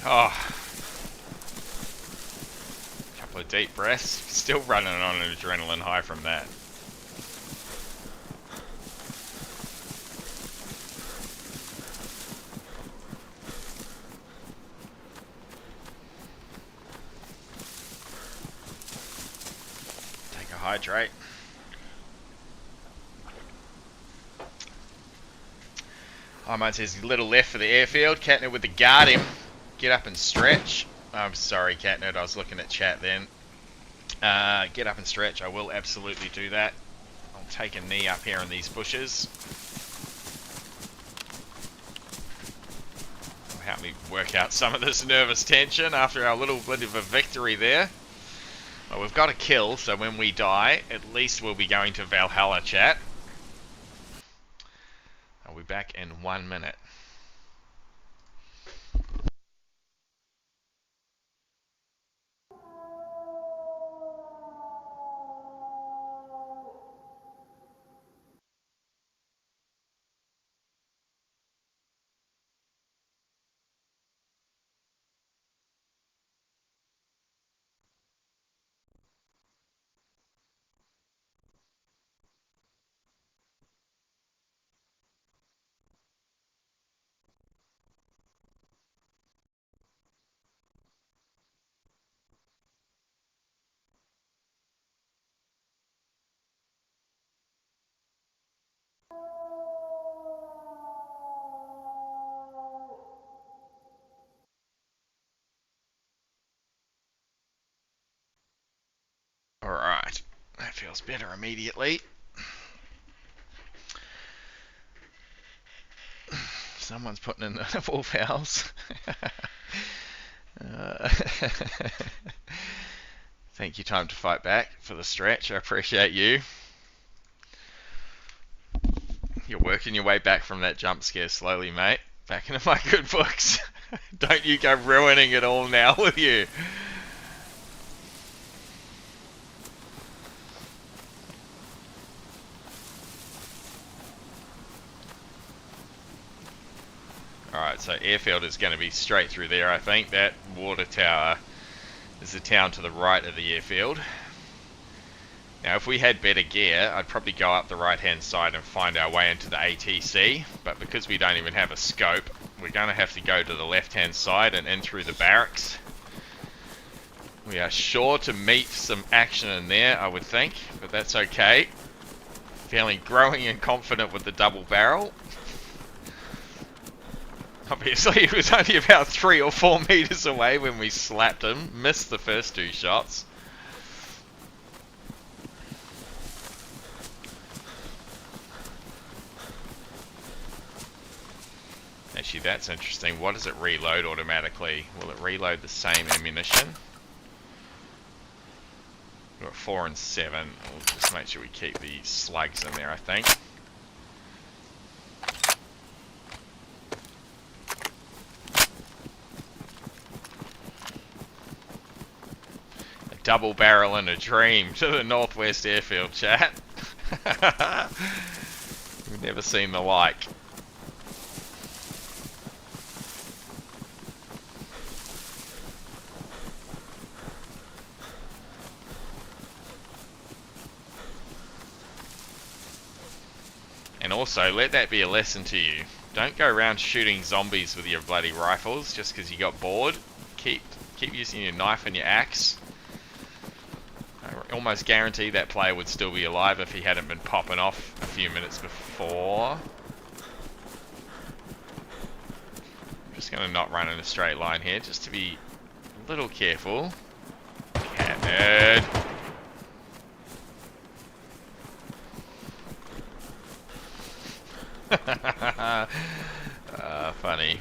Oh. Couple of deep breaths. Still running on an adrenaline high from that. Take a hydrate. Oh, mate says little left for the airfield. Catnip with the guard him. Get up and stretch. I'm sorry, Catnip. I was looking at chat then. Get up and stretch. I will absolutely do that. I'll take a knee up here in these bushes. Help me work out some of this nervous tension after our little bit of a victory there. Well, we've got a kill, so when we die, at least we'll be going to Valhalla, chat. I'll be back in 1 minute. Alright, that feels better immediately. Someone's putting in the wolf house. Thank you, Time to Fight Back, for the stretch. I appreciate you. You're working your way back from that jump scare slowly, mate. Back into my good books. Don't you go ruining it all now with you. Alright, so airfield is going to be straight through there, I think. That water tower is the town to the right of the airfield. Now, if we had better gear, I'd probably go up the right-hand side and find our way into the ATC. But because we don't even have a scope, we're going to have to go to the left-hand side and in through the barracks. We are sure to meet some action in there, I would think, but that's okay. Feeling growing and confident with the double barrel. Obviously, it was only about 3 or 4 meters away when we slapped him. Missed the first 2 shots. Actually, that's interesting. What does it reload automatically? Will it reload the same ammunition? We've got 4 and 7. We'll just make sure we keep the slugs in there, I think. Double barrel in a dream to the northwest airfield, chat. We've never seen the like. And also, let that be a lesson to you. Don't go around shooting zombies with your bloody rifles just because you got bored. Keep using your knife and your axe. I almost guarantee that player would still be alive if he hadn't been popping off a few minutes before. I'm just going to not run in a straight line here, just to be a little careful. Cat nerd. Funny.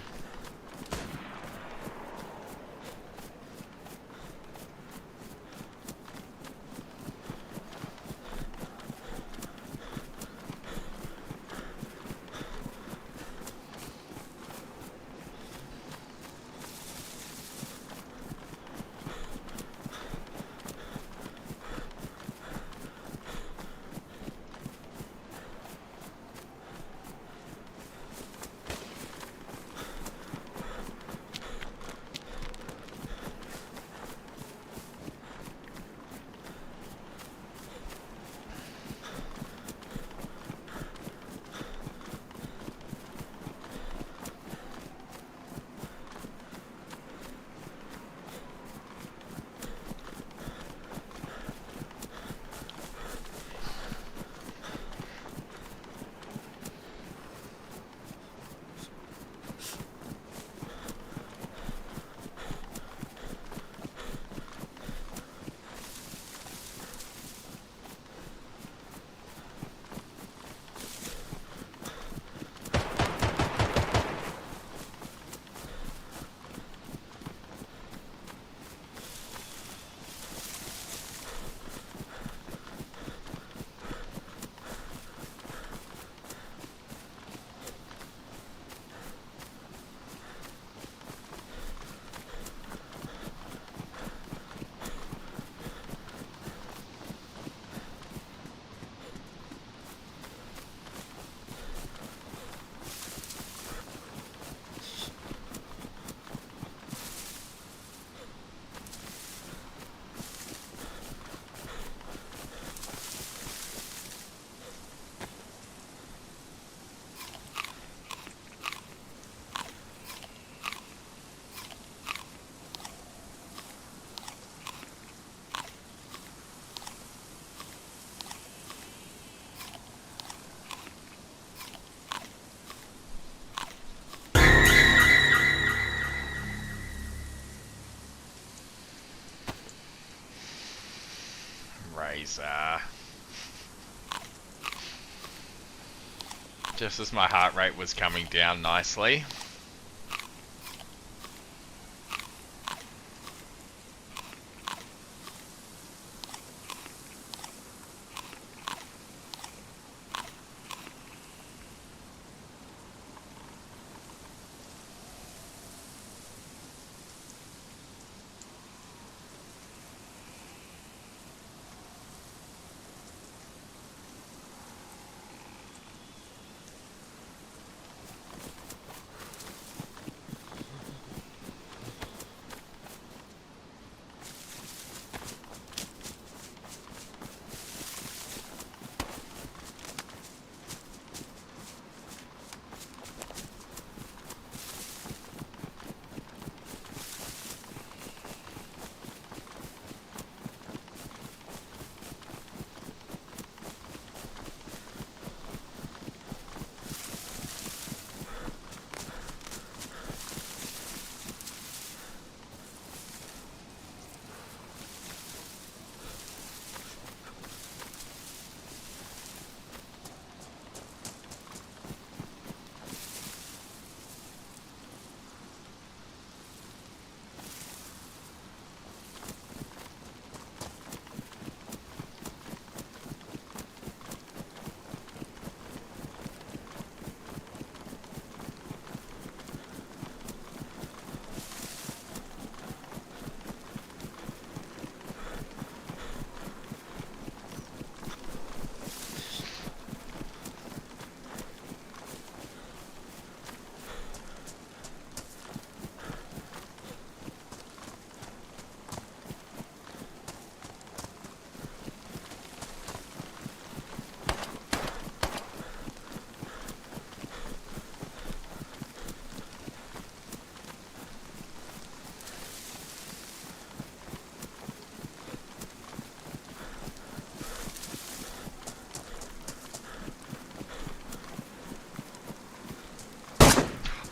Jeez. Just as my heart rate was coming down nicely.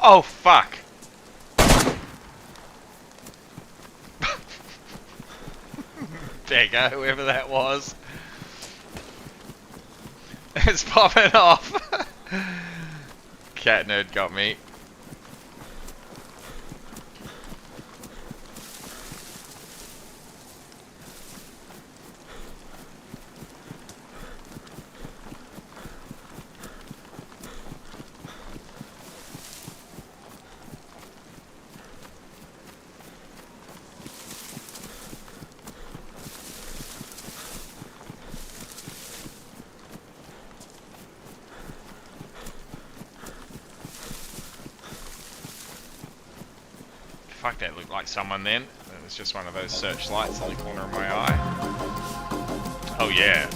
Oh, fuck. Beggar, whoever that was. It's popping off. Cat nerd got me. Fuck, that looked like someone then. It was just one of those searchlights in the corner of my eye. Oh yeah.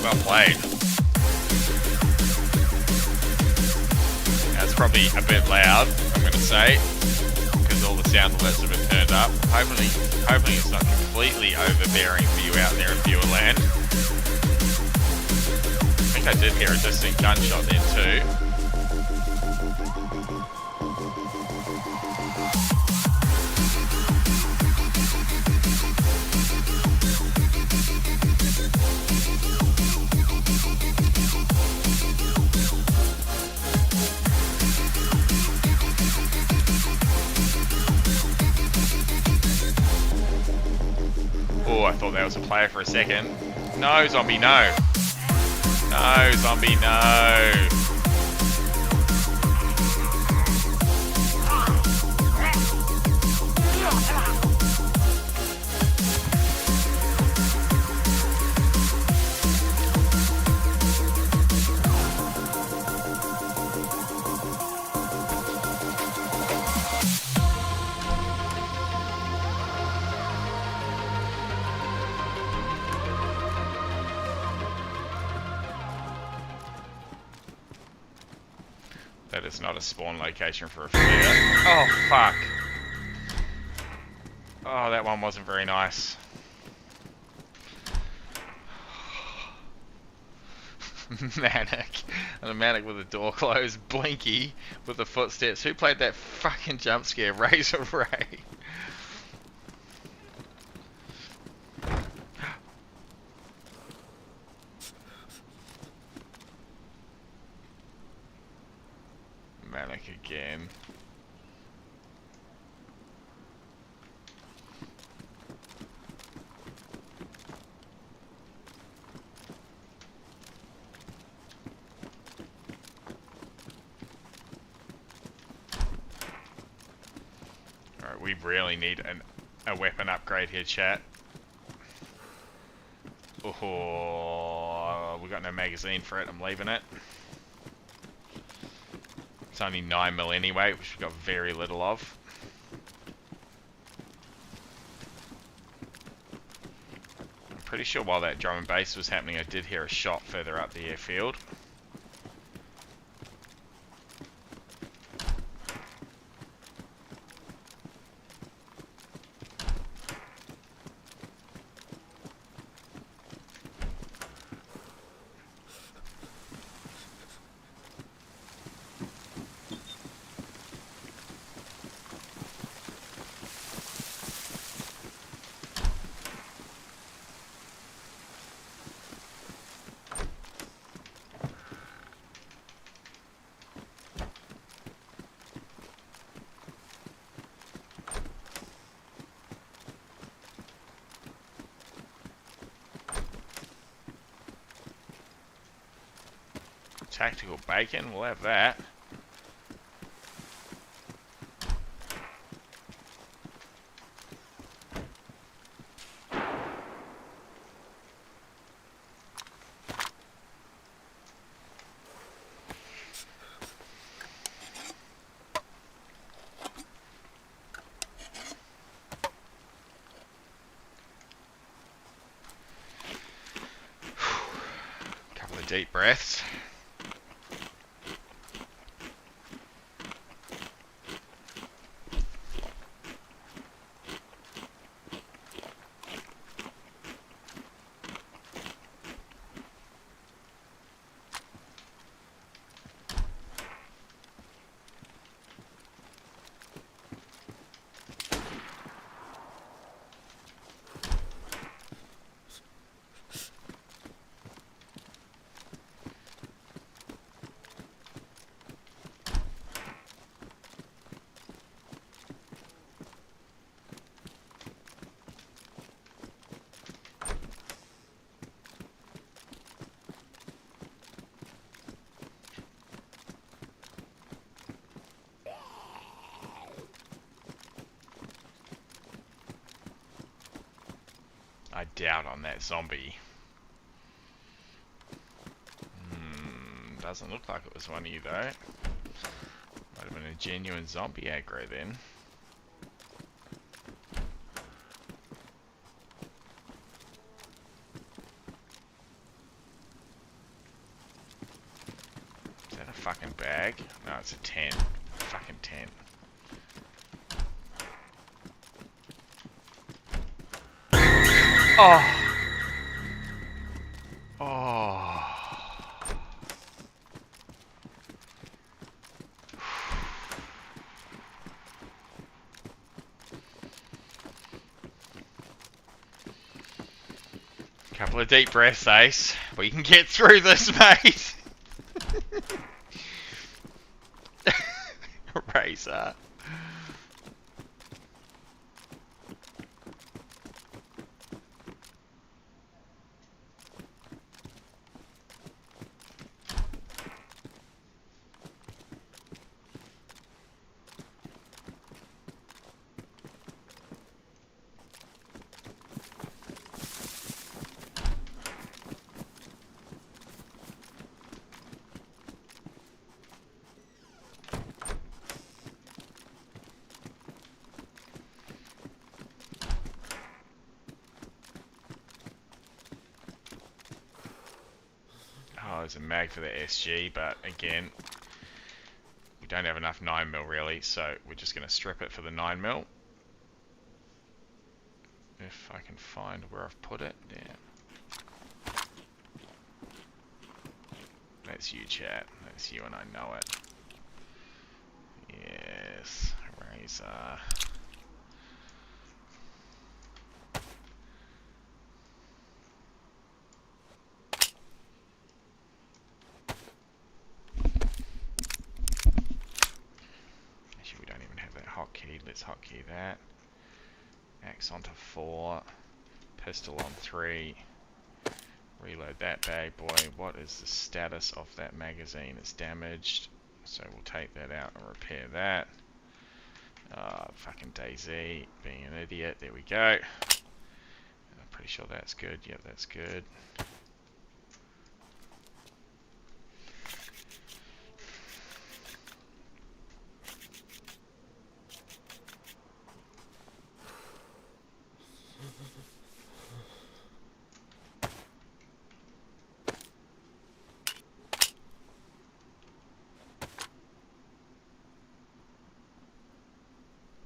Well played. That's probably a bit loud, I'm going to say, because all the sound alerts have been turned up. Hopefully it's not completely overbearing for you out there in viewer land. I think I did hear a distant gunshot then too. Oh, I thought that was a player for a second. No, zombie, no. No, zombie, no. That is not a spawn location for a flare. Oh, fuck. Oh, that one wasn't very nice. Manic. And a manic with the door closed. Blinky with the footsteps. Who played that fucking jump scare? Razor Ray. again. Alright, we really need a weapon upgrade here, chat. Oh, we got no magazine for it. I'm leaving it. It's only 9mm anyway, which we've got very little of. I'm pretty sure while that drum and bass was happening, I did hear a shot further up the airfield. Tactical bacon, we'll have that. Couple of deep breaths. I doubt on that zombie. Doesn't look like it was one of you though. Might have been a genuine zombie aggro then. Is that a fucking bag? No, it's a tent. Fucking tent. Oh. Oh. Couple of deep breaths, Ace. We can get through this, mate. Razor. Oh, there's a mag for the SG, but again, we don't have enough 9mm really, so we're just going to strip it for the 9mm. If I can find where I've put it, yeah. That's you, chat. That's you, and I know it. Yes, Razor. let's hotkey that. Axe onto 4. Pistol on 3. Reload that bad boy. What is the status of that magazine? It's damaged. So we'll take that out and repair that. Fucking DayZ, being an idiot. There we go. I'm pretty sure that's good. Yep, that's good.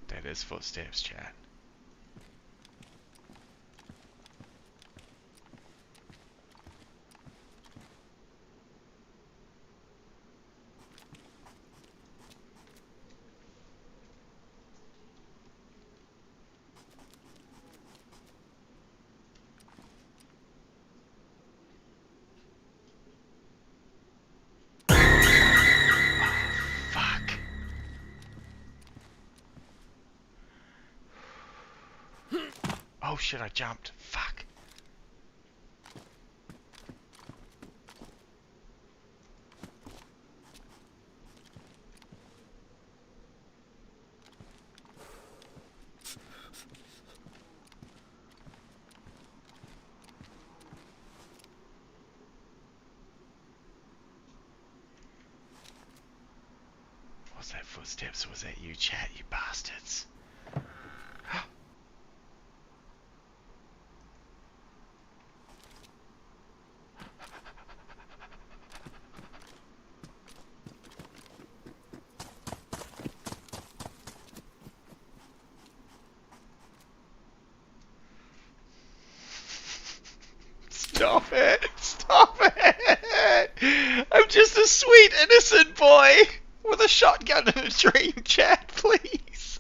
That is footsteps, chat. Fuck. Oh shit, I jumped. Fuck. Was that footsteps or was that you, chat, you bastards? Stop it! Stop it! I'm just a sweet innocent boy with a shotgun and a dream, chat, please.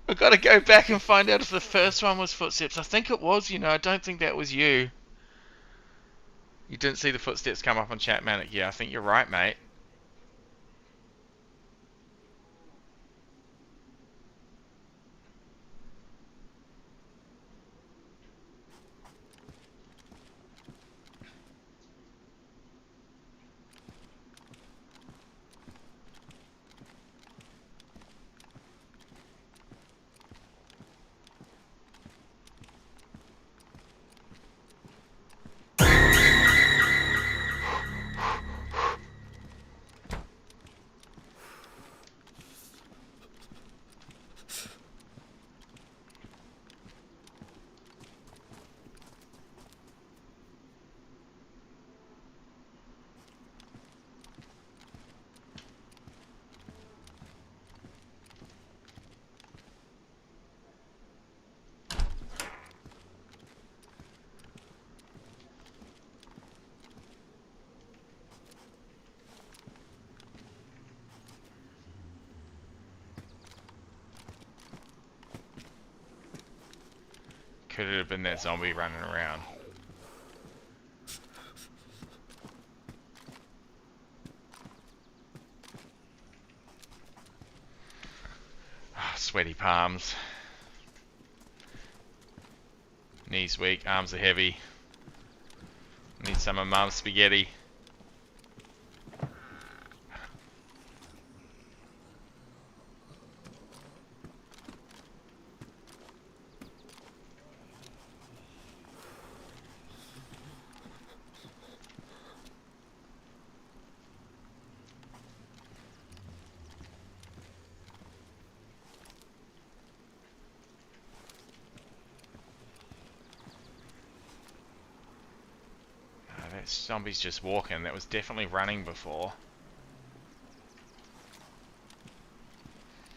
I've got to go back and find out if the first one was footsteps. I think it was, you know, I don't think that was you. You didn't see the footsteps come up on chat, Manic. Yeah, I think you're right, mate. Could it have been that zombie running around? Oh, sweaty palms. Knees weak, arms are heavy. Need some of Mum's spaghetti. That zombie's just walking. That was definitely running before.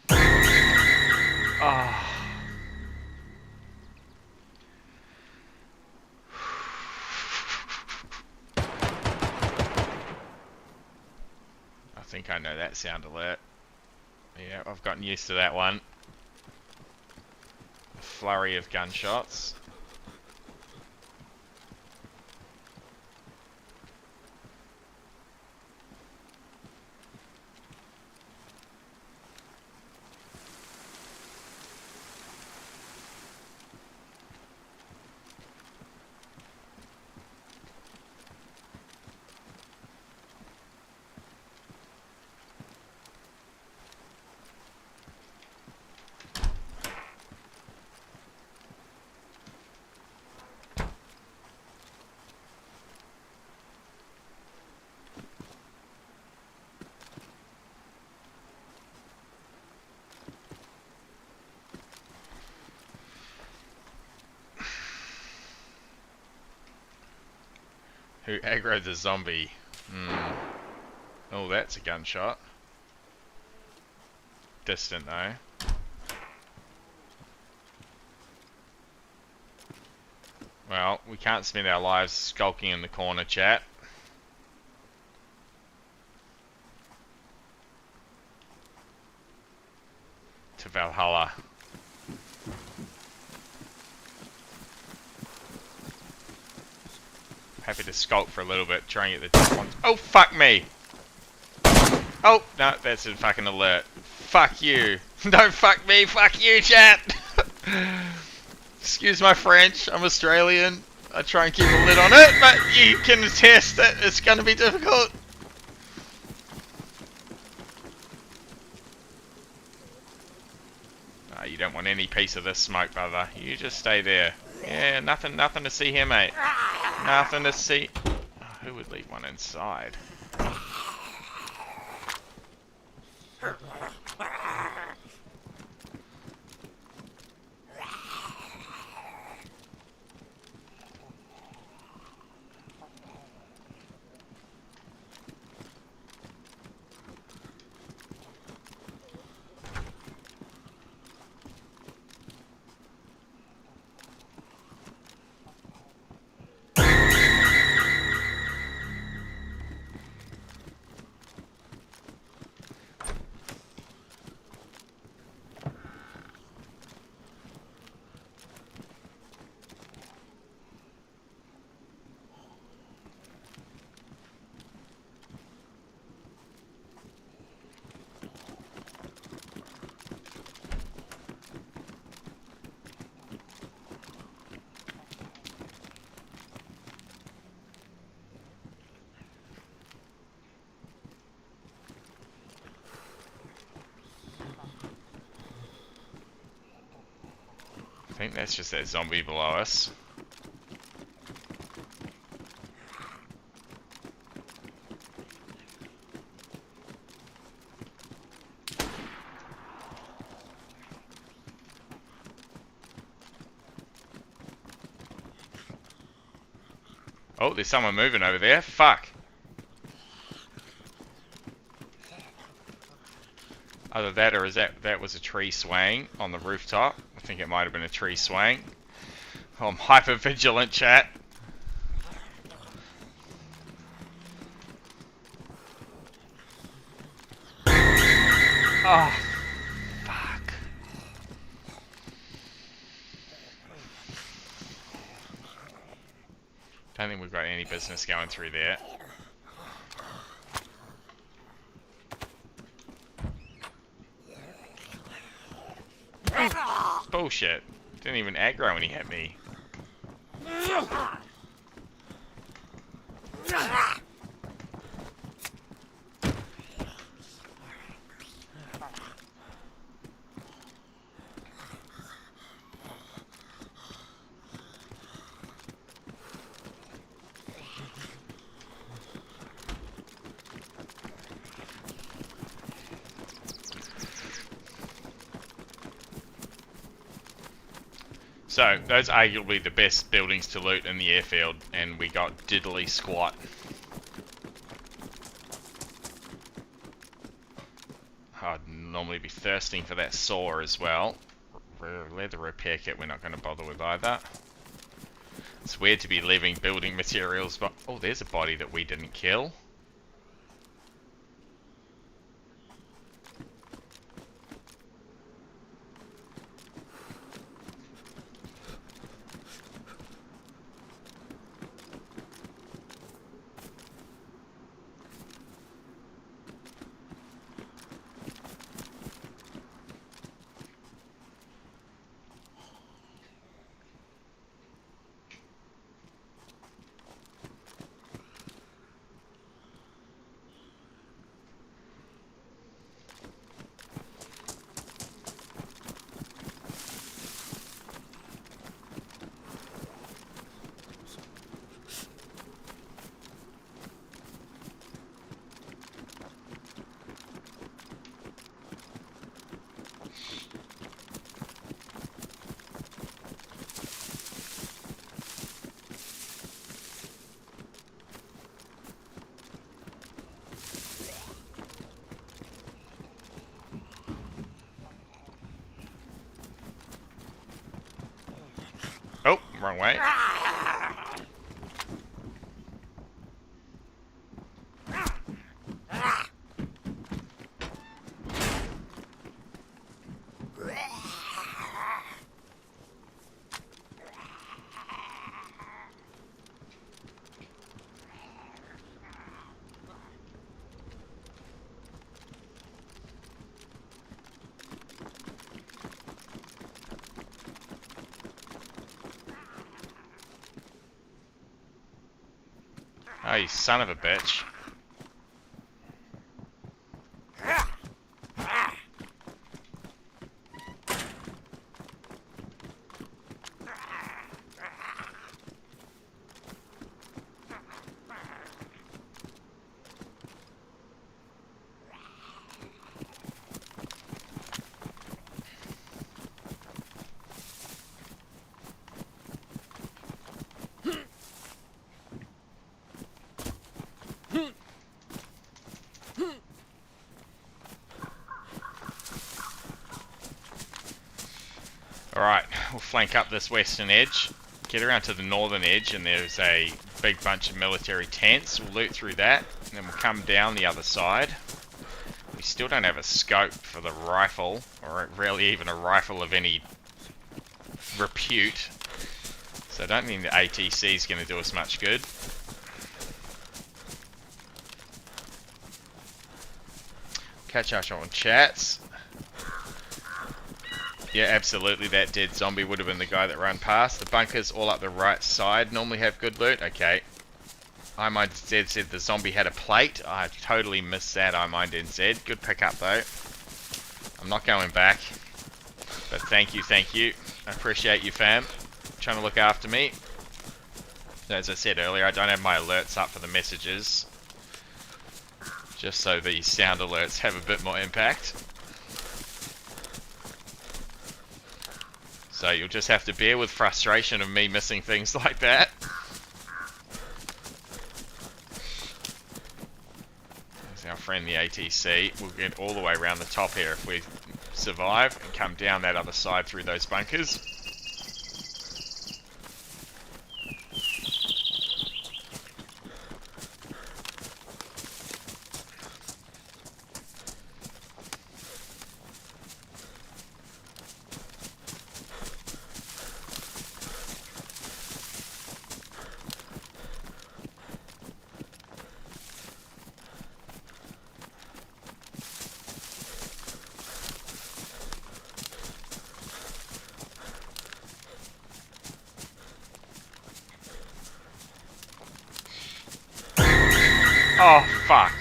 Oh. I think I know that sound alert. Yeah, I've gotten used to that one. A flurry of gunshots. Who aggroed the zombie? Hmm. Oh, that's a gunshot. Distant though. Well, we can't spend our lives skulking in the corner, chat. To Valhalla. Happy to skulk for a little bit, try and get the top ones. Oh, fuck me! Oh, no, that's a fucking alert. Fuck you. Don't fuck me, fuck you, chat! Excuse my French, I'm Australian. I try and keep a lid on it, but you can attest that it's gonna be difficult. You don't want any piece of this smoke, brother. You just stay there. Yeah, nothing to see here, mate. Nothing to see. Oh, who would leave one inside? I think that's just that zombie below us. Oh, there's someone moving over there. Fuck. Either that or is that was a tree swaying on the rooftop. I think it might have been a tree swaying. Oh, I'm hyper vigilant, chat. Oh, fuck. Don't think we've got any business going through there. Bullshit. Didn't even aggro when he hit me. So, those are arguably the best buildings to loot in the airfield, and we got diddly squat. I'd normally be thirsting for that saw as well. Leather repair kit we're not going to bother with either. It's weird to be leaving building materials, but... Oh, there's a body that we didn't kill. wrong way. Oh, you son of a bitch. Alright, we'll flank up this western edge, get around to the northern edge, and there's a big bunch of military tents. We'll loot through that, and then we'll come down the other side. We still don't have a scope for the rifle, or really even a rifle of any repute, so I don't think the ATC is going to do us much good. Catch us on chats. Yeah, absolutely, that dead zombie would have been the guy that ran past. The bunkers all up the right side normally have good loot. Okay. iMindNZ said the zombie had a plate. I totally missed that, iMindNZ. Good pickup though. I'm not going back. But thank you, thank you. I appreciate you, fam. Trying to look after me. As I said earlier, I don't have my alerts up for the messages. Just so the sound alerts have a bit more impact. So you'll just have to bear with frustration of me missing things like that. There's our friend the ATC. We'll get all the way around the top here if we survive and come down that other side through those bunkers. Oh, fuck.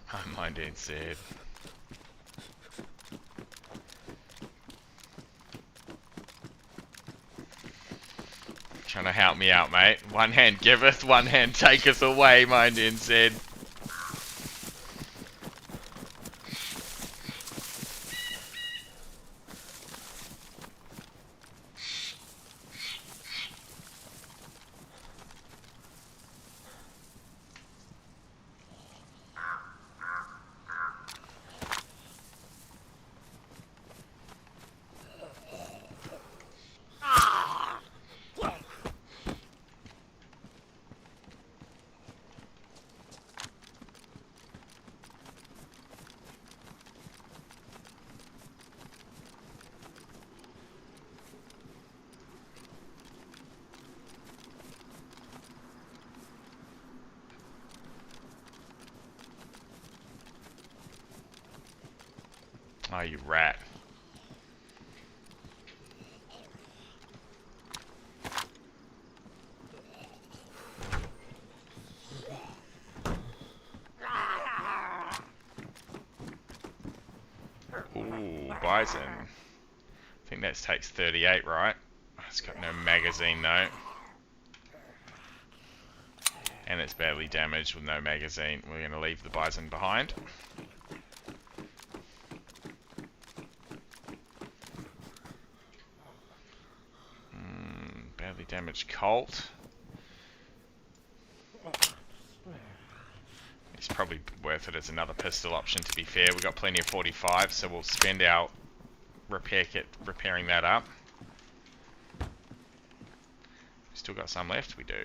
iMindNZ. Trying to help me out, mate. One hand giveth, one hand taketh away, iMindNZ. Oh, you rat. Ooh, bison. I think that takes 38, right? It's got no magazine though. And it's badly damaged with no magazine. We're going to leave the bison behind. Badly damaged colt. It's probably worth it as another pistol option, to be fair. We've got plenty of 45, so we'll spend our repair kit repairing that up. Still got some left? We do.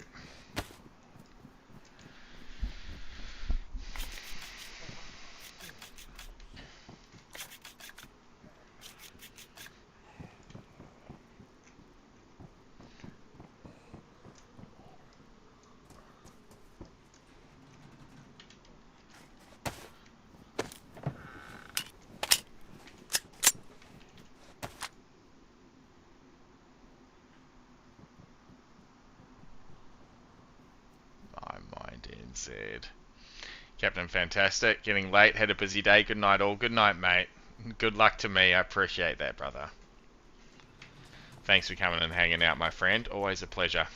DayZ. Captain Fantastic, getting late, had a busy day. Good night all. Good night, mate. Good luck to me. I appreciate that, brother. Thanks for coming and hanging out, my friend. Always a pleasure.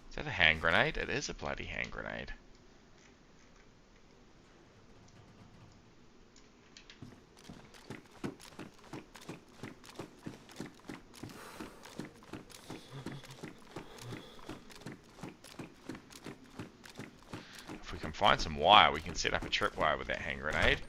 Is that a hand grenade? It is a bloody hand grenade. If we can find some wire, we can set up a tripwire with that hand grenade.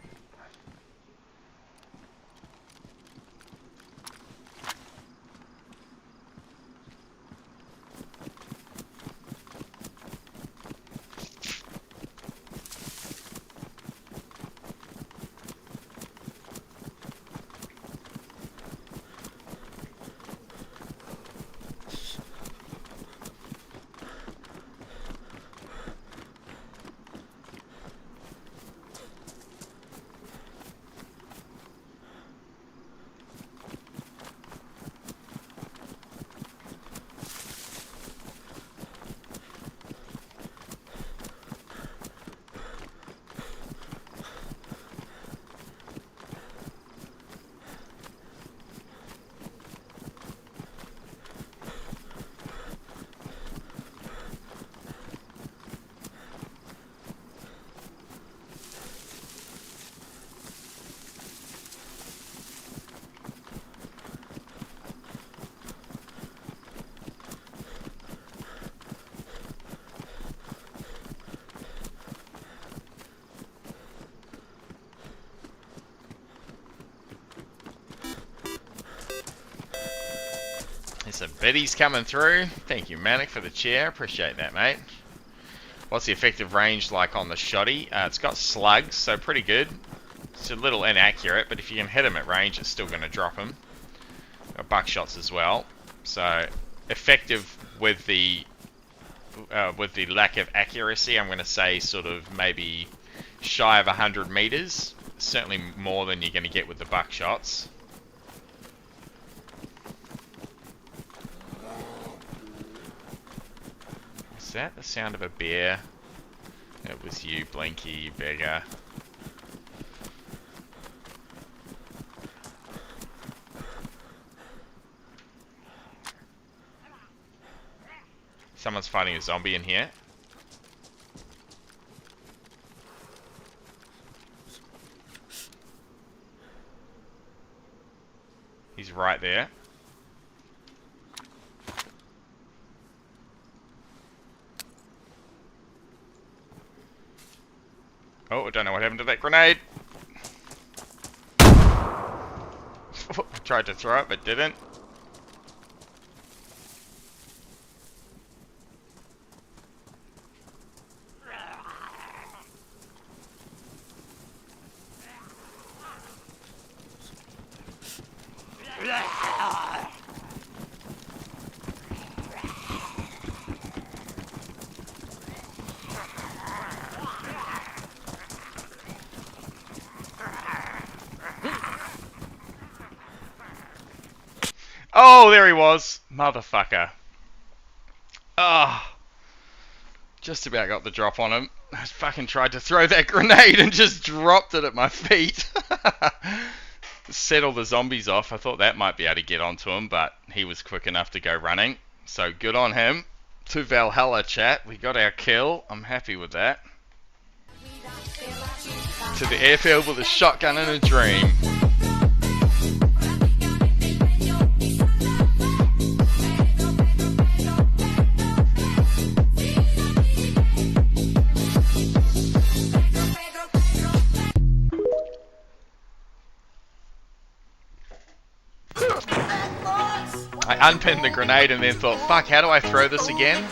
There's some biddies coming through. Thank you, Manic, for the chair. Appreciate that, mate. What's the effective range like on the shotty? It's got slugs, so pretty good. It's a little inaccurate, but if you can hit them at range, it's still going to drop them. Got buckshots as well. So effective with the lack of accuracy, I'm going to say sort of maybe shy of 100 meters. Certainly more than you're going to get with the buckshots. Is that the sound of a bear? It was you, Blinky, you beggar. Someone's fighting a zombie in here. He's right there. Oh, I don't know what happened to that grenade. I tried to throw it, but didn't. Oh, there he was. Motherfucker. Ah. Just about got the drop on him. I fucking tried to throw that grenade and just dropped it at my feet. Set all the zombies off. I thought that might be able to get onto him, but he was quick enough to go running. So good on him. To Valhalla, chat. We got our kill. I'm happy with that. to the airfield with a shotgun and a dream. I unpinned the grenade and then thought, fuck, how do I throw this again?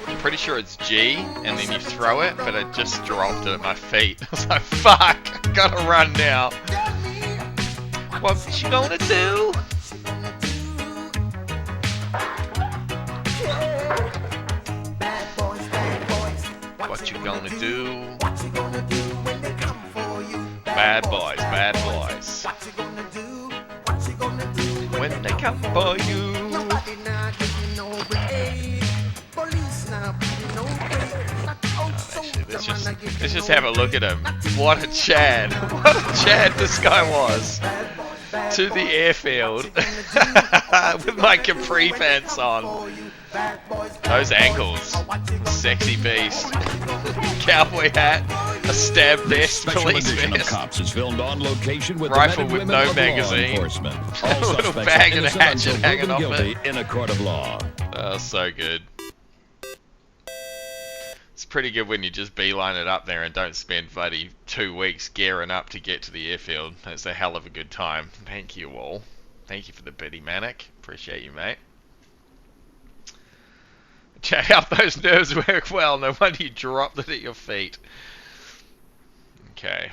I'm pretty sure it's G, and then you throw it, but it just dropped it at my feet. I was like, fuck, I gotta run now. What you gonna do? What you gonna do? Bad boys, bad boys. When they come for you. Let's just have a look at him. What a Chad. What a Chad this guy was. To the airfield. With my capri pants on. Those ankles. Sexy beast. Cowboy hat. A stab vest. Special Police edition vest. of Cops is filmed on location with Rifle the men with and no women of law magazine. enforcement. A All little suspects bag are and a innocent hatchet until hanging proven off guilty in a court of law. Oh, so good. It's pretty good when you just beeline it up there and don't spend bloody 2 weeks gearing up to get to the airfield. That's a hell of a good time. Thank you all. Thank you for the biddy, Manic. Appreciate you, mate. Check out those nerves work well. No wonder you dropped it at your feet. Okay.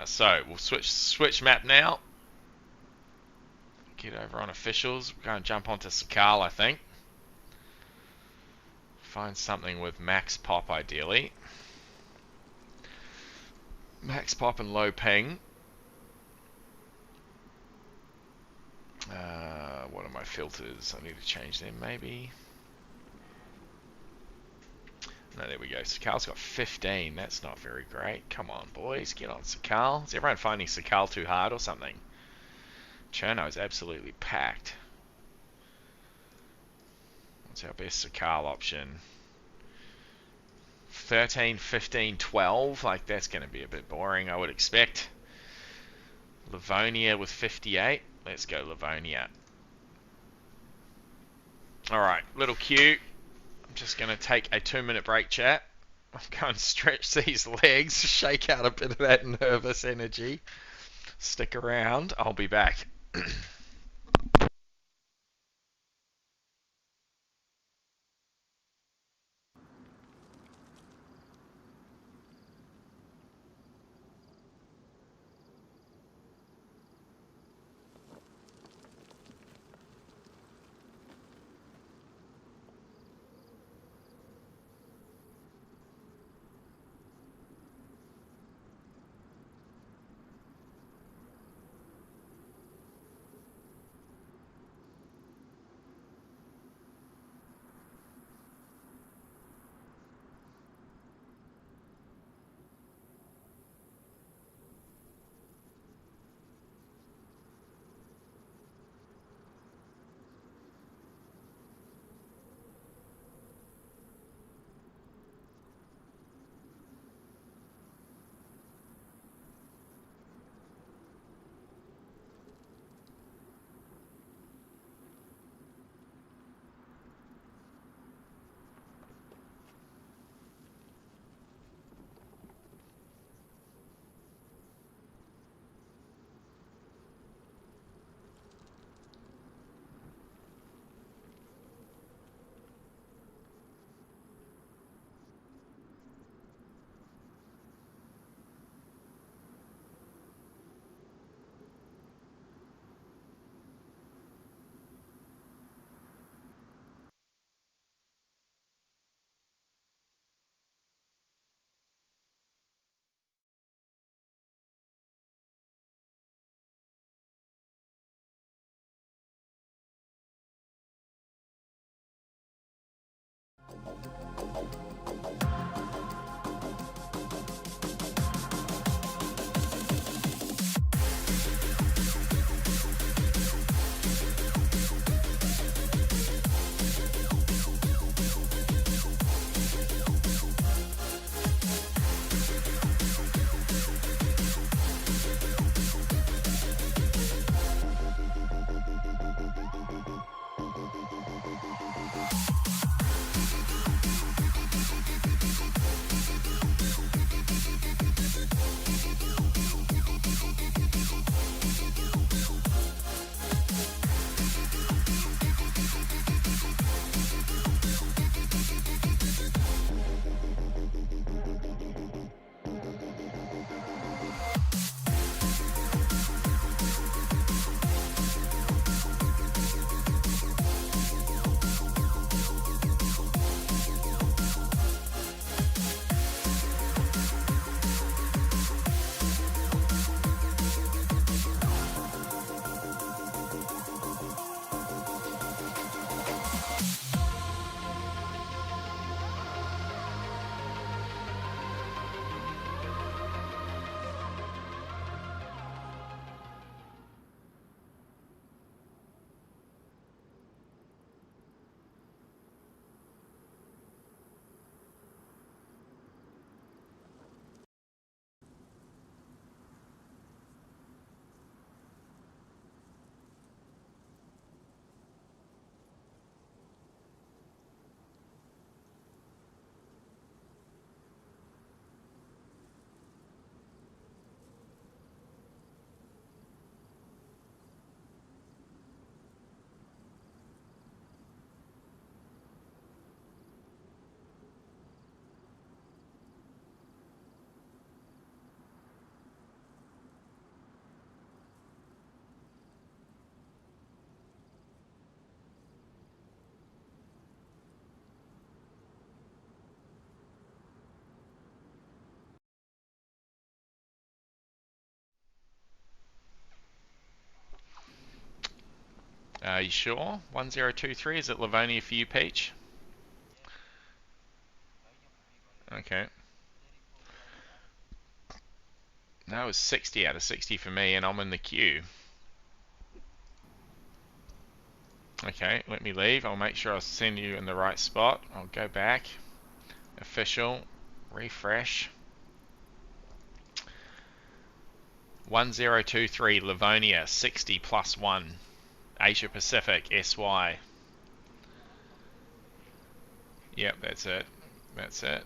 So we'll switch map now. Get over on officials. We're going to jump onto Sakal, I think. Find something with max pop, ideally. Max pop and low ping. What are my filters? I need to change them, maybe. No, there we go. Sakal's got 15. That's not very great. Come on, boys. Get on Sakal. Is everyone finding Sakal too hard or something? Cherno is absolutely packed. What's our best Sakal option? 13, 15, 12. Like, that's going to be a bit boring, I would expect. Livonia with 58. Let's go Livonia. Alright, little cue. I'm just going to take a 2-minute break, chat. I'm going to stretch these legs, shake out a bit of that nervous energy. Stick around. I'll be back. You sure? 1023, is it Livonia for you, Peach? Okay. That was 60 out of 60 for me, and I'm in the queue. Okay, let me leave. I'll make sure I send you in the right spot. I'll go back. Official. Refresh. 1023 Livonia, 60 plus 1. Asia Pacific, SY. Yep, that's it. That's it.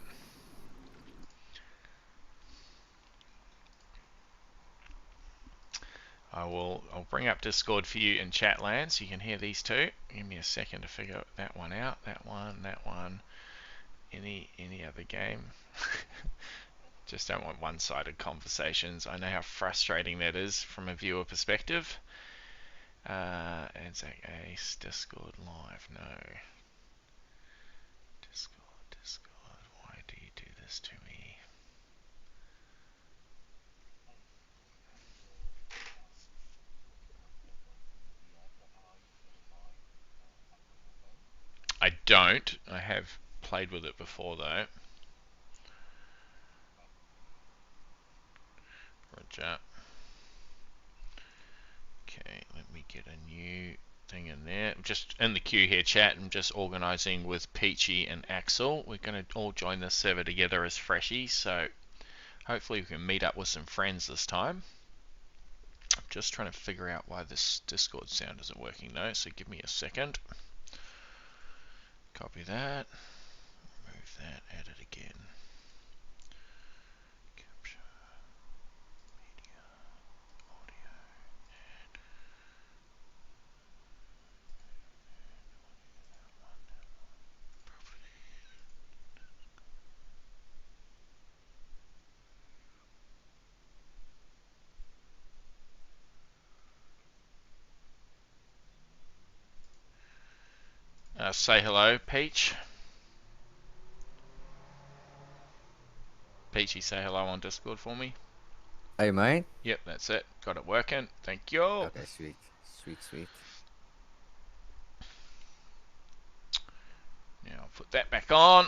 I'll bring up Discord for you in Chatland so you can hear these two. Give me a second to figure that one out. That one. Any other game. Just don't want one-sided conversations. I know how frustrating that is from a viewer perspective. Anzac Ace, Discord Live, no. Discord, why do you do this to me? I don't. I have played with it before though. Roger. Okay, let me get a new thing in there. I'm just in the queue here, chat. I'm just organising with Peachy and Axel. We're going to all join this server together as freshies, so hopefully we can meet up with some friends this time. I'm just trying to figure out why this Discord sound isn't working though, so give me a second. Copy that. Remove that. Add it again. Capture. Media. Audio. Say hello, Peach. Peachy, say hello on Discord for me. Hey, mate. Yep, that's it. Got it working. Thank you. Okay, sweet. Sweet. Now I'll put that back on.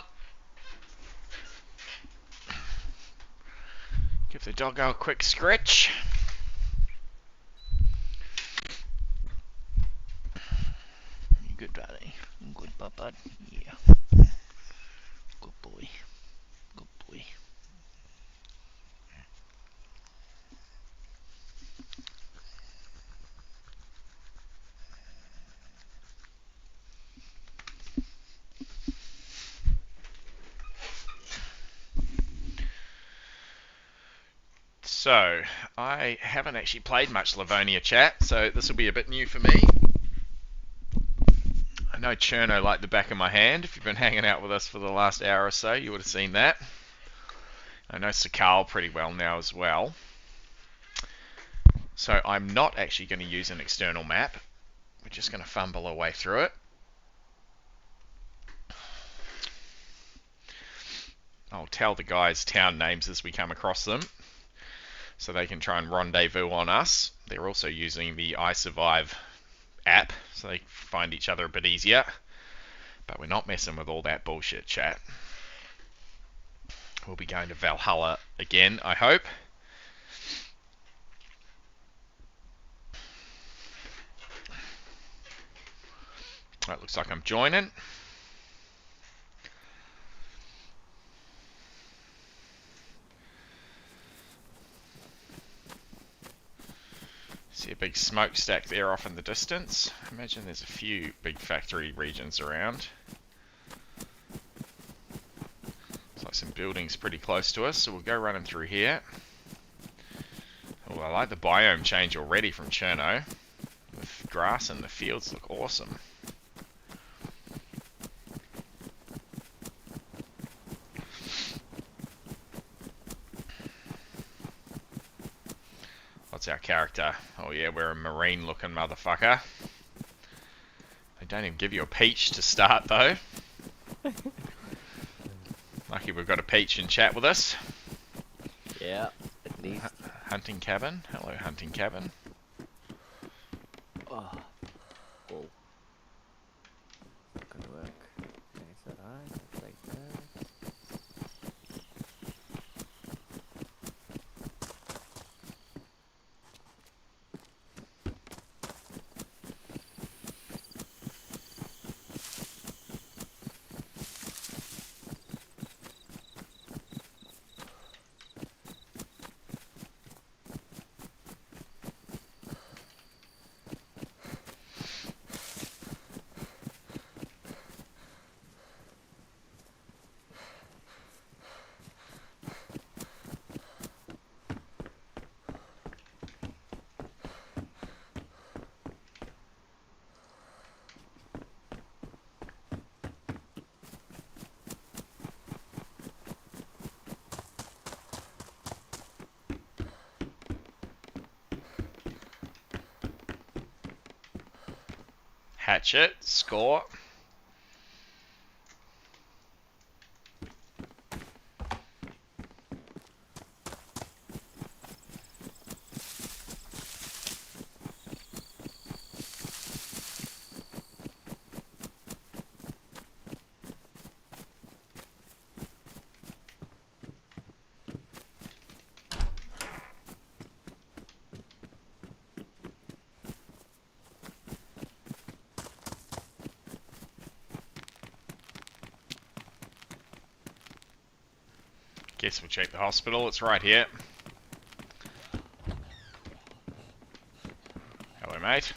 Give the doggo a quick scratch. You good, buddy? Good, bud. Yeah. Good boy. Good boy. So, I haven't actually played much Livonia, chat, so this will be a bit new for me. I know Cherno like the back of my hand. If you've been hanging out with us for the last hour or so, you would have seen that. I know Sakal pretty well now as well. So I'm not actually going to use an external map. We're just going to fumble our way through it. I'll tell the guys town names as we come across them, so they can try and rendezvous on us. They're also using the iSurvive app, so they find each other a bit easier. But we're not messing with all that bullshit, chat. We'll be going to Valhalla again, I hope. That looks like I'm joining. See a big smokestack there off in the distance. I imagine there's a few big factory regions around. Looks like some buildings pretty close to us, so we'll go running through here. Oh, I like the biome change already from Cherno. The grass and the fields look awesome. What's our character? Oh yeah, we're a marine looking motherfucker. They don't even give you a peach to start though. Lucky we've got a peach in chat with us. Yeah, at least. Hunting cabin. Hello, hunting cabin. Oh. Whoa. Alright, I'll take that. Hatchet, score. Guess we'll check the hospital. It's right here. Hello, mate.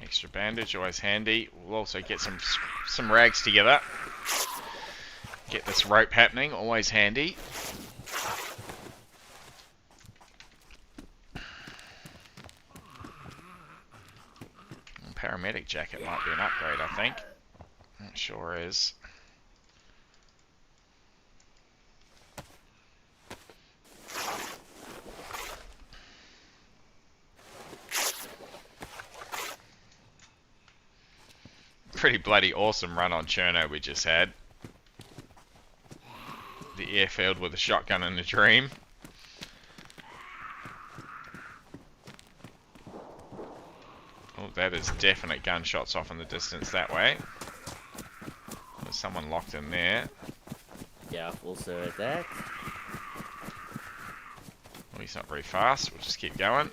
Extra bandage, always handy. We'll also get some rags together. Get this rope happening, always handy. Paramedic jacket might be an upgrade, I think. It sure is. Pretty bloody awesome run on Cherno we just had. The airfield with a shotgun and a dream. Oh, that is definite gunshots off in the distance that way. There's someone locked in there. Yeah, also at that. Well, he's not very fast. We'll just keep going.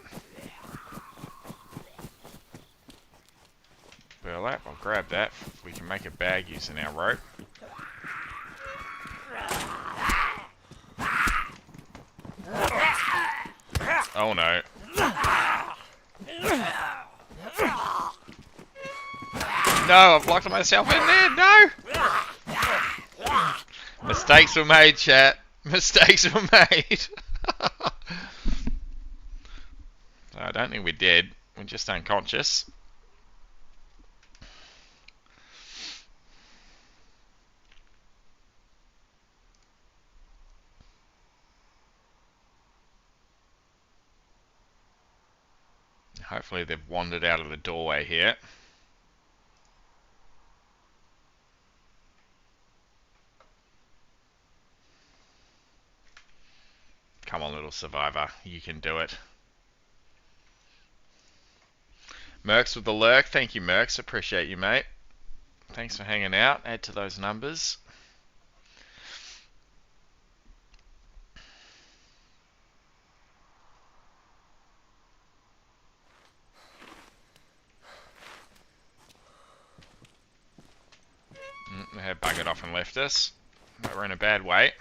Burlap, I'll grab that. We can make a bag using our rope. Oh no. No, I've locked myself in there. No! Mistakes were made, chat. Mistakes were made. I don't think we're dead. We're just unconscious. Hopefully they've wandered out of the doorway here. Come on, little survivor. You can do it. Mercs with the lurk. Thank you, Mercs. Appreciate you, mate. Thanks for hanging out. Add to those numbers. They have buggered off and left us. But we're in a bad way.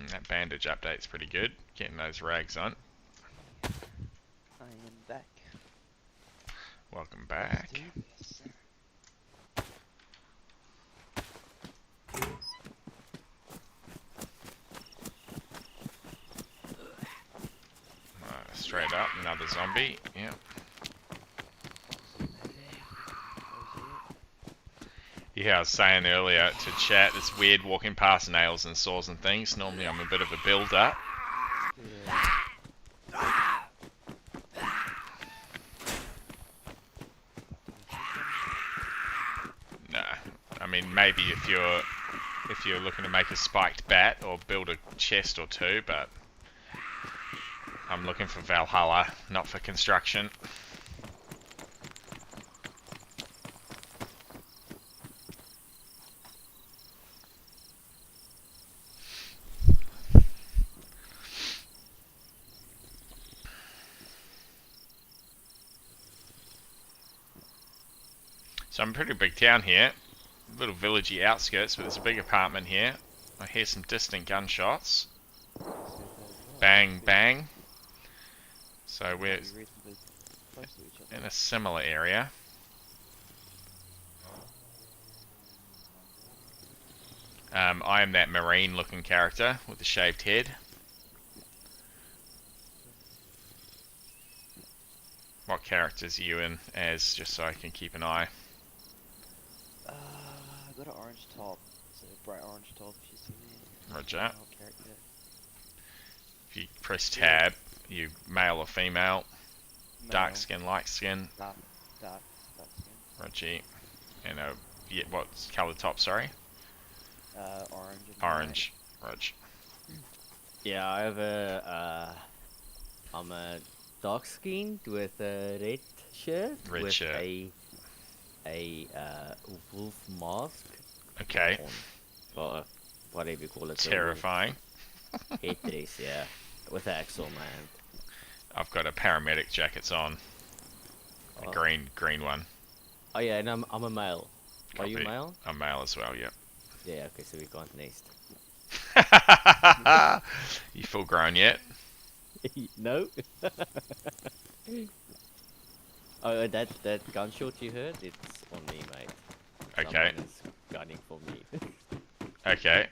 That bandage update's pretty good. Getting those rags on. I am back. Welcome back. Yes. Straight up, another zombie. Yep. Yeah, I was saying earlier to chat, it's weird walking past nails and saws and things. Normally I'm a bit of a builder. No, I mean, maybe if you're looking to make a spiked bat or build a chest or two, but I'm looking for Valhalla, not for construction. So I'm a pretty big town here, little villagey outskirts, but there's a big apartment here. I hear some distant gunshots. Bang, bang. So we're Reasonably close to each other. in a similar area. I am that marine looking character with the shaved head. What characters are you in as, just so I can keep an eye? I got an orange top. It's a bright orange top if you see me. Roger. Male character. If you press tab, you male or female, dark Male. skin, light skin, Dark skin. Roger. And yeah, what colour top, sorry? Orange. And Orange. Roger. Yeah, I have I'm a dark skinned with a red shirt. Red with shirt. a wolf mask. Okay. On, or whatever you call it. Terrifying. Headdress, yeah. With an axe on my hand. I've got a paramedic jackets on. A Oh. green one. Oh yeah, and I'm a male. Are you Copy. male? I'm male as well, yep. Yeah, okay, so we can't nest. You full grown yet? No? Oh, that gunshot you heard? It's on me, mate. Okay. Someone is gunning for me. Okay.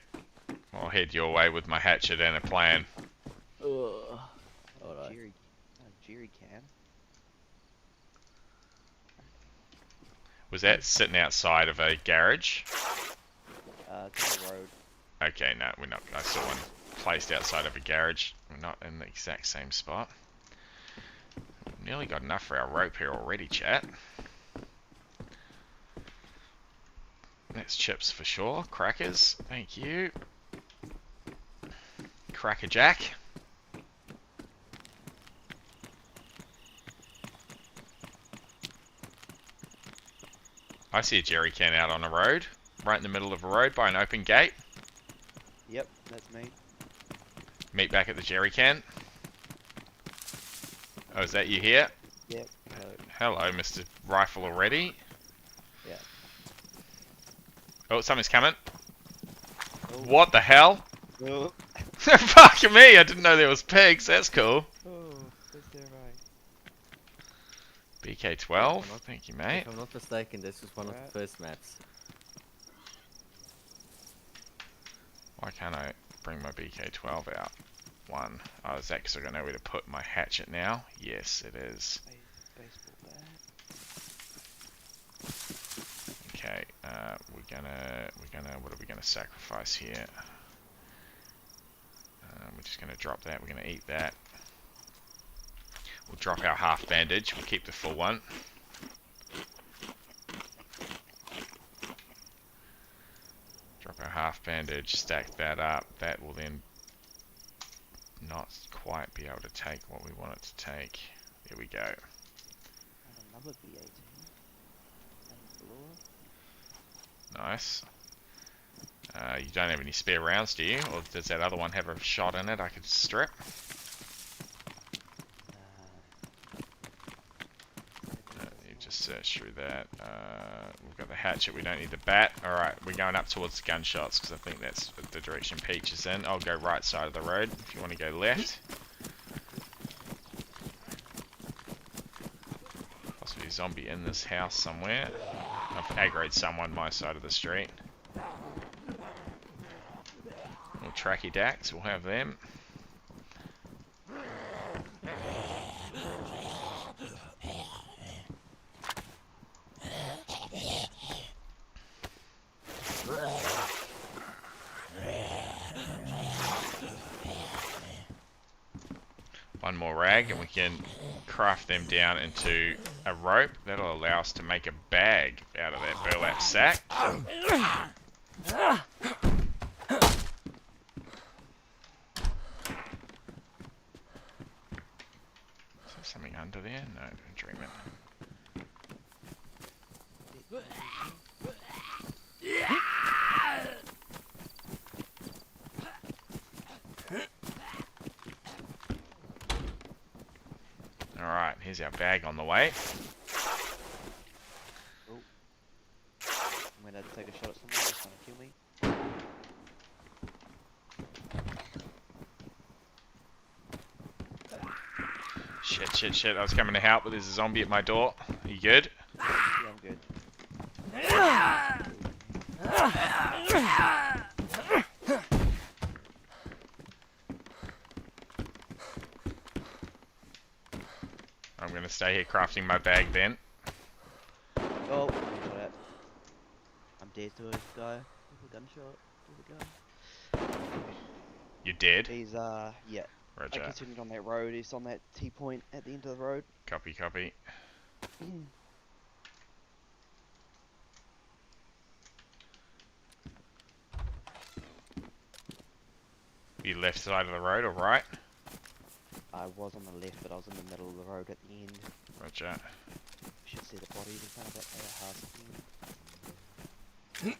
I'll head your way with my hatchet and a plan. Alright. Jerry can. Was that sitting outside of a garage? It's on the road. Okay, no, we're not. I saw one placed outside of a garage. We're not in the exact same spot. Nearly got enough for our rope here already, chat. That's chips for sure. Crackers, thank you. Cracker Jack. I see a jerry can out on a road, right in the middle of a road by an open gate. Yep, that's me. Meet back at the jerry can. Oh, is that you here? Yep. Hello, Mr. Rifle already. Yeah. Oh, something's coming. Oh. What the hell? Oh. Fuck me, I didn't know there was pigs. That's cool. Oh, that's terrifying. BK12, thank you, mate. If I'm not mistaken, this was one of the first maps. Why can't I bring my BK12 out? One. Oh, is that because I got nowhere to put my hatchet now? Yes, it is. Baseball bat. Okay, what are we gonna sacrifice here? We're just gonna drop that. We're gonna eat that. We'll drop our half bandage. We'll keep the full one. Drop our half bandage. Stack that up. That will then not quite be able to take what we want it to take. There we go. And another B18. And floor. Nice. You don't have any spare rounds, do you? Or does that other one have a shot in it I could strip? You just search through that. We've got the hatchet, we don't need the bat. Alright, we're going up towards the gunshots because I think that's the direction Peach is in. I'll go right side of the road if you want to go left. Possibly a zombie in this house somewhere. I've aggroed someone my side of the street. Little tracky dacks, we'll have them. One more rag and we can craft them down into a rope. That'll allow us to make a bag out out of that burlap sack. Is there something under there? No, don't dream it. Alright, here's our bag on the way. Oh. I'm gonna take a shot at someone who's trying to kill me. Shit. I was coming to help, but there's a zombie at my door. Are you good? Yeah, I'm good. I'm gonna stay here crafting my bag then. Oh, got it. I'm dead to a guy with a gunshot. With a gun. You're dead? He's, yeah. I Roger. continued on that road. He's on that T-point at the end of the road. Copy. You left side of the road or right? I was on the left, but I was in the middle of the road at the end. Roger. You should see the bodies in front of that house at the end.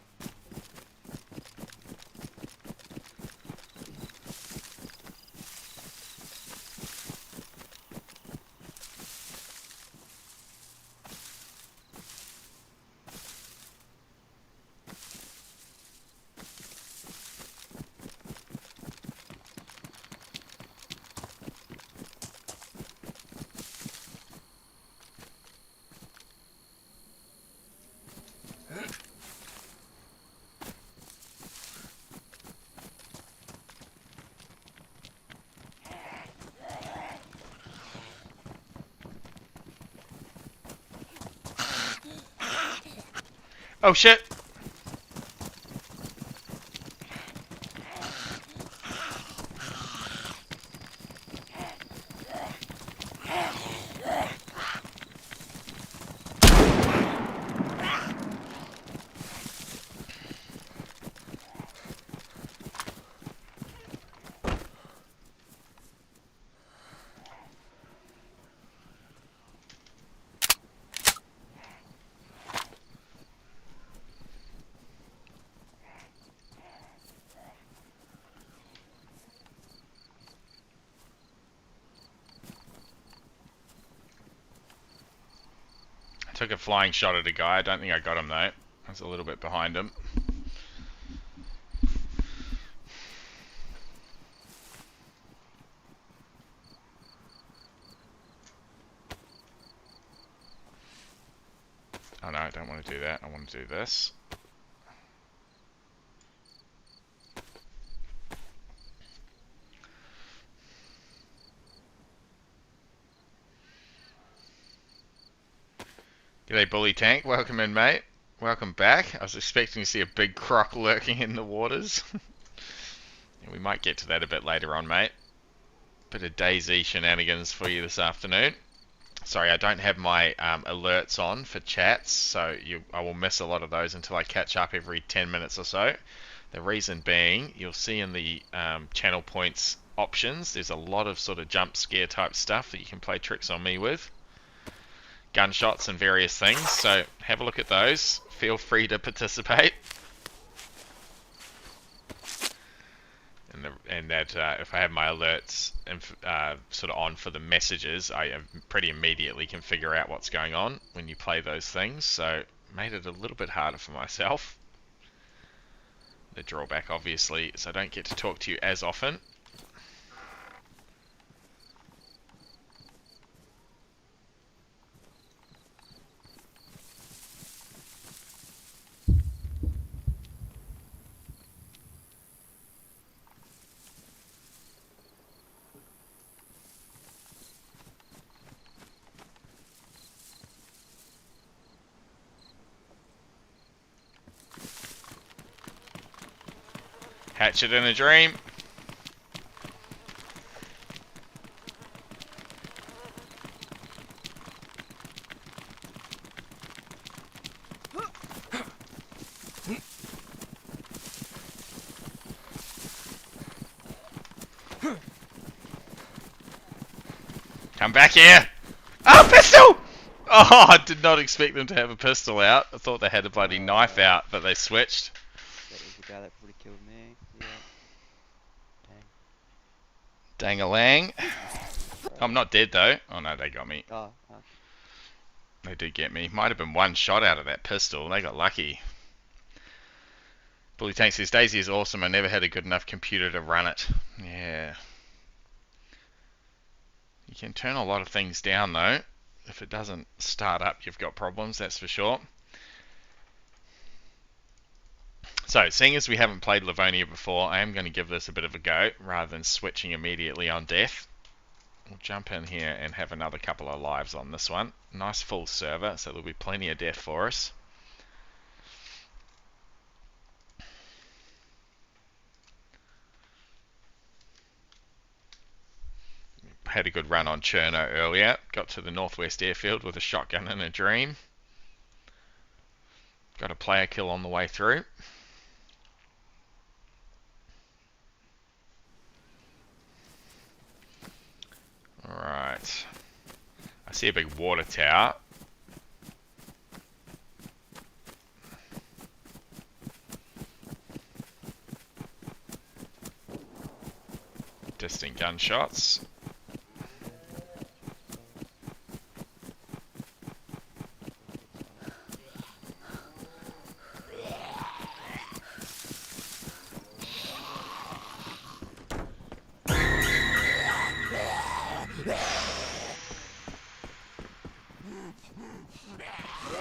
Oh shit! Took a flying shot at a guy. I don't think I got him though. I was a little bit behind him. Oh no, I don't want to do that. I want to do this. G'day Bully Tank, welcome in mate. Welcome back. I was expecting to see a big croc lurking in the waters. We might get to that a bit later on mate. Bit of DayZ shenanigans for you this afternoon. Sorry, I don't have my alerts on for chats, so I will miss a lot of those until I catch up every 10 minutes or so. The reason being, you'll see in the channel points options, there's a lot of sort of jump scare type stuff that you can play tricks on me with. Gunshots and various things, so have a look at those. Feel free to participate. And that if I have my alerts sort of on for the messages, I pretty immediately can figure out what's going on when you play those things, so made it a little bit harder for myself. The drawback obviously is I don't get to talk to you as often. Hatchet in a dream. Come back here! Oh, pistol! Oh, I did not expect them to have a pistol out. I thought they had a bloody knife out, but they switched. That was the guy that probably killed me. Yeah. Dang. Dang-a-lang. I'm not dead though. Oh no, they got me. Oh. They did get me. Might have been one shot out of that pistol. They got lucky. Bully Tank says, DayZ is awesome. I never had a good enough computer to run it. Yeah. You can turn a lot of things down though. If it doesn't start up, you've got problems, that's for sure. So, seeing as we haven't played Livonia before, I am going to give this a bit of a go, rather than switching immediately on death. We'll jump in here and have another couple of lives on this one. Nice full server, so there'll be plenty of death for us. Had a good run on Cherno earlier. Got to the northwest airfield with a shotgun and a dream. Got a player kill on the way through. Alright. I see a big water tower. Distant gunshots.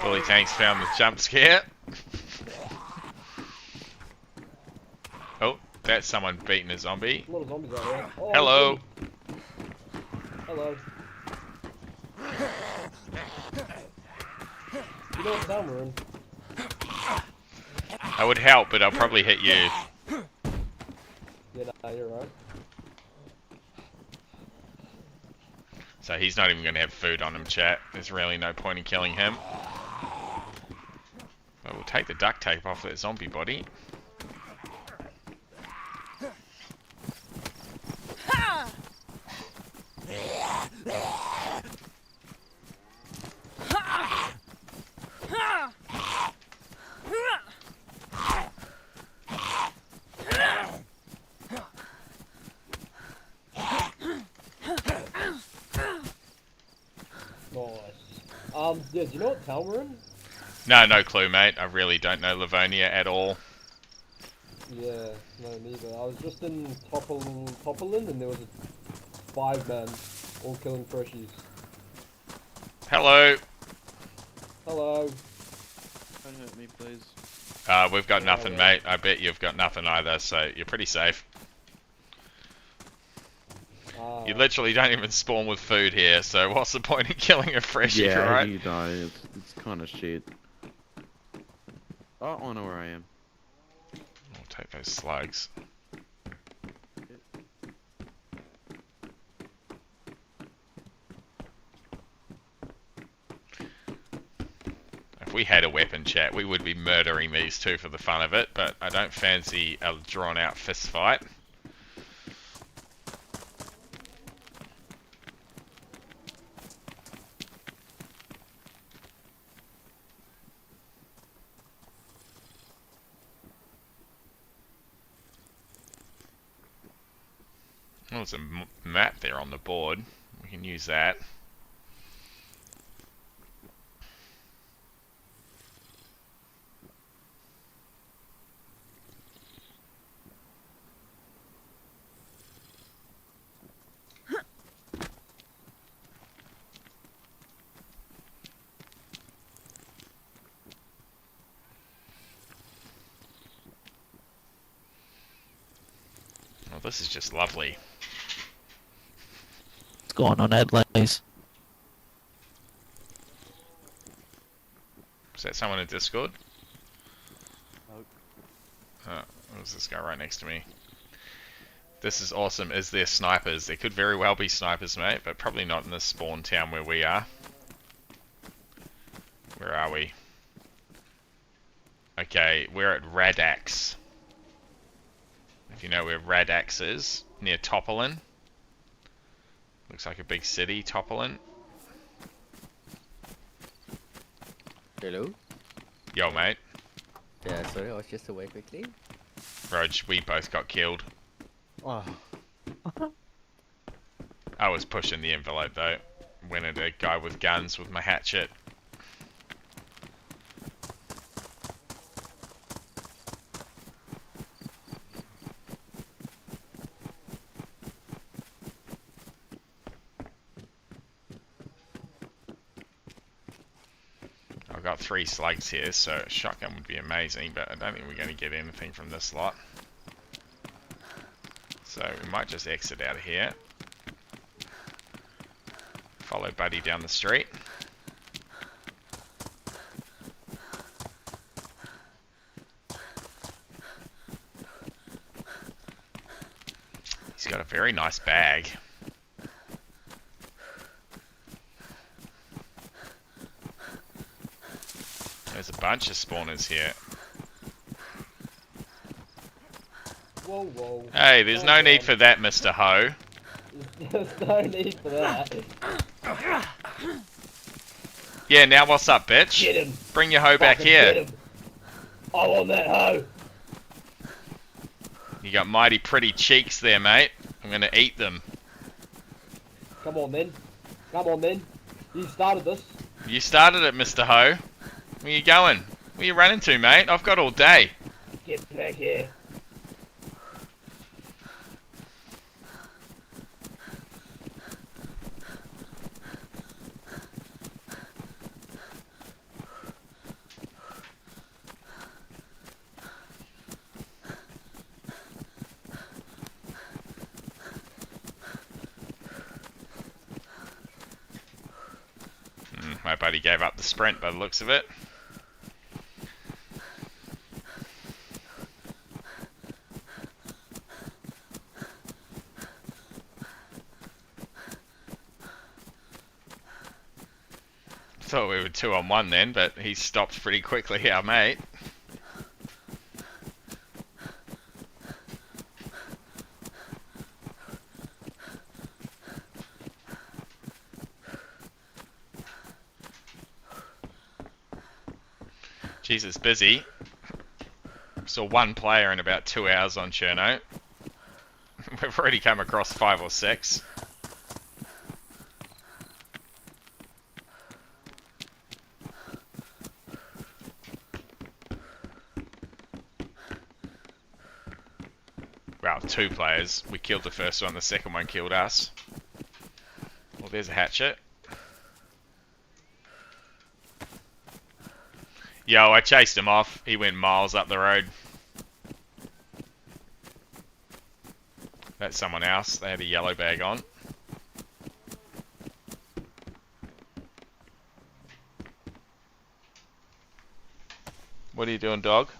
Bully Tanks found the jump scare. Oh, that's someone beating a zombie. A lot of zombies out there. Oh, Hello. Hello. You know what town we're in? I would help, but I'll probably hit you. Yeah, nah, you're right. So he's not even going to have food on him, chat. There's really no point in killing him. But we'll take the duct tape off that zombie body. Yeah, do you know what town we're in? No clue, mate. I really don't know Livonia at all. Yeah, no, neither. I was just in Toppelin and there was a 5-man all killing freshies. Hello. Hello. Don't hurt me, please. We've got nothing, mate. I bet you've got nothing either, so you're pretty safe. You literally don't even spawn with food here, so what's the point in killing a freshie, Yeah, right? you die. It's kind of shit. Oh, I know where I am. I'll take those slugs. If we had a weapon, chat, we would be murdering these two for the fun of it, but I don't fancy a drawn-out fist fight. Well, there's a map there on the board. We can use that. Well, this is just lovely. What's going on, Adelaide? Is that someone in Discord? Nope. Oh, there's this guy right next to me. This is awesome. Is there snipers? There could very well be snipers, mate, but probably not in this spawn town where we are. Where are we? Okay, we're at Radax. If you know where Radax is, near Toppelin. Looks like a big city toppling. Hello? Yo, mate. Yeah, sorry, I was just away quickly. Rog, we both got killed. Oh. I was pushing the envelope though. Went at a guy with guns with my hatchet. I've got 3 slugs here, so a shotgun would be amazing, but I don't think we're going to get anything from this lot. So we might just exit out of here. Follow Buddy down the street. He's got a very nice bag. There's a bunch of spawners here. Whoa, whoa. Hey, there's no need for that, Mr. Ho. There's no need for that. Yeah, now what's up, bitch? Get him. Bring your hoe back Fucking get here. him. I want that hoe. You got mighty pretty cheeks there, mate. I'm gonna eat them. Come on, then. Come on, then. You started this. You started it, Mr. Ho. Where you going? Where you running to, mate? I've got all day. Get back here. My buddy gave up the sprint by the looks of it. Thought we were 2 on 1 then, but he stopped pretty quickly, our mate. Jesus, busy. Saw 1 player in about 2 hours on Cherno. We've already come across 5 or 6. Well, 2 players. We killed the first one, the second one killed us. Well, there's a hatchet. Yo, I chased him off. He went miles up the road. That's someone else. They had a yellow bag on. What are you doing, dog?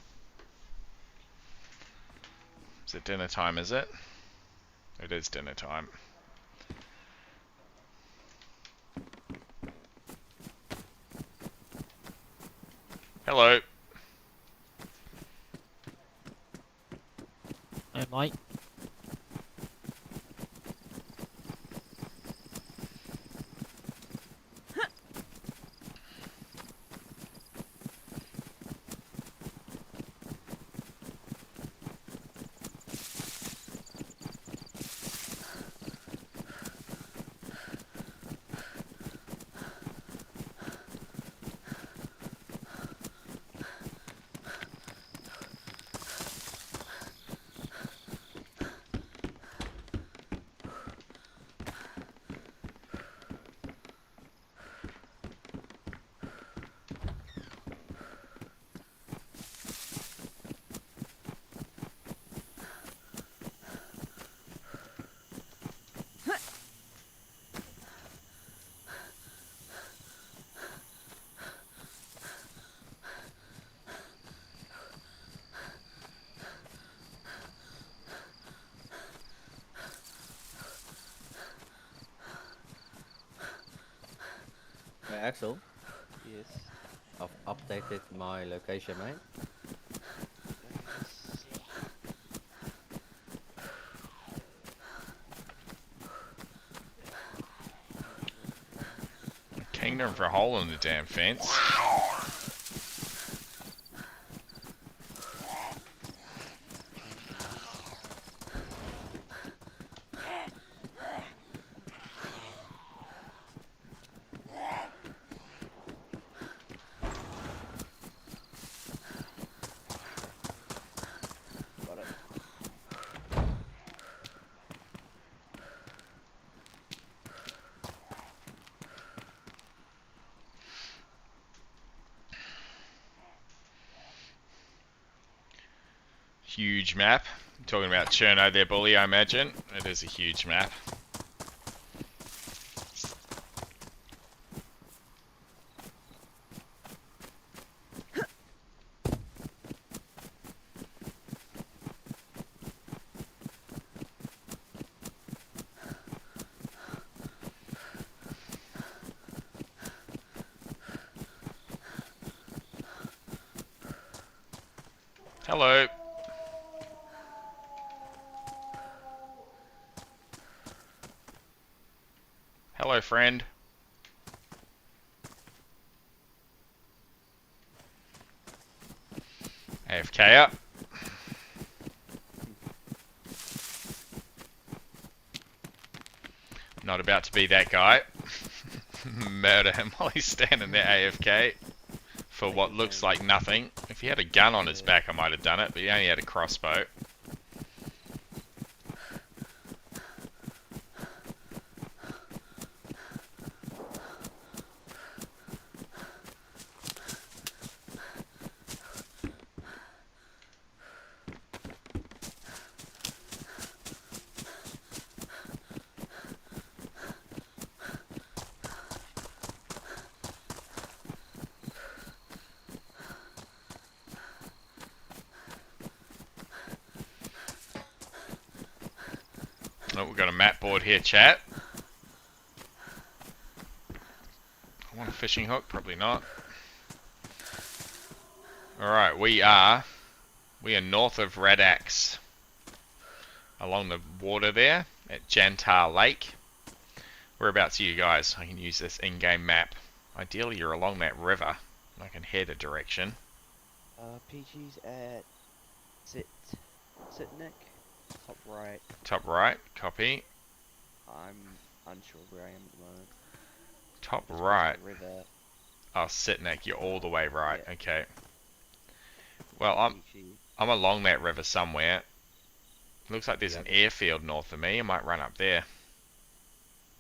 Is it dinner time, is it? It is dinner time. Hello. Hey, mate. Hey, Axel, Yes. I've updated my location, mate. wondering for a hole in the damn fence. Got it. Huge map. I'm talking about Cherno there, bully, I imagine. It is a huge map. Hello. Hello, friend. AFK up. Not about to be that guy. Murder him while he's standing there AFK for what looks like nothing. If he had a gun on his back, I might have done it, but he only had a crossbow. Oh, we've got a map board here, chat. I want a fishing hook, probably not. Alright, we are north of Red Axe. Along the water there, at Jantar Lake. Whereabouts are you guys? I can use this in-game map. Ideally you're along that river. I can head a direction. PG's at Sitnik, top right. Top right, copy. I'm unsure where I am at the moment. Top Just right. past the river. Oh, Sitnik, you're all the way right. Yeah. Okay. Well, PG. I'm along that river somewhere. Looks like there's an airfield north of me. I might run up there.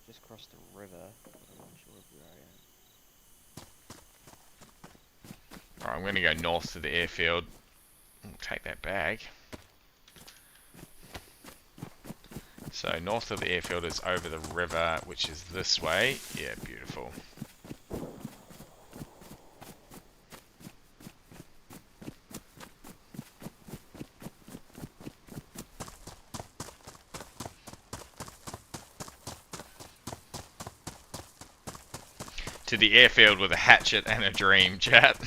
Just crossed the river. I'm unsure of where I am. Alright, I'm going to go north to the airfield. I'll take that bag. So north of the airfield is over the river, which is this way. Yeah, beautiful. To the airfield with a hatchet and a dream, chat.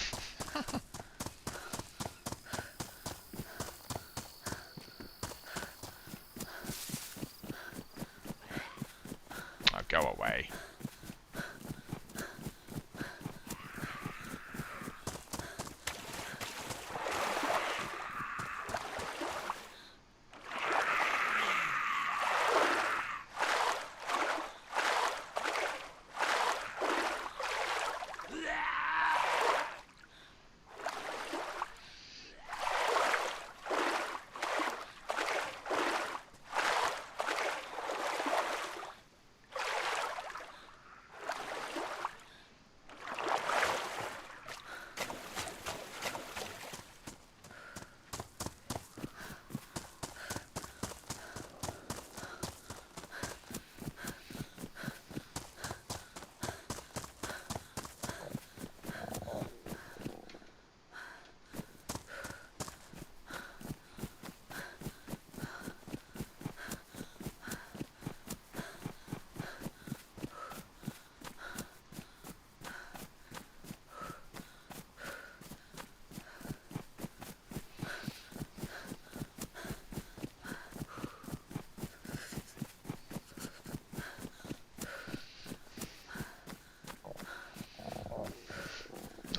Oh, go away.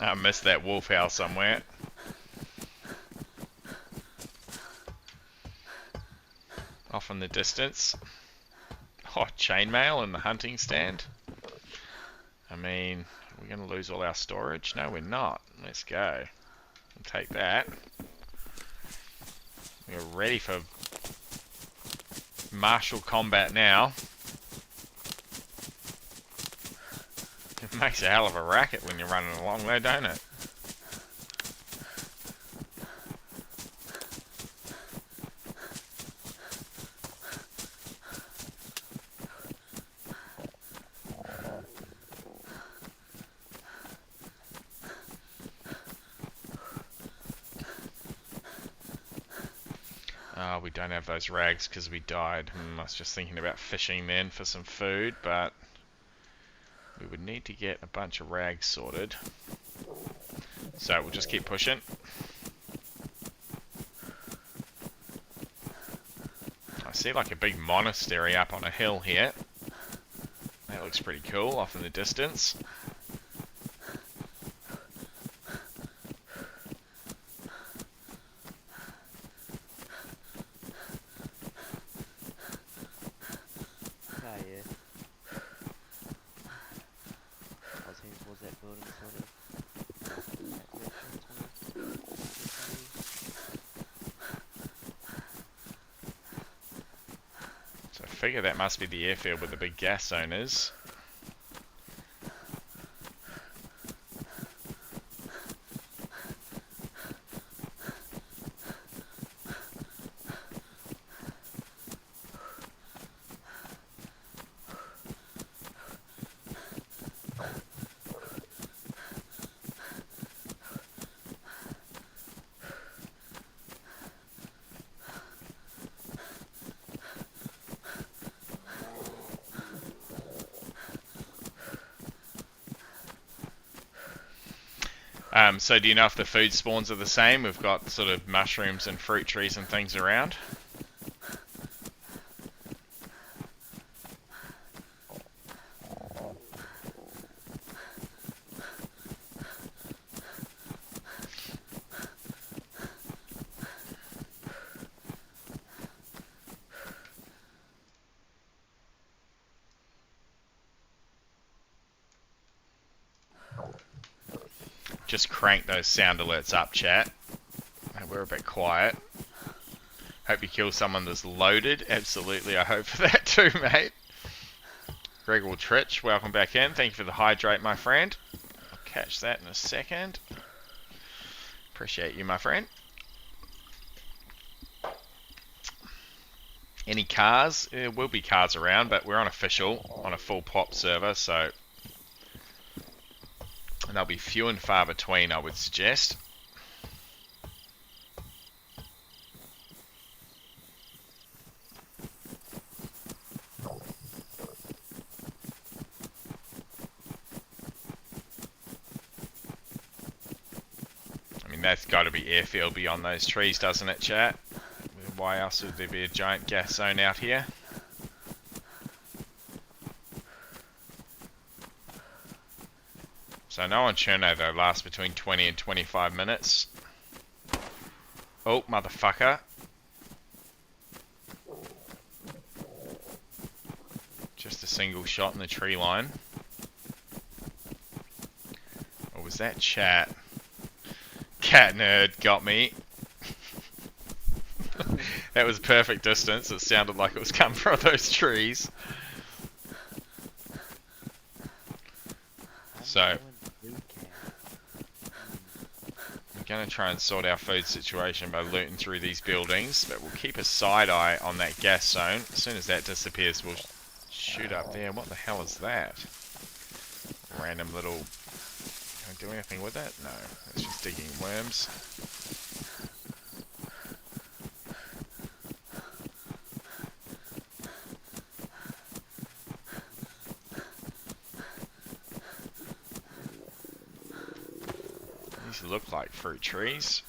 I missed that wolf howl somewhere. Off in the distance. Oh, chainmail in the hunting stand. I mean, we're going to lose all our storage? No, we're not. Let's go. We'll take that. We're ready for martial combat now. It makes a hell of a racket when you're running along there, don't it? Oh, we don't have those rags because we died. I was just thinking about fishing then for some food, but we would need to get a bunch of rags sorted. So we'll just keep pushing. I see like a big monastery up on a hill here. That looks pretty cool off in the distance. Ah, yeah. I was heading towards that building, sort of. So I figure that must be the airfield where the big gas zone is. So do you know if the food spawns are the same? We've got sort of mushrooms and fruit trees and things around. Just crank those sound alerts up, chat. We're a bit quiet. Hope you kill someone that's loaded. Absolutely, I hope for that too, mate. Greg Trich, welcome back in. Thank you for the hydrate, my friend. I'll catch that in a second. Appreciate you, my friend. Any cars? There will be cars around, but we're unofficial on a full pop server, so they'll be few and far between, I would suggest. I mean, that's got to be airfield beyond those trees, doesn't it, chat? Why else would there be a giant gas zone out here? So no on Cherno though lasts between 20 and 25 minutes. Oh, motherfucker. Just a single shot in the tree line. Or was that chat? Cat nerd got me. That was perfect distance. It sounded like it was coming from those trees. So we're going to try and sort our food situation by looting through these buildings, but we'll keep a side eye on that gas zone. As soon as that disappears, we'll shoot up there. What the hell is that? Random little... Can I do anything with that? No, it's just digging worms. These look like fruit trees.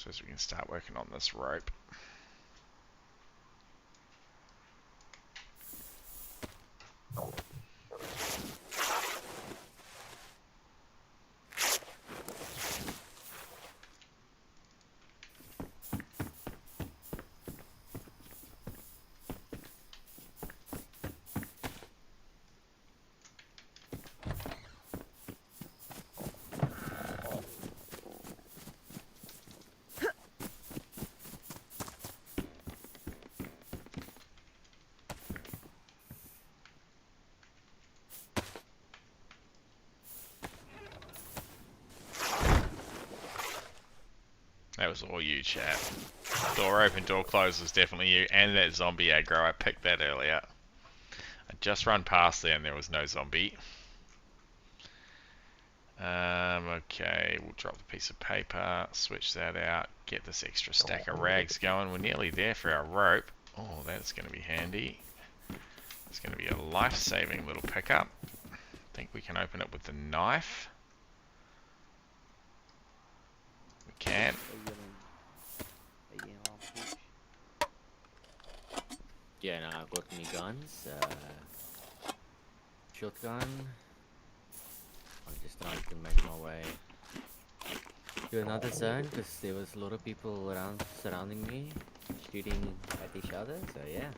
suppose we can start working on this rope. That was all you, chat. Door open, door closed was definitely you, and that zombie aggro. I picked that earlier. I just run past there and there was no zombie. Okay, we'll drop the piece of paper, switch that out, get this extra stack of rags going. We're nearly there for our rope. Oh, that's going to be handy. It's going to be a life-saving little pickup. I think we can open it with the knife. We can. Yeah, no, I've got any guns. Shotgun. I'm just trying to make my way to another zone because there was a lot of people around surrounding me, shooting at each other. So yeah.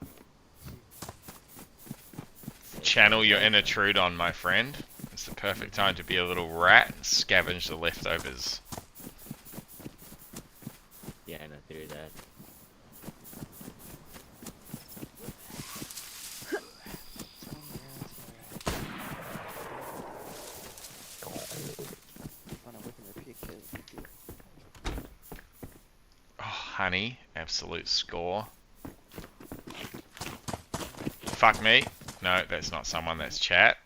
Channel your inner Trudon, my friend. It's the perfect time to be a little rat and scavenge the leftovers. Yeah, no, through that. Oh, honey, absolute score. Fuck me. No, that's not someone, that's chat.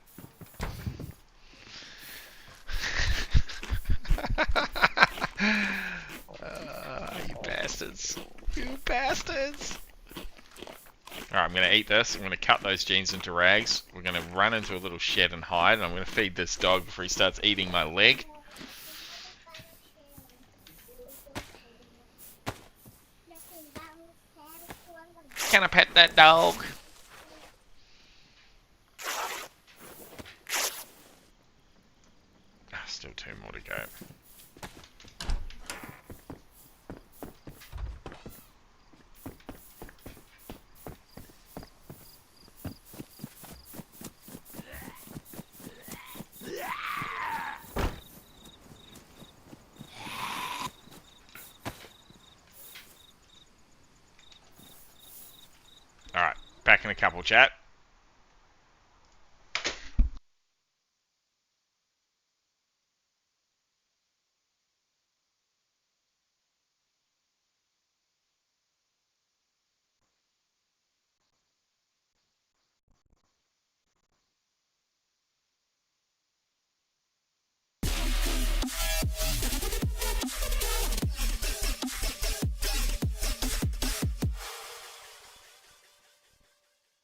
You bastards. You bastards. Alright, I'm going to eat this. I'm going to cut those jeans into rags. We're going to run into a little shed and hide. And I'm going to feed this dog before he starts eating my leg. Can I pet that dog? Still 2 more to go. Alright, back in a couple, chat.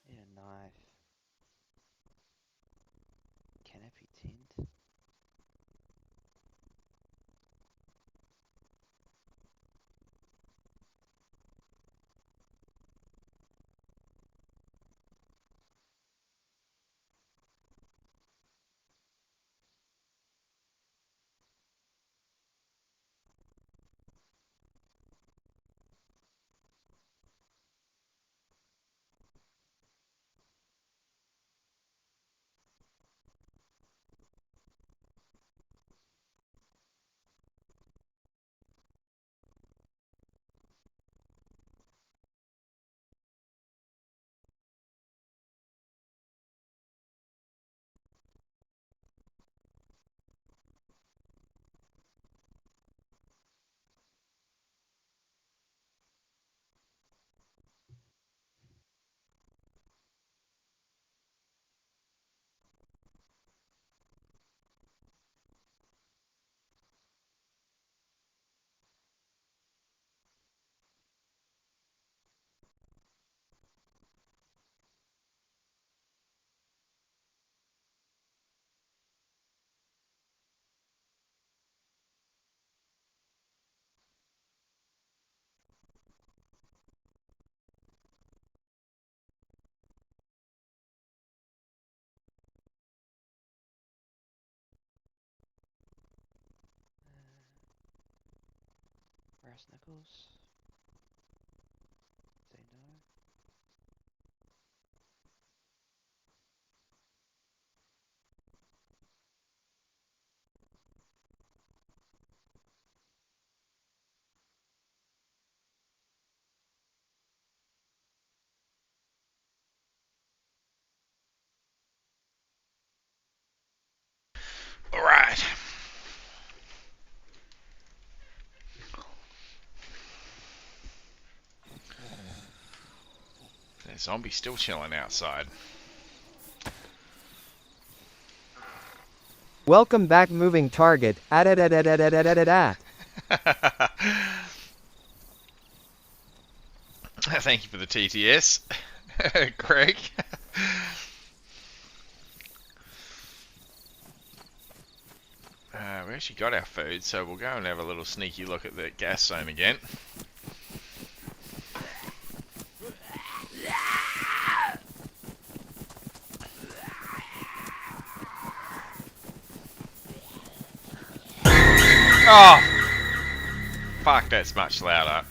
Yeah, nice. Press Nichols. Say no. Alright. The zombie's still chilling outside. Welcome back, moving target. Thank you for the TTS, Greg. We actually got our food, so we'll go and have a little sneaky look at the gas zone again. Oh! Fuck, that's much louder.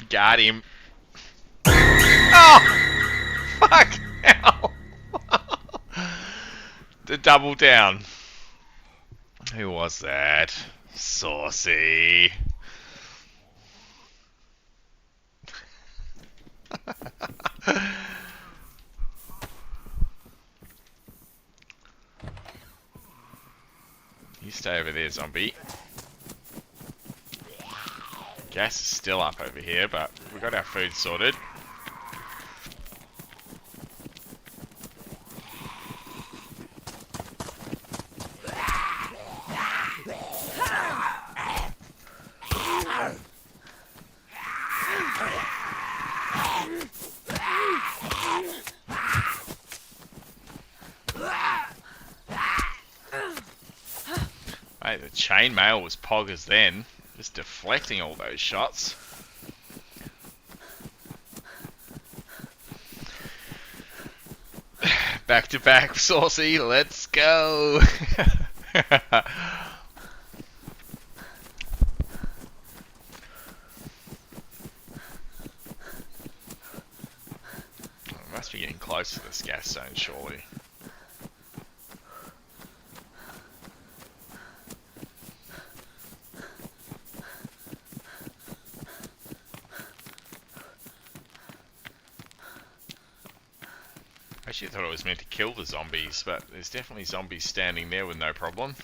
Got him. Oh! Fuck! Ow! The double down. Who was that? Saucy. You stay over there, zombie. Gas is still up over here, but we got our food sorted. Mate, the chainmail was poggers then. Just deflecting all those shots. Back to back, Saucy, let's go! Must be getting close to this gas zone, surely. Actually, I thought it was meant to kill the zombies, but there's definitely zombies standing there with no problem.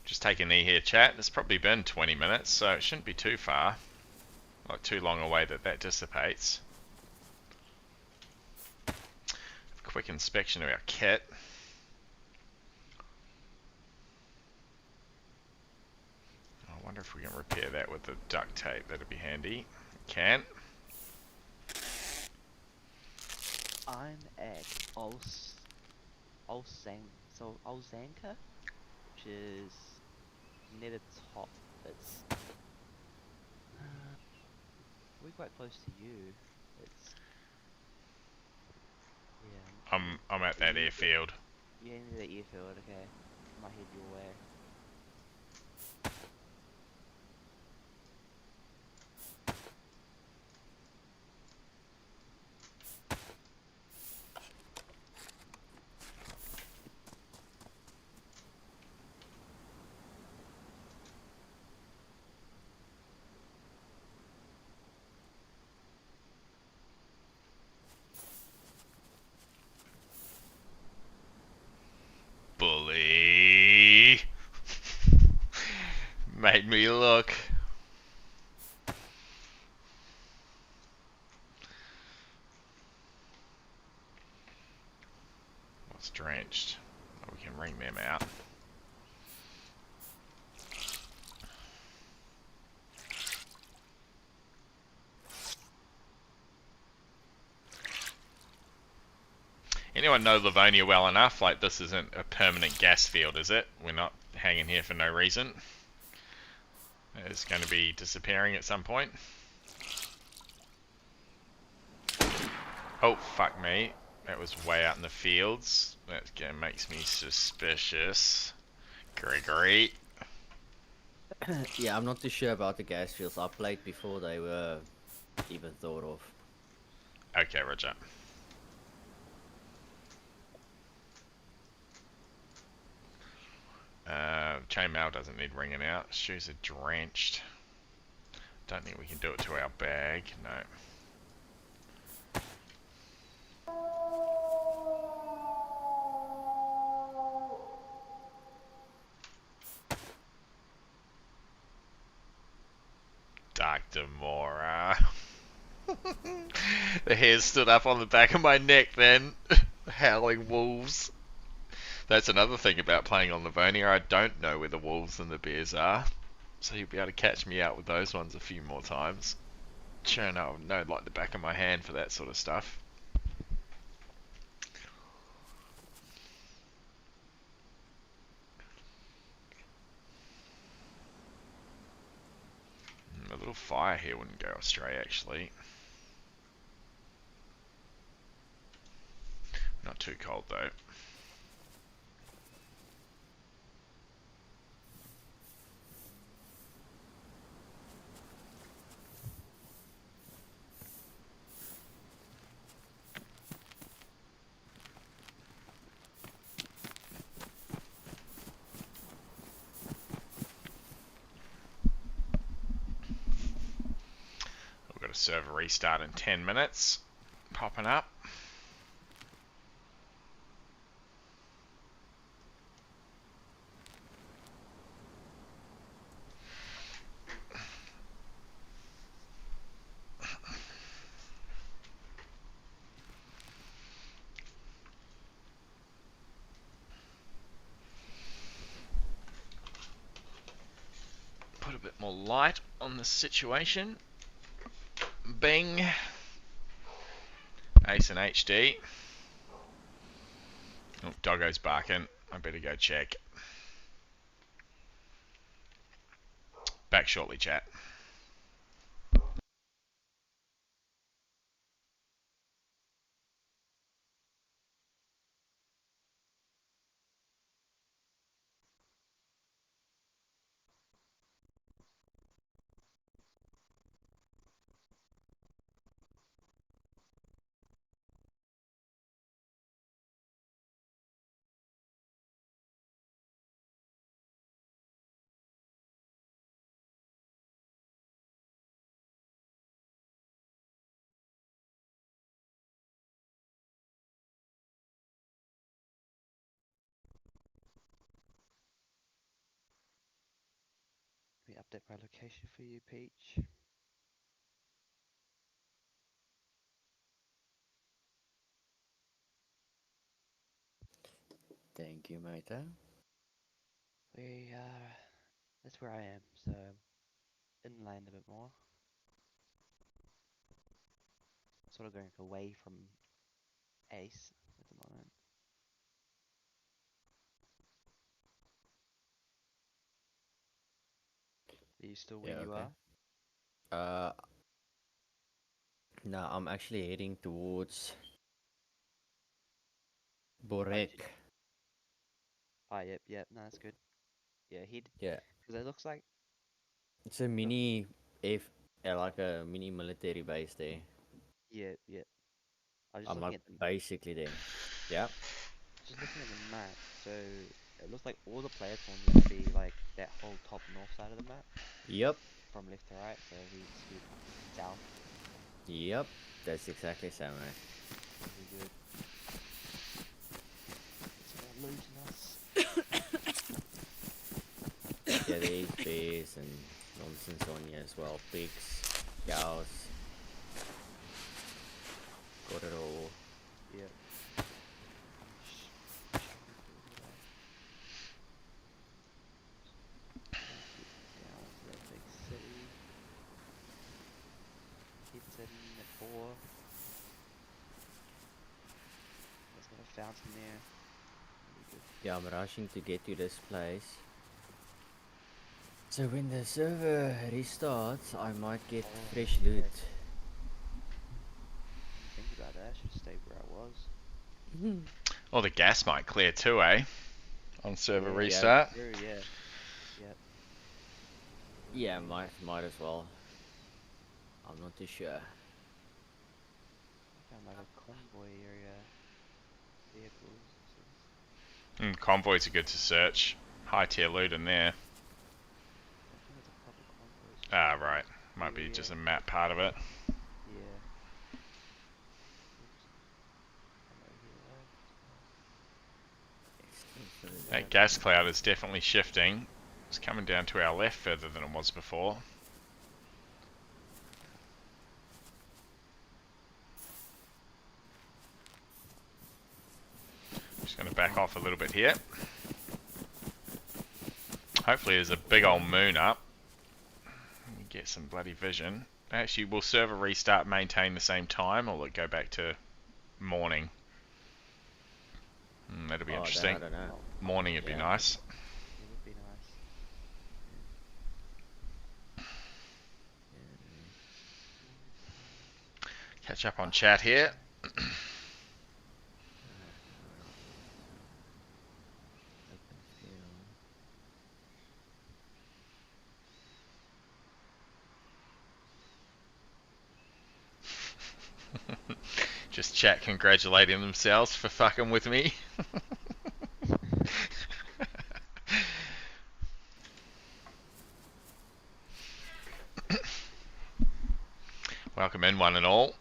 Just take a knee here, chat. It's probably been 20 minutes, so it shouldn't be too far. Not too long away that dissipates. Quick inspection of our kit. I wonder if we can repair that with the duct tape. That'd be handy. Can. I'm at Olsanka, which is near the top. It's we're quite close to you. It's yeah. I'm at that airfield. Yeah, near the airfield. Okay, I might head your way. Bully. Made me look. What's drenched? Oh, we can wring them out. Anyone know Livonia well enough? Like, this isn't a permanent gas field, is it? We're not hanging here for no reason. is going to be disappearing at some point. Oh, fuck me. That was way out in the fields. That makes me suspicious. Gregory. Yeah, I'm not too sure about the gas fields. I played before they were even thought of. Okay, Roger. Chainmail doesn't need ringing out. Shoes are drenched. Don't think we can do it to our bag. No. Dr. Mora. The hair stood up on the back of my neck then. Howling wolves. That's another thing about playing on Livonia. I don't know where the wolves and the bears are. So you'll be able to catch me out with those ones a few more times. Sure, no, like the back of my hand for that sort of stuff. A little fire here wouldn't go astray, actually. Not too cold, though. We've got a server restart in 10 minutes. Popping up. Put a bit more light on the situation. Bing. Ace and HD. Oh, doggo's barking. I better go check. Back shortly, chat. Let me update my location for you, Peach. Thank you, mate. We that's where I am, so inland a bit more. Sort of going away from Ace at the moment. Are you still where Yeah, you okay. are? No, I'm actually heading towards Oh, Borek. yep, no, that's good. Yeah, Yeah, because it looks like, it's a mini like a mini military base there. yeah. I was just I'm looking like at the, basically there. Yeah. just looking at the map, so it looks like all the player spawns are gonna be like that whole top north side of the map, Yep. from left to right, so we scoot south, Yep. That's exactly so, mate. that'll be good. It's more loot than us. Yeah, there's bears and nonsense on here as well. Pigs, cows. Got it all. Yep. Gonna keep down to that big city. Keep sitting at 4. Let's got a fountain there. That'll be good. Yeah, I'm rushing to get to this place. So when the server restarts, I might get fresh loot. Think about that. I should stay where I was. Or the gas might clear too, eh? On server Yeah, restart. True, yeah. Yep. Yeah, might as well. I'm not too sure. I found like a convoy area. Vehicles. Convoys are good to search. High tier loot in there. I think it's a proper convoy. It's just Ah, right. Might be Yeah. just a map part of it. Yeah. Ammo here. That gas cloud is definitely shifting. It's coming down to our left further than it was before. Just going to back off a little bit here. Hopefully there's a big old moon up. We get some bloody vision. Actually, will server restart maintain the same time, or will it go back to morning? That'll be interesting. I don't know. Morning would be Yeah. nice. It would be nice. Catch up on chat here. Just chat congratulating themselves for fucking with me. Welcome in, one and all.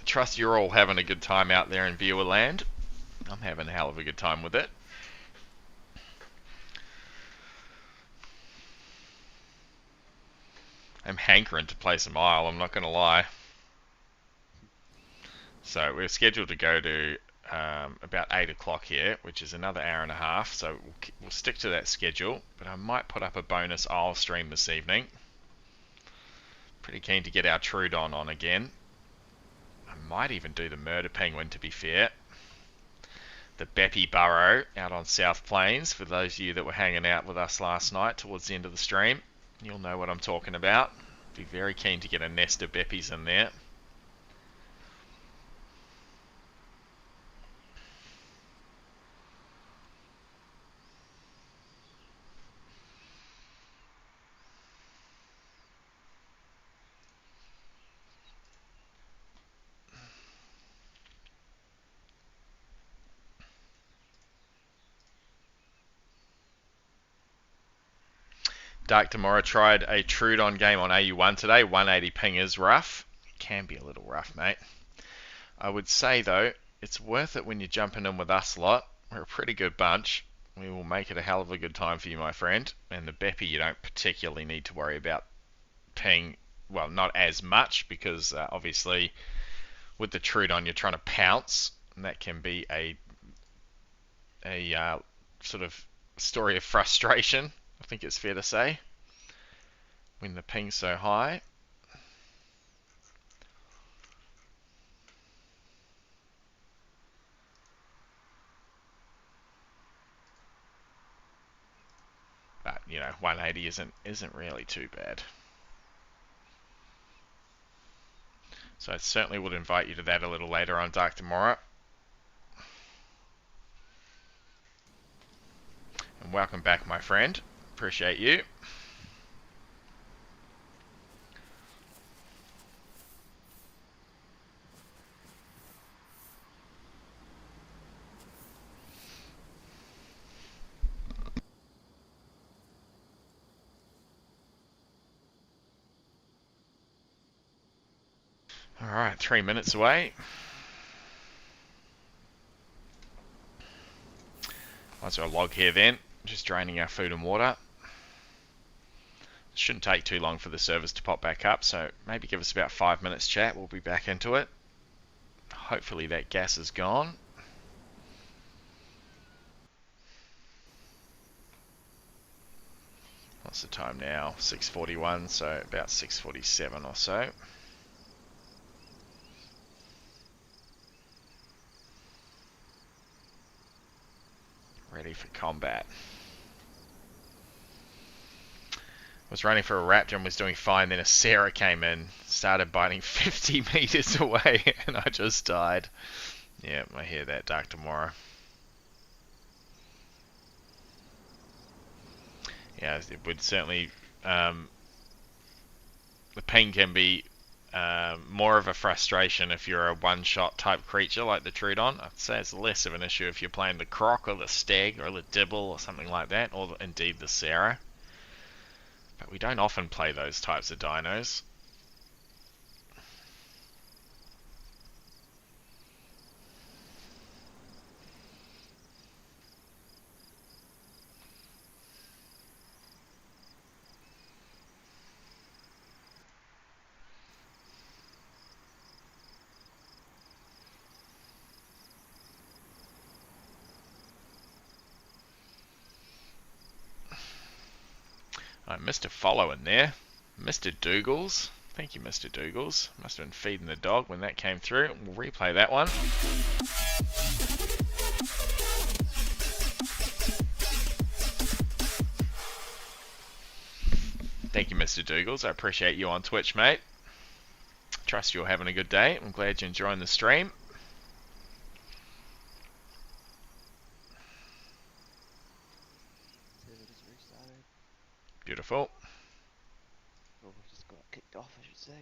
Trust you're all having a good time out there in viewer land. I'm having a hell of a good time with it. I'm hankering to play some Isle, I'm not going to lie. So we're scheduled to go to about 8 o'clock here, which is another hour and a half, so we'll stick to that schedule, but I might put up a bonus Isle stream this evening. Pretty keen to get our Trudon on again. I might even do the Murder Penguin, to be fair. The Beppy Burrow out on South Plains, for those of you that were hanging out with us last night towards the end of the stream. You'll know what I'm talking about. Be very keen to get a nest of Beppies in there. Dark Tomorrow tried a Trudon game on AU1 today. 180 ping is rough. It can be a little rough, mate. I would say, though, it's worth it when you're jumping in with us lot. We're a pretty good bunch. We will make it a hell of a good time for you, my friend. And the Beppy, you don't particularly need to worry about ping. Well, not as much, because obviously with the Trudon you're trying to pounce. And that can be a sort of story of frustration, I think it's fair to say, when the ping's so high. But, 180 isn't really too bad. So I certainly would invite you to that a little later on, Dark Tomorrow. And welcome back, my friend. Appreciate you. Alright, 3 minutes away. Might as well log here then. Just draining our food and water. It shouldn't take too long for the servers to pop back up, so maybe give us about 5 minutes chat. We'll be back into it. Hopefully that gas is gone. What's the time now? 6:41, so about 6:47 or so. Ready for combat. Was running for a raptor and was doing fine. Then a Sarah came in, started biting 50 meters away, and I just died. Yeah, I hear that, Dark Tomorrow. Yeah, it would certainly. The ping can be more of a frustration if you're a one-shot type creature like the Trudon. I'd say it's less of an issue if you're playing the Croc or the Stag or the Dibble or something like that, or indeed the Sarah. But we don't often play those types of dinos. I missed a follow in there. Mr. Dougals. Thank you, Mr. Dougals. Must have been feeding the dog when that came through. We'll replay that one. Thank you, Mr. Dougals. I appreciate you on Twitch, mate. Trust you're having a good day. I'm glad you're enjoying the stream. Server just restarted. Beautiful. Or just got kicked off, I should say.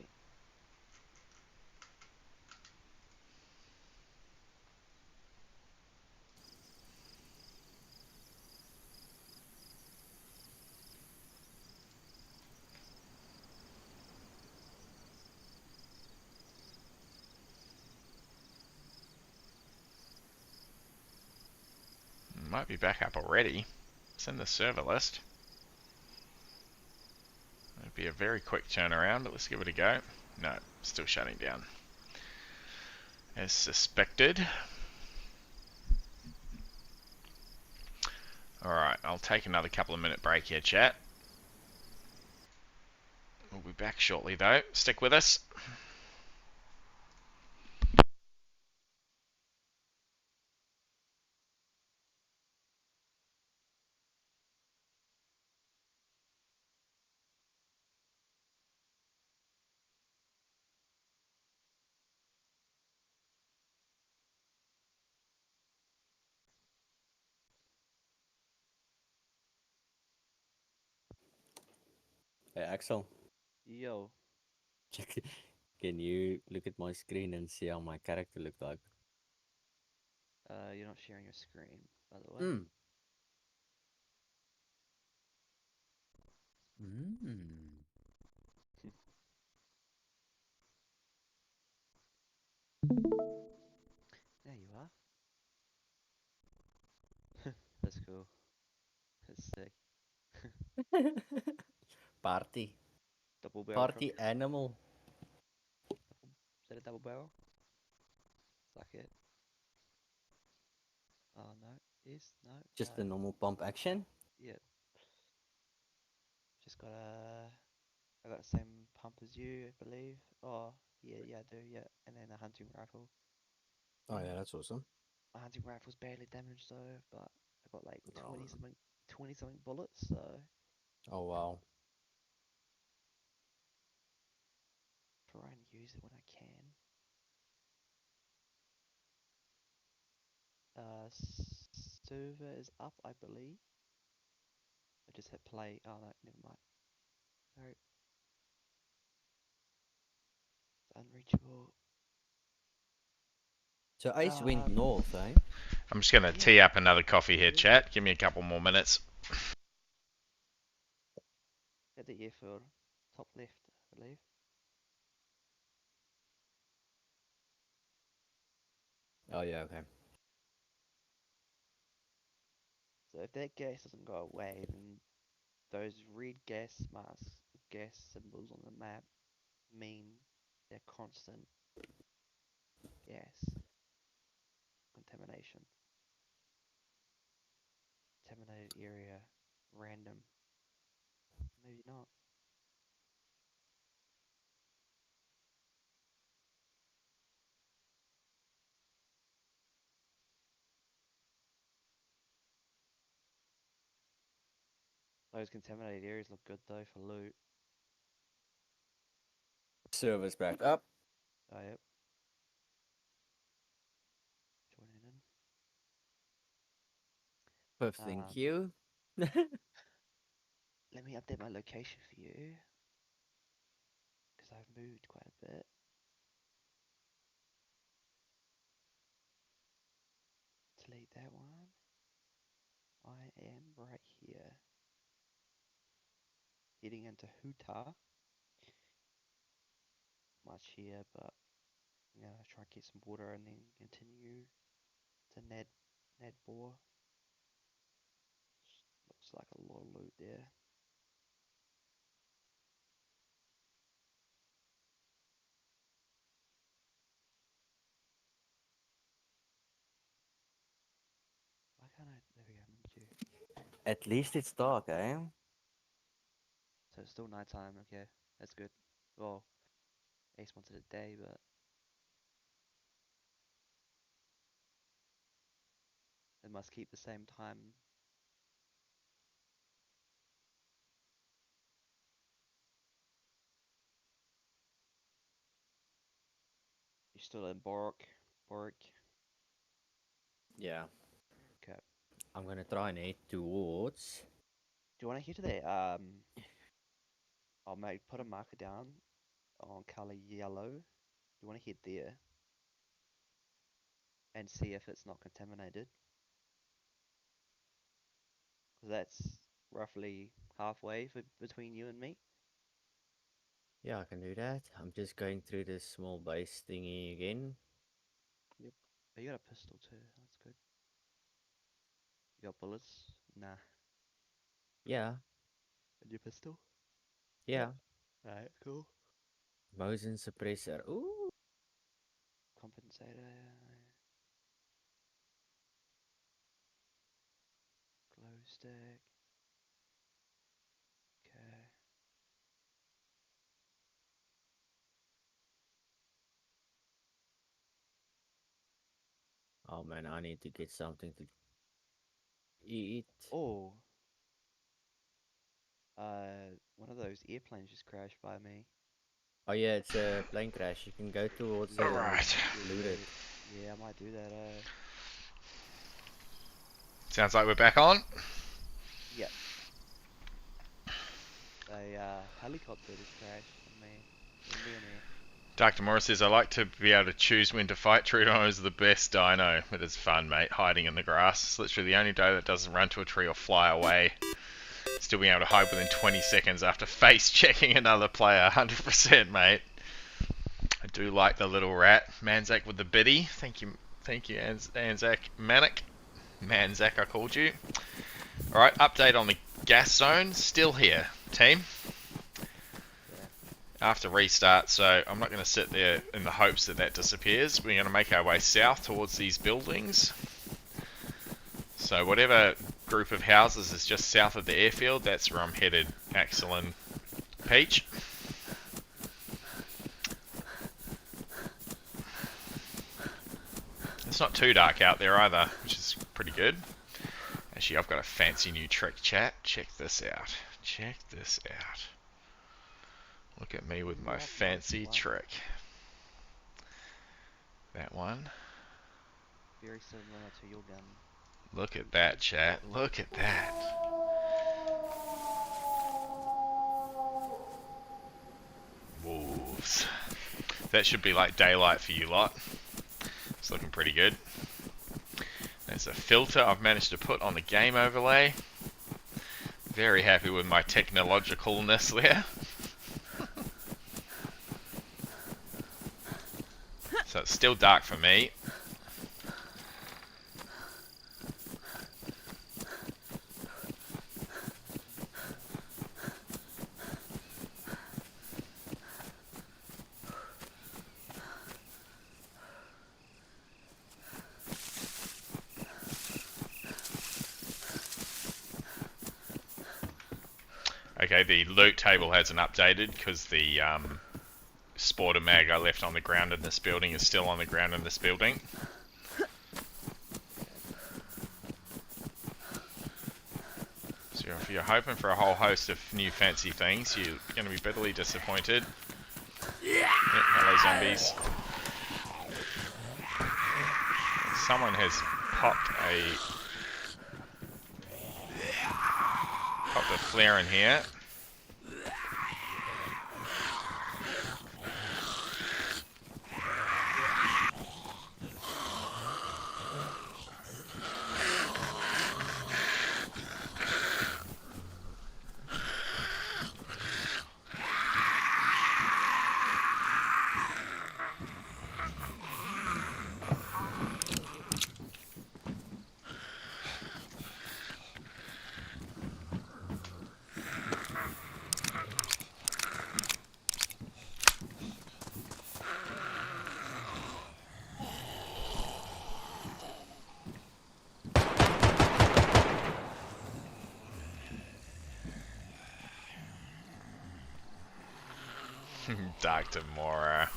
Might be back up already. It's in the server list. It'd be a very quick turnaround, but let's give it a go. No, still shutting down. As suspected. Alright, I'll take another couple of minute break here, chat. We'll be back shortly though. Stick with us. Hey, Axel, Yo, check. Can you look at my screen and see how my character looked like? you're not sharing your screen, by the way. Mm. Mm. There you are. That's cool. That's sick. Party. Double barrel from. Party animal. Is that a double barrel? Suck it. Oh no, is no. Just a normal pump action. Yeah. Just got a. I got the same pump as you, I believe. Oh, yeah, I do, yeah. And then a hunting rifle. Oh yeah, that's awesome. My hunting rifle's barely damaged though, but I got like Oh. 20 something bullets, so Oh wow. try and use it when I can. Server is up, I believe. I just hit play. Oh no, never mind. Sorry, it's unreachable. So Ice went Um, north, eh? I'm just going to tee up another coffee here, chat. Give me a couple more minutes. At the airfield, top left, I believe. Oh yeah, okay. So if that gas doesn't go away, then those red gas masks, gas symbols on the map mean they're constant gas contamination. Contaminated area, random. Maybe not. Those contaminated areas look good though for loot. Servers back up. Oh, yep. Joining in. First, thank Um, you. Let me update my location for you. Because I've moved quite a bit. Delete that one. I am right here. Heading into Huta. Much here, but I'm gonna try and get some water and then continue to Nadbor. Looks like a lot of loot there. Why can't I? There we go, meet you. At least it's dark, eh? So it's still nighttime, okay. That's good. Well, Ace wanted a day, but it must keep the same time. You're still in Bork. Yeah. Okay. I'm gonna try and head towards. Do you want to head to there? I'll put a marker down on color yellow. You want to head there and see if it's not contaminated. 'Cause that's roughly halfway between you and me. Yeah, I can do that. I'm just going through this small base thingy again. Yep. Oh, you got a pistol too. That's good. You got bullets? Nah. Yeah, And your pistol? yeah. Alright, cool. Motion suppressor. Ooh. Compensator. Glow stick. Okay. Oh man, I need to get something to eat. Oh. One of those airplanes just crashed by me. Oh yeah, it's a plane crash. You can go towards it and Alright. loot it. Yeah, I might do that. Sounds like we're back on. Yep. A helicopter just crashed on me, near me. Dr. Morris says, I like to be able to choose when to fight. Trudon is the best dino. It is fun, mate, hiding in the grass. It's literally the only dino that doesn't run to a tree or fly away. Still being able to hide within 20 seconds after face checking another player. 100%, mate. I do like the little rat. Manzak with the biddy. Thank you, Anzac Manic. Manzak, I called you. Alright, update on the gas zone. Still here, team. After restart, so I'm not going to sit there in the hopes that that disappears. We're going to make our way south towards these buildings. So whatever group of houses is just south of the airfield, that's where I'm headed. Excellent. Peach. It's not too dark out there either, which is pretty good. Actually, I've got a fancy new trick, chat. Check this out. Check this out. Look at me with my fancy trick. That one. Very similar to your gun. Look at that, chat. Look at that. Wolves. That should be like daylight for you lot. It's looking pretty good. There's a filter I've managed to put on the game overlay. Very happy with my technologicalness there. So it's still dark for me. Okay, the loot table hasn't updated because the Sporter mag I left on the ground in this building is still on the ground in this building. If you're hoping for a whole host of new fancy things, you're going to be bitterly disappointed. Yep, hello zombies. Someone has popped a flare in here. Dr. Mora.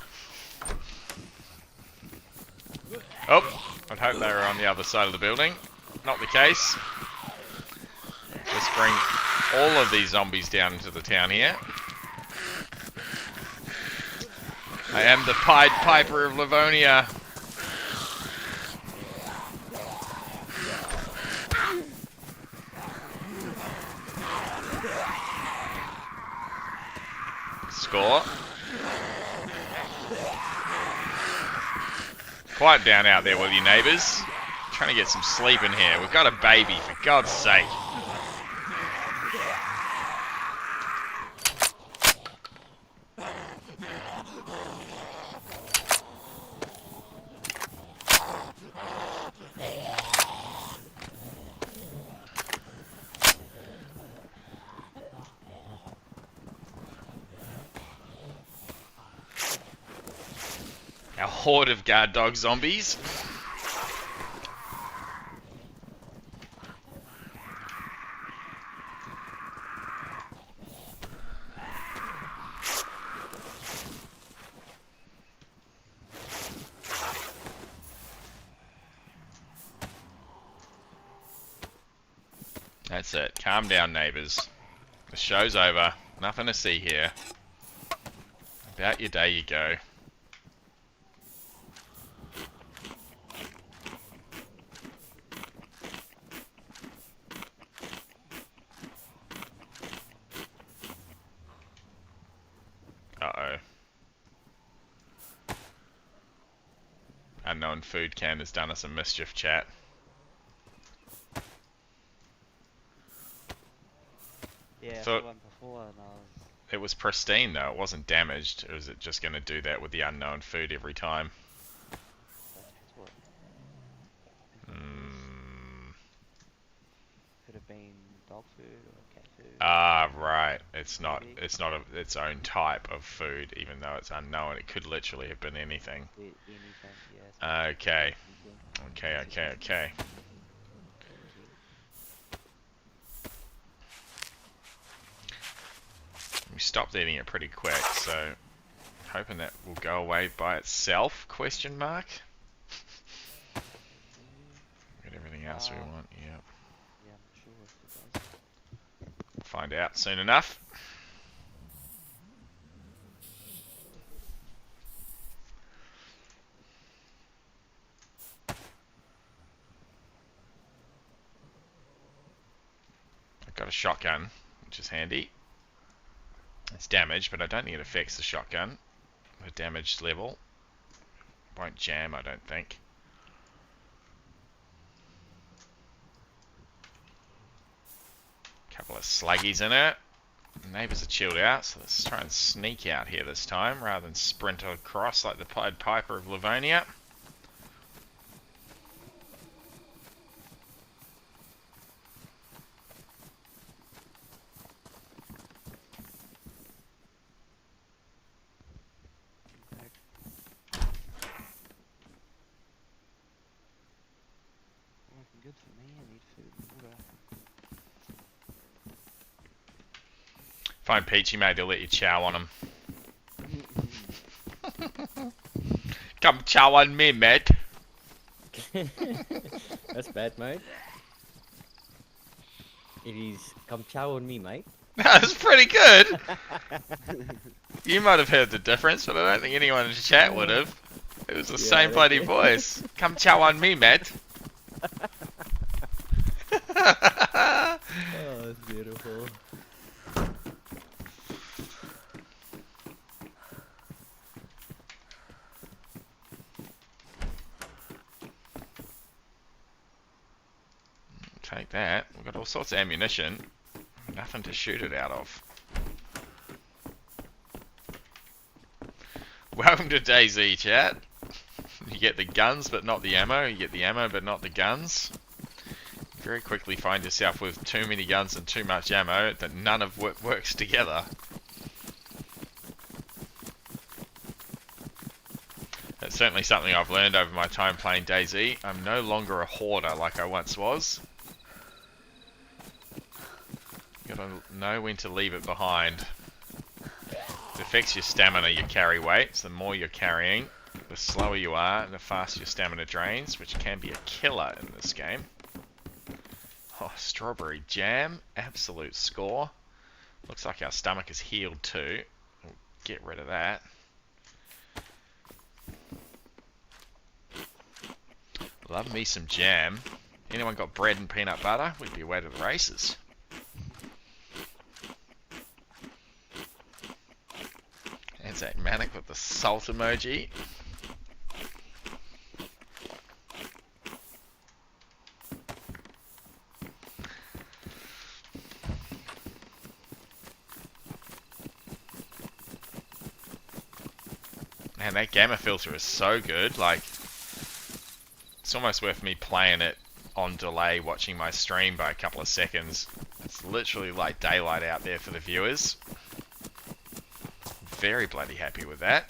Oh, I'd hope they were on the other side of the building. Not the case. Let's bring all of these zombies down into the town here. I am the Pied Piper of Livonia. Score. Quiet down out there, will you, neighbours? Trying to get some sleep in here. We've got a baby, for God's sake. A horde of guard dog zombies. That's it. Calm down, neighbours. The show's over. Nothing to see here. About your day you go. Uh-oh. Unknown food can has done us a mischief, chat. Yeah, I Thought- saw one before and I was... It was pristine though, it wasn't damaged. Was it just going to do that with the unknown food every time? That's what... Hmm. Could have been dog food or cat food. Ah, right. It's not its own type of food, even though it's unknown. It could literally have been anything. Anything, yeah. Okay. Anything. Okay. We stopped eating it pretty quick, so hoping that will go away by itself, question mark. Get everything else we want, yep. Yeah, I'm sure if it does. Find out soon enough. I've got a shotgun, which is handy. It's damaged, but I don't think it affects the shotgun. The damage level won't jam, I don't think. Couple of sluggies in it. Neighbours are chilled out, so let's try and sneak out here this time rather than sprint across like the Pied Piper of Livonia. Working good for me, I need food and water. Find Peachy, mate, he'll let you chow on him. Come chow on me, mate. That's bad, mate. It is come chow on me, mate. That's pretty good. You might have heard the difference, but I don't think anyone in the chat would have. It was the same bloody voice. Come chow on me, mate. Oh, it's beautiful. Take that. We've got all sorts of ammunition. Nothing to shoot it out of. Welcome to DayZ, chat. You get the guns but not the ammo. You get the ammo but not the guns. You very quickly find yourself with too many guns and too much ammo that none of works together. That's certainly something I've learned over my time playing DayZ. I'm no longer a hoarder like I once was. You gotta know when to leave it behind. It affects your stamina, your carry weight. So the more you're carrying, the slower you are and the faster your stamina drains, which can be a killer in this game. Oh, strawberry jam, absolute score. Looks like our stomach is healed too. We'll get rid of that. Love me some jam. Anyone got bread and peanut butter? We'd be away to the races. Anzac Manic with the salt emoji. Man, that gamma filter is so good. Like, it's almost worth me playing it on delay, watching my stream by a couple of seconds. It's literally like daylight out there for the viewers. Very bloody happy with that.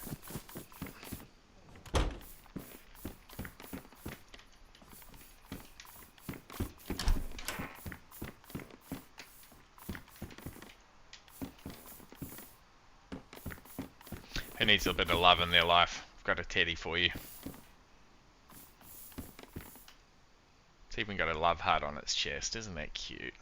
Who needs a bit of love in their life? I've got a teddy for you. It's even got a love heart on its chest. Isn't that cute?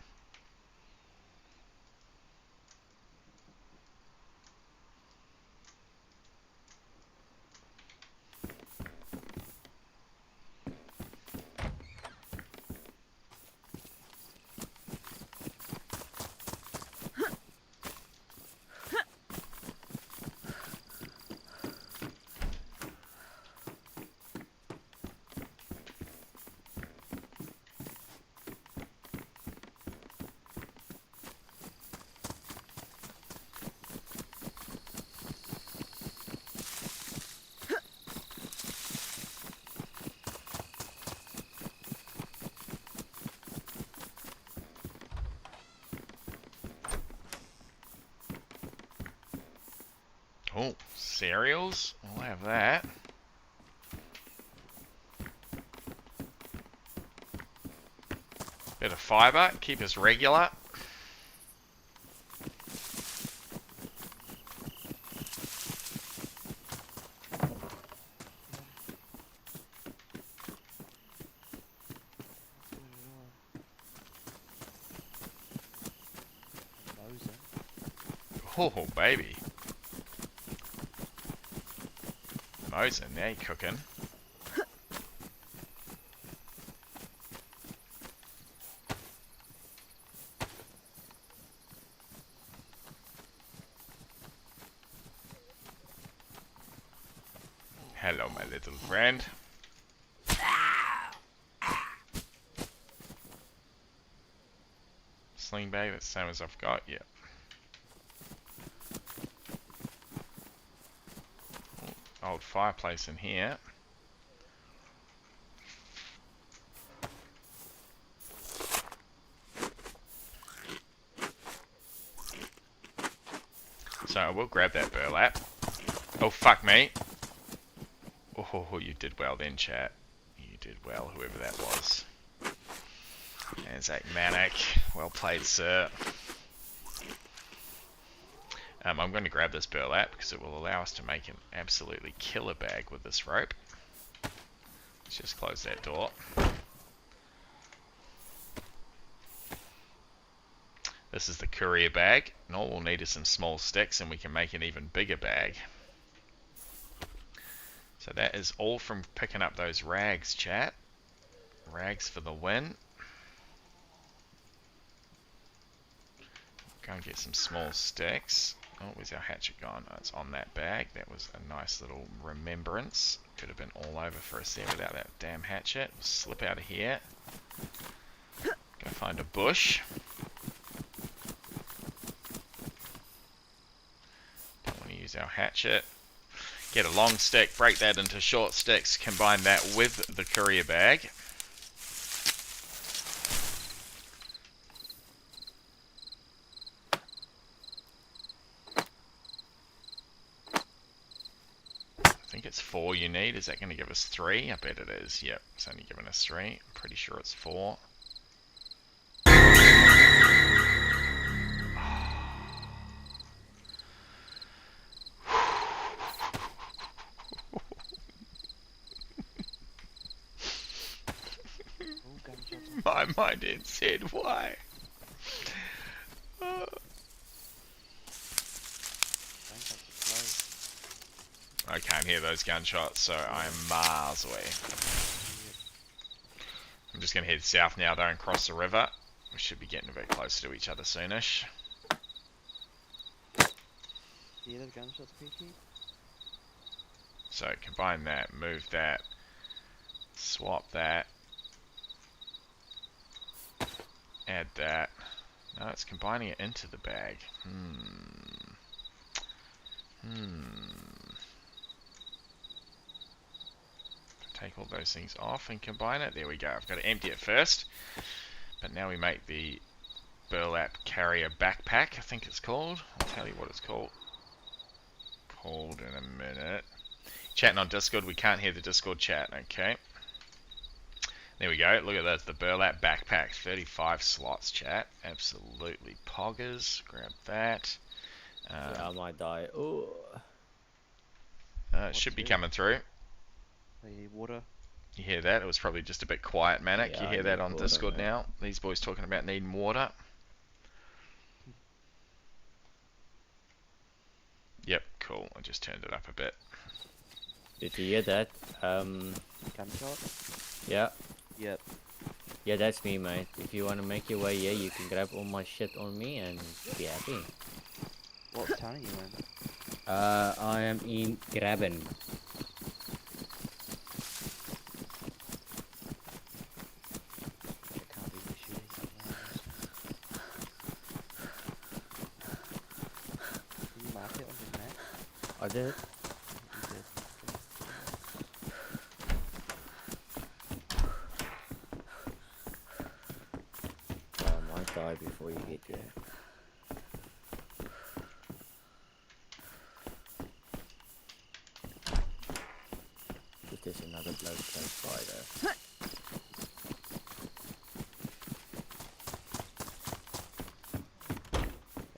Oh, cereals. I'll have that. Bit of fibre, keep us regular. Oh, baby. Mosin, now you're cooking. Hello, my little friend. Sling bag, that's the same as I've got, yep. Old fireplace in here. So I will grab that burlap. Oh, fuck me. Oh, you did well then, chat. You did well, whoever that was. Anzac Manic. Well played, sir. I'm going to grab this burlap because it will allow us to make an absolutely killer bag with this rope. Let's just close that door. This is the courier bag, and all we'll need is some small sticks and we can make an even bigger bag. So that is all from picking up those rags, chat. Rags for the win. Go and get some small sticks. Oh, where's our hatchet gone? Oh, it's on that bag. That was a nice little remembrance. Could have been all over for us there without that damn hatchet. We'll slip out of here. Go find a bush. Don't want to use our hatchet. Get a long stick, break that into short sticks, combine that with the courier bag. I think it's 4 you need. Is that going to give us 3? I bet it is. Yep, it's only giving us 3. I'm pretty sure it's 4. Oh, gunshots on My mind had said why. gunshots are close. I can't hear those gunshots, so I'm miles away. I'm just going to head south now though and cross the river. We should be getting a bit closer to each other soonish. Do you hear those gunshots, Peachy? So combine that, move that, swap that, add that. No, it's combining it into the bag. Take all those things off and combine it. There we go. I've got to empty it first. But now we make the burlap carrier backpack, I think it's called. I'll tell you what it's called. Called in a minute. Chatting on Discord. We can't hear the Discord chat. Okay. There we go. Look at that. The burlap backpack. 35 slots, chat. Absolutely poggers. Grab that. Yeah, I might die. Oh. It should be coming through. The water. You hear that? It was probably just a bit quiet, Manic. Yeah, You I hear that need on water, Discord man. now? These boys talking about needing water. Yep, cool. I just turned it up a bit. Did you hear that? Gunshot? Yeah. Yep. Yeah, that's me, mate. If you want to make your way here, you can grab all my shit on me and be happy. What town are you in? I am in Graben. I can't be the shooting. Did you mark it on the map? I did. You did. I might die before you get there. But there's another bloke close by though. Yeah,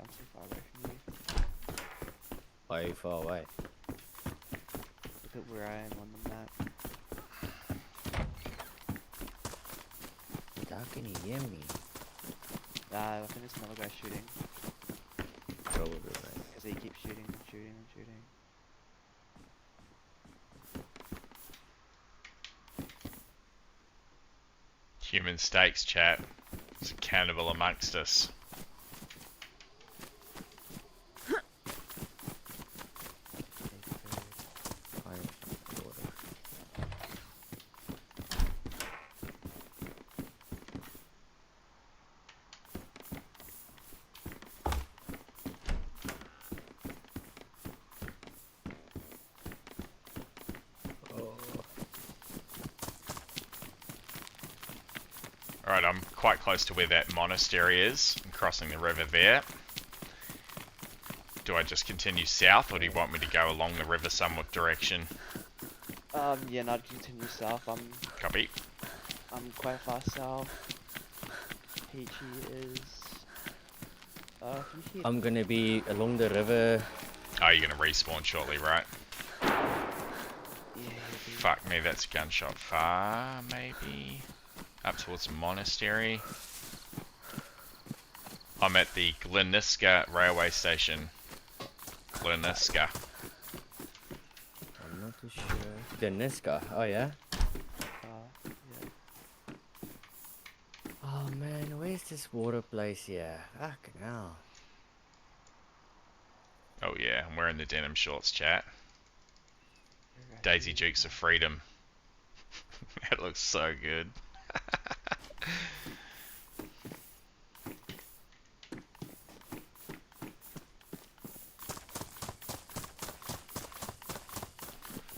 I'm too far away from you. Why are you far away? Look at where I am on the map. How can you hear me? I think there's another guy shooting. Probably, right? Because he keeps shooting and shooting and shooting. Human stakes, chat. There's a cannibal amongst us. Fine. Water. Alright, I'm quite close to where that monastery is. I'm crossing the river there. Do I just continue south, or do you want me to go along the river somewhat direction? Yeah, no, I'd continue south. Copy. I'm quite far south. Peachy is... from here. I'm gonna be along the river. Oh, you're gonna respawn shortly, right? Yeah, Fuck me, that's a gunshot far, maybe? Up towards the monastery. I'm at the Gleniska railway station. Gleniska. I'm not too sure. The Niska. Oh yeah. Yeah. Oh man, where's this water place here? Fucking hell. Oh yeah, I'm wearing the denim shorts, chat. Where are Daisy you? Dukes of Freedom. That looks so good.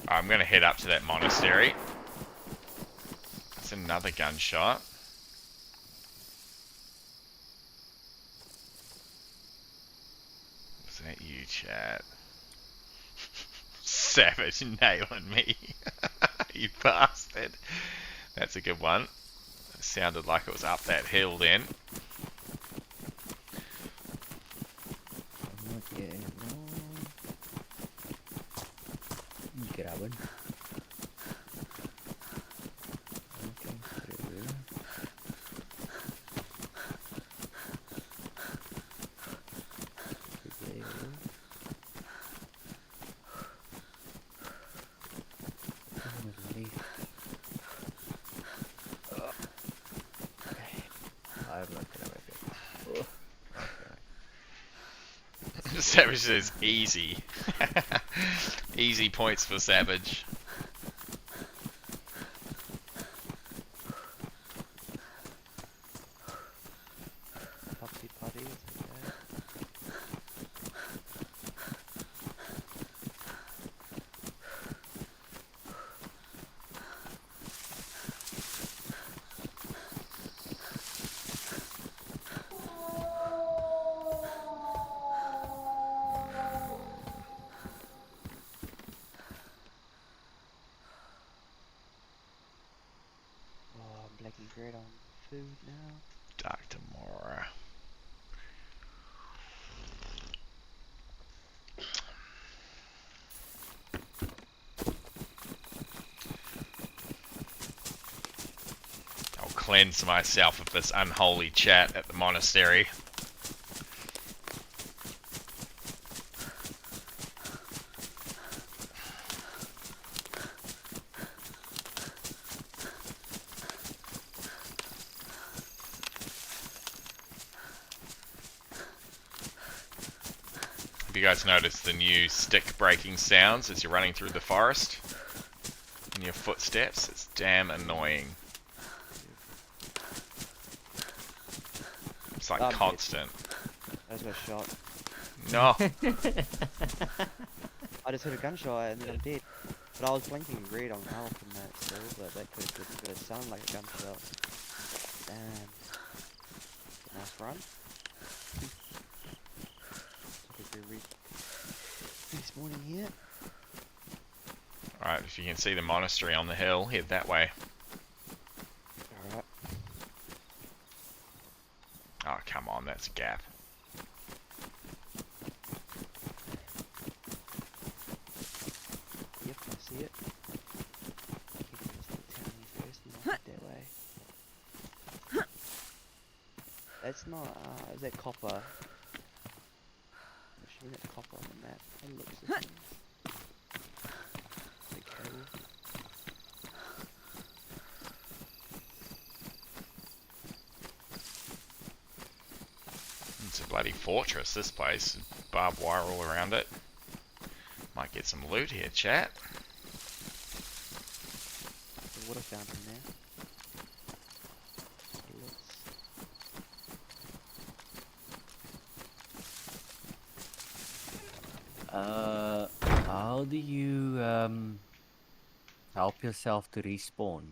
I'm gonna head up to that monastery. It's another gunshot. Was that you, chat? Savage nailing me. You bastard. That's a good one. It sounded like it was up that hill then. I'm not getting it wrong. Grabbing. Looking through. There. Okay. I'm not gonna make it. Oh, okay. Savage says easy. Easy points for Savage. Puppy putty, okay. Oh, I'm black and red on food now. Dr. Mora. I'll cleanse myself of this unholy chat at the monastery. Have you guys noticed the new stick breaking sounds as you're running through the forest? And your footsteps? It's damn annoying. It's like I'm dead. constant. I just got shot. No. I just hit a gunshot and then I'm dead. But I was blinking red on health and that still, but that could have sounded like a gunshot. Damn. Nice run. Took a good read. Next morning here. Alright, if you can see the monastery on the hill, head that way. Alright. Oh, come on, that's a gap. Yep, I see it. Keep this little town here first and I'll head that way. That's not, is that copper? There should be that copper on the map. It looks the same. The cable. It's a bloody fortress, this place. Barbed wire all around it. Might get some loot here, chat. The water fountain there. It looks. How do you help yourself to respawn?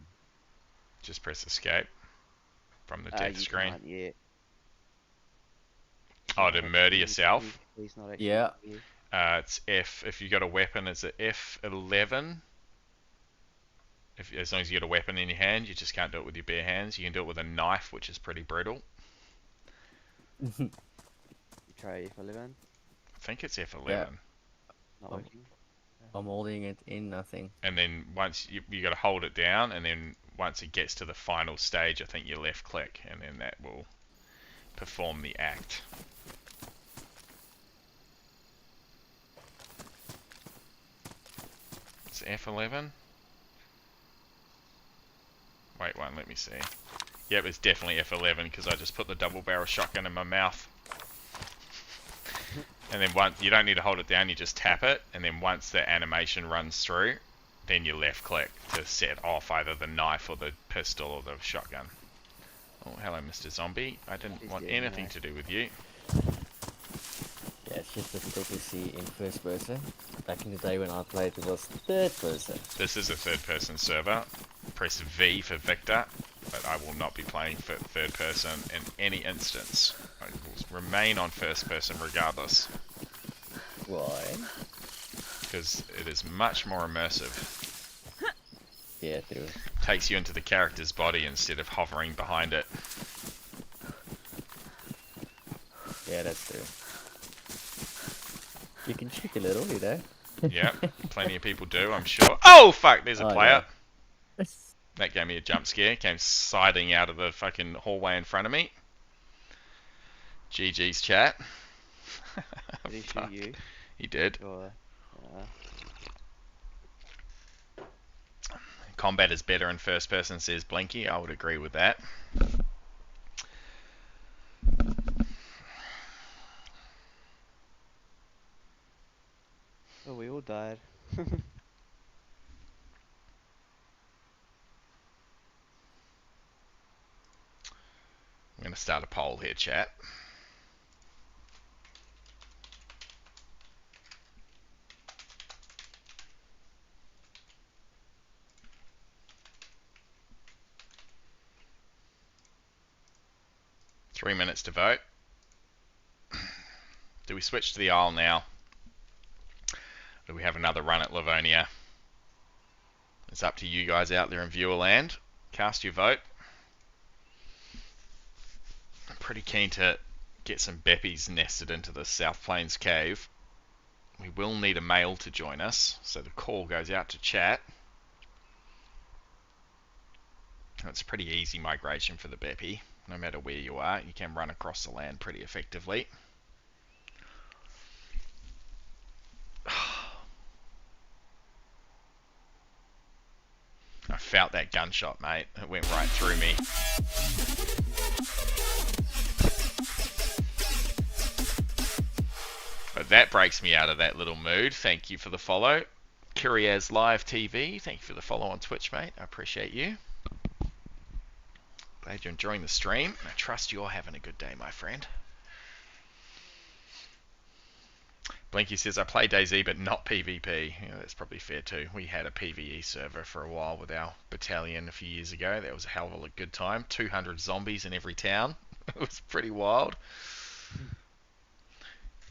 Just press escape from the death You screen. can't yet. Oh, to murder yourself? He's not actually Yeah. here. It's F. If you got a weapon, it's a F11. As long as you got a weapon in your hand, you just can't do it with your bare hands. You can do it with a knife, which is pretty brutal. You try F11. I think it's F11. Yeah. Not Oh. working. I'm holding it in nothing. And then once you got to hold it down, and then once it gets to the final stage, I think you left click, and then that will perform the act. It's F11. Wait, let me see. Yep, it's definitely F11 because I just put the double barrel shotgun in my mouth. And then once, you don't need to hold it down, you just tap it, and then once the animation runs through, then you left click to set off either the knife or the pistol or the shotgun. Oh, hello, Mr. Zombie. I didn't He's want getting anything that. to do with you. Yeah, it's just difficult to see in first person. Back in the day when I played, it was third person. This is a third-person server. Press V for Victor, but I will not be playing for third person in any instance. I will remain on first person regardless, Why? because it is much more immersive. Yeah, true. Takes you into the character's body instead of hovering behind it. Yeah, that's true. You can shoot a little, you know? Yep, plenty of people do, I'm sure. Oh, fuck, there's a Oh, player. yeah. That gave me a jump scare. Came siding out of the fucking hallway in front of me. GG's chat. Did he shoot Fuck. you? He did. Or, Combat is better in first person, says Blinky. I would agree with that. oh, we all died. I'm going to start a poll here, chat. Three minutes to vote. Do we switch to the Isle now? Do we have another run at Livonia? It's up to you guys out there in viewer land. Cast your vote. I'm pretty keen to get some Beppies nested into the South Plains cave. We will need a male to join us, so the call goes out to chat. It's a pretty easy migration for the Beppy. No matter where you are, you can run across the land pretty effectively. I felt that gunshot, mate. It went right through me. But that breaks me out of that little mood. Thank you for the follow. Curiaz Live TV, thank you for the follow on Twitch, mate. I appreciate you. Glad you're enjoying the stream. I trust you're having a good day, my friend. Blinky says, I play DayZ, but not PvP. Yeah, that's probably fair too. We had a PvE server for a while with our battalion a few years ago. That was a hell of a good time. 200 zombies in every town. It was pretty wild.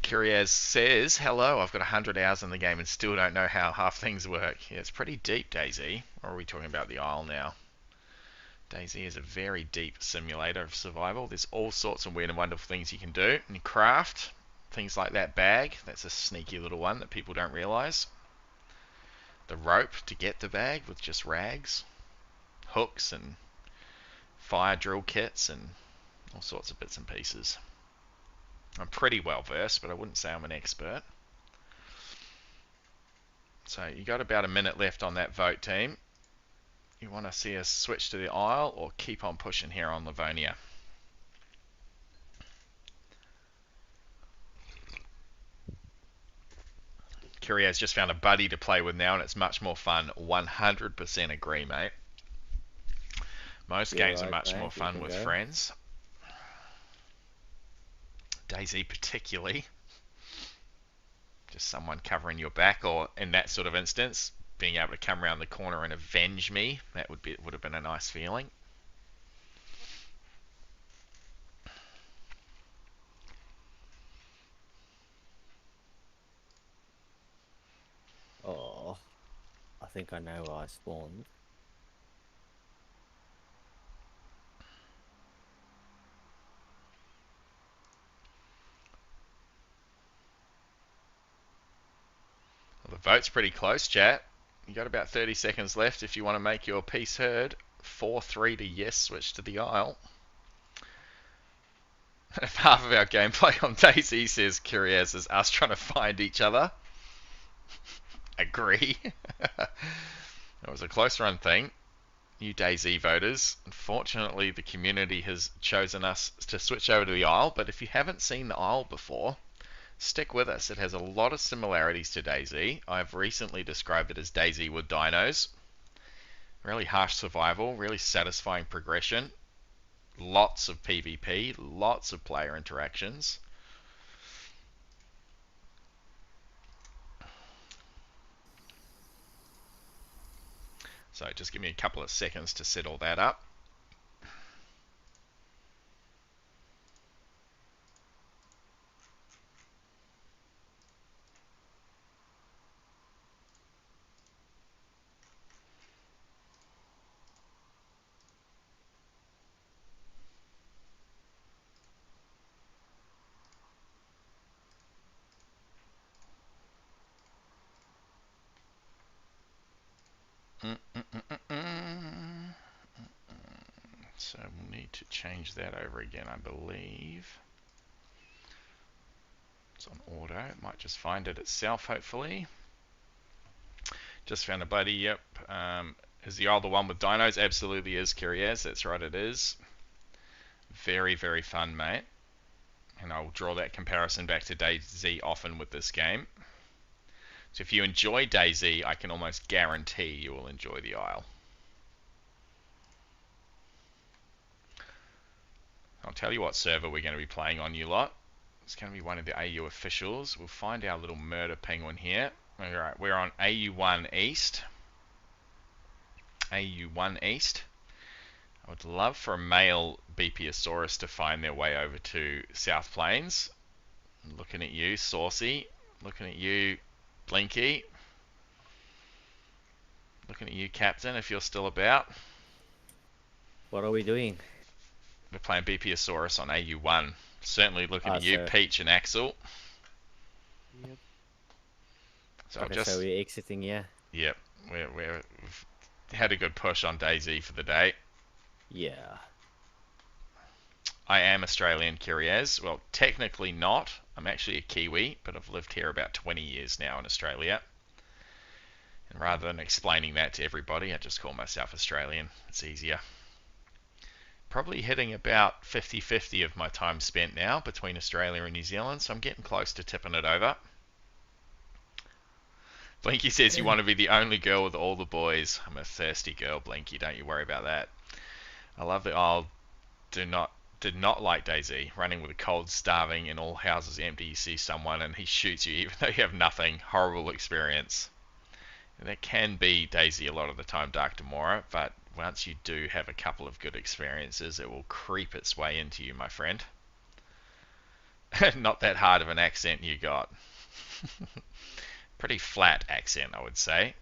Curiaz says, hello, I've got 100 hours in the game and still don't know how half things work. Yeah, it's pretty deep, DayZ. Or are we talking about the Isle now? DayZ is a very deep simulator of survival. There's all sorts of weird and wonderful things you can do. And craft, things like that bag. That's a sneaky little one that people don't realise. The rope to get the bag with just rags. Hooks and fire drill kits and all sorts of bits and pieces. I'm pretty well versed, but I wouldn't say I'm an expert. So you got about a minute left on that vote, team. You want to see us switch to the Isle or keep on pushing here on Livonia? Curie has just found a buddy to play with now and it's much more fun. 100% agree, mate. Most You're games right, are much mate. more You fun can with go. friends. DayZ particularly. Just someone covering your back, or in that sort of instance, being able to come around the corner and avenge me. That would have been a nice feeling. Oh, I think I know where I spawned. Well, the vote's pretty close, chat. You got about 30 seconds left if you want to make your piece heard. 4-3 to yes, switch to the Isle. If half of our gameplay on DayZ says curious is us trying to find each other, agree. It was a close run thing. You DayZ voters, unfortunately the community has chosen us to switch over to the Isle, but if you haven't seen the Isle before, stick with us. It has a lot of similarities to DayZ. I've recently described it as DayZ with dinos. Really harsh survival, really satisfying progression, lots of PvP, lots of player interactions. So just give me a couple of seconds to set all that up. So we'll need to change that over again, I believe. It's on auto. It might just find it itself, hopefully. Just found a buddy, yep. Is the other one with dinos? Absolutely is, Curiaz. That's right, it is. Very, very fun, mate. And I'll draw that comparison back to DayZ often with this game. So if you enjoy DayZ, I can almost guarantee you will enjoy the Isle. I'll tell you what server we're going to be playing on, you lot. It's going to be one of the AU officials. We'll find our little murder penguin here. Alright, we're on AU1 East. AU1 East. I would love for a male Beepiosaurus to find their way over to South Plains. I'm looking at you, Saucy. Looking at you, Blinky. Looking at you, Captain, if you're still about. What are we doing? We're playing Beepiosaurus on AU1. Certainly looking at you, so Peach and Axel. Yep. So Okay, just so we're exiting, yeah? yep, we've had a good push on DayZ for the day. Yeah. I am Australian, Curiaz. Well, technically not. I'm actually a Kiwi, but I've lived here about 20 years now in Australia. And rather than explaining that to everybody, I just call myself Australian. It's easier. Probably hitting about 50-50 of my time spent now between Australia and New Zealand, so I'm getting close to tipping it over. Blinky says you want to be the only girl with all the boys. I'm a thirsty girl, Blinky. Don't you worry about that. I love that I'll did not like DayZ. Running with a cold, starving, and all houses empty. You see someone and he shoots you even though you have nothing. Horrible experience. And that can be DayZ a lot of the time, Dark Demora, but once you do have a couple of good experiences, it will creep its way into you, my friend. Not that hard of an accent you got. Pretty flat accent, I would say.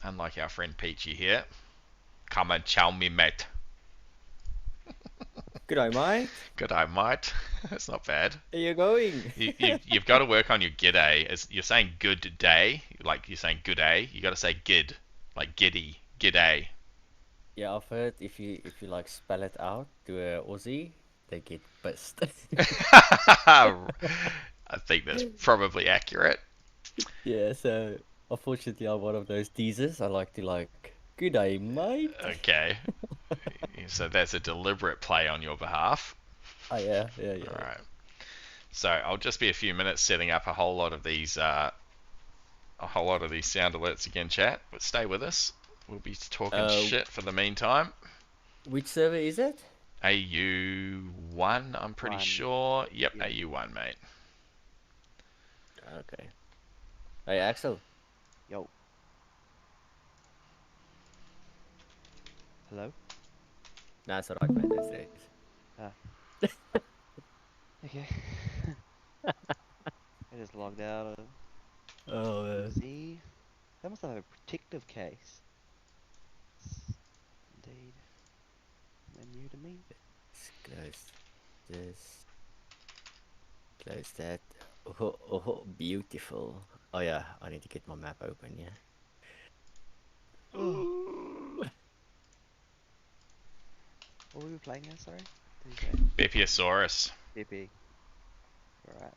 Unlike our friend Peachy here. Come and chow me, mate. Good day, mate. Good day, mate. That's not bad. Where you going? You've got to work on your g'day. You're saying good day, like you're saying good day. You got to say gid, like giddy, g'day. Yeah, I've heard if you like spell it out to a Aussie, they get pissed. I think that's probably accurate. Yeah, so unfortunately I'm one of those teasers. I like to good day, mate. Okay. So that's a deliberate play on your behalf. Oh yeah. Alright. So I'll just be a few minutes setting up a whole lot of these sound alerts again, chat. But stay with us. We'll be talking shit for the meantime. Which server is it? AU1, I'm pretty sure. Yep, yeah. AU1, mate. Okay. Hey, Axel. Yo. Hello? Nah, it's alright, man. That's right. Ah. Okay. I just logged out of DayZ. That must have a protective case. Indeed. New to me. Let's close this. Close that. Oh, beautiful. Oh yeah, I need to get my map open, yeah. What were we playing as, sorry? Who's that? Bepiosaurus. Bippy. Alright.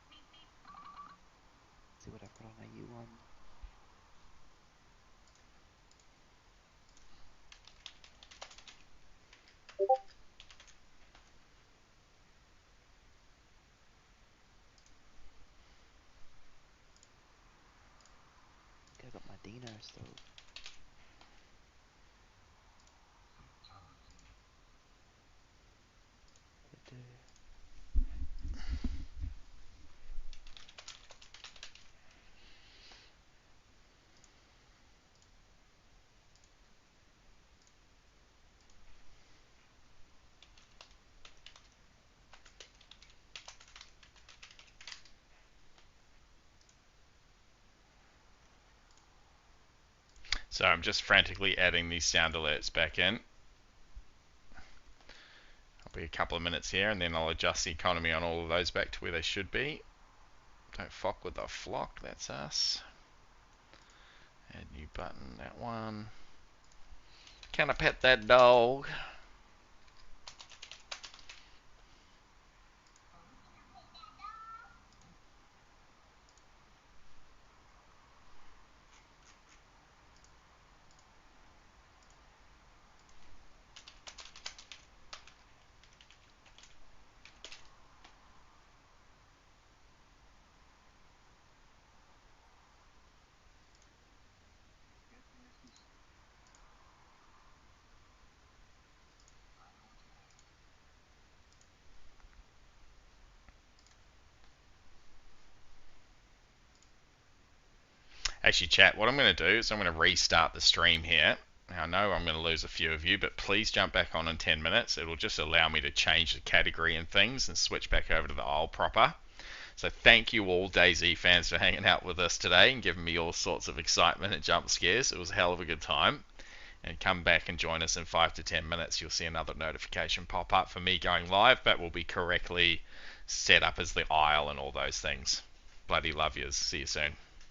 See what I've got on a U1. I think I got my Dino still. I do. So I'm just frantically adding these sound alerts back in. I'll be a couple of minutes here and then I'll adjust the economy on all of those back to where they should be. Don't fuck with the flock, that's us. Add new button, that one. Can I pet that dog? Actually, chat, what I'm going to do is I'm going to restart the stream here. Now, I know I'm going to lose a few of you, but please jump back on in 10 minutes. It'll just allow me to change the category and things and switch back over to the Isle proper. So thank you all DayZ fans for hanging out with us today and giving me all sorts of excitement and jump scares. It was a hell of a good time. And come back and join us in 5 to 10 minutes. You'll see another notification pop up for me going live, but will be correctly set up as the Isle and all those things. Bloody love yous. See you soon.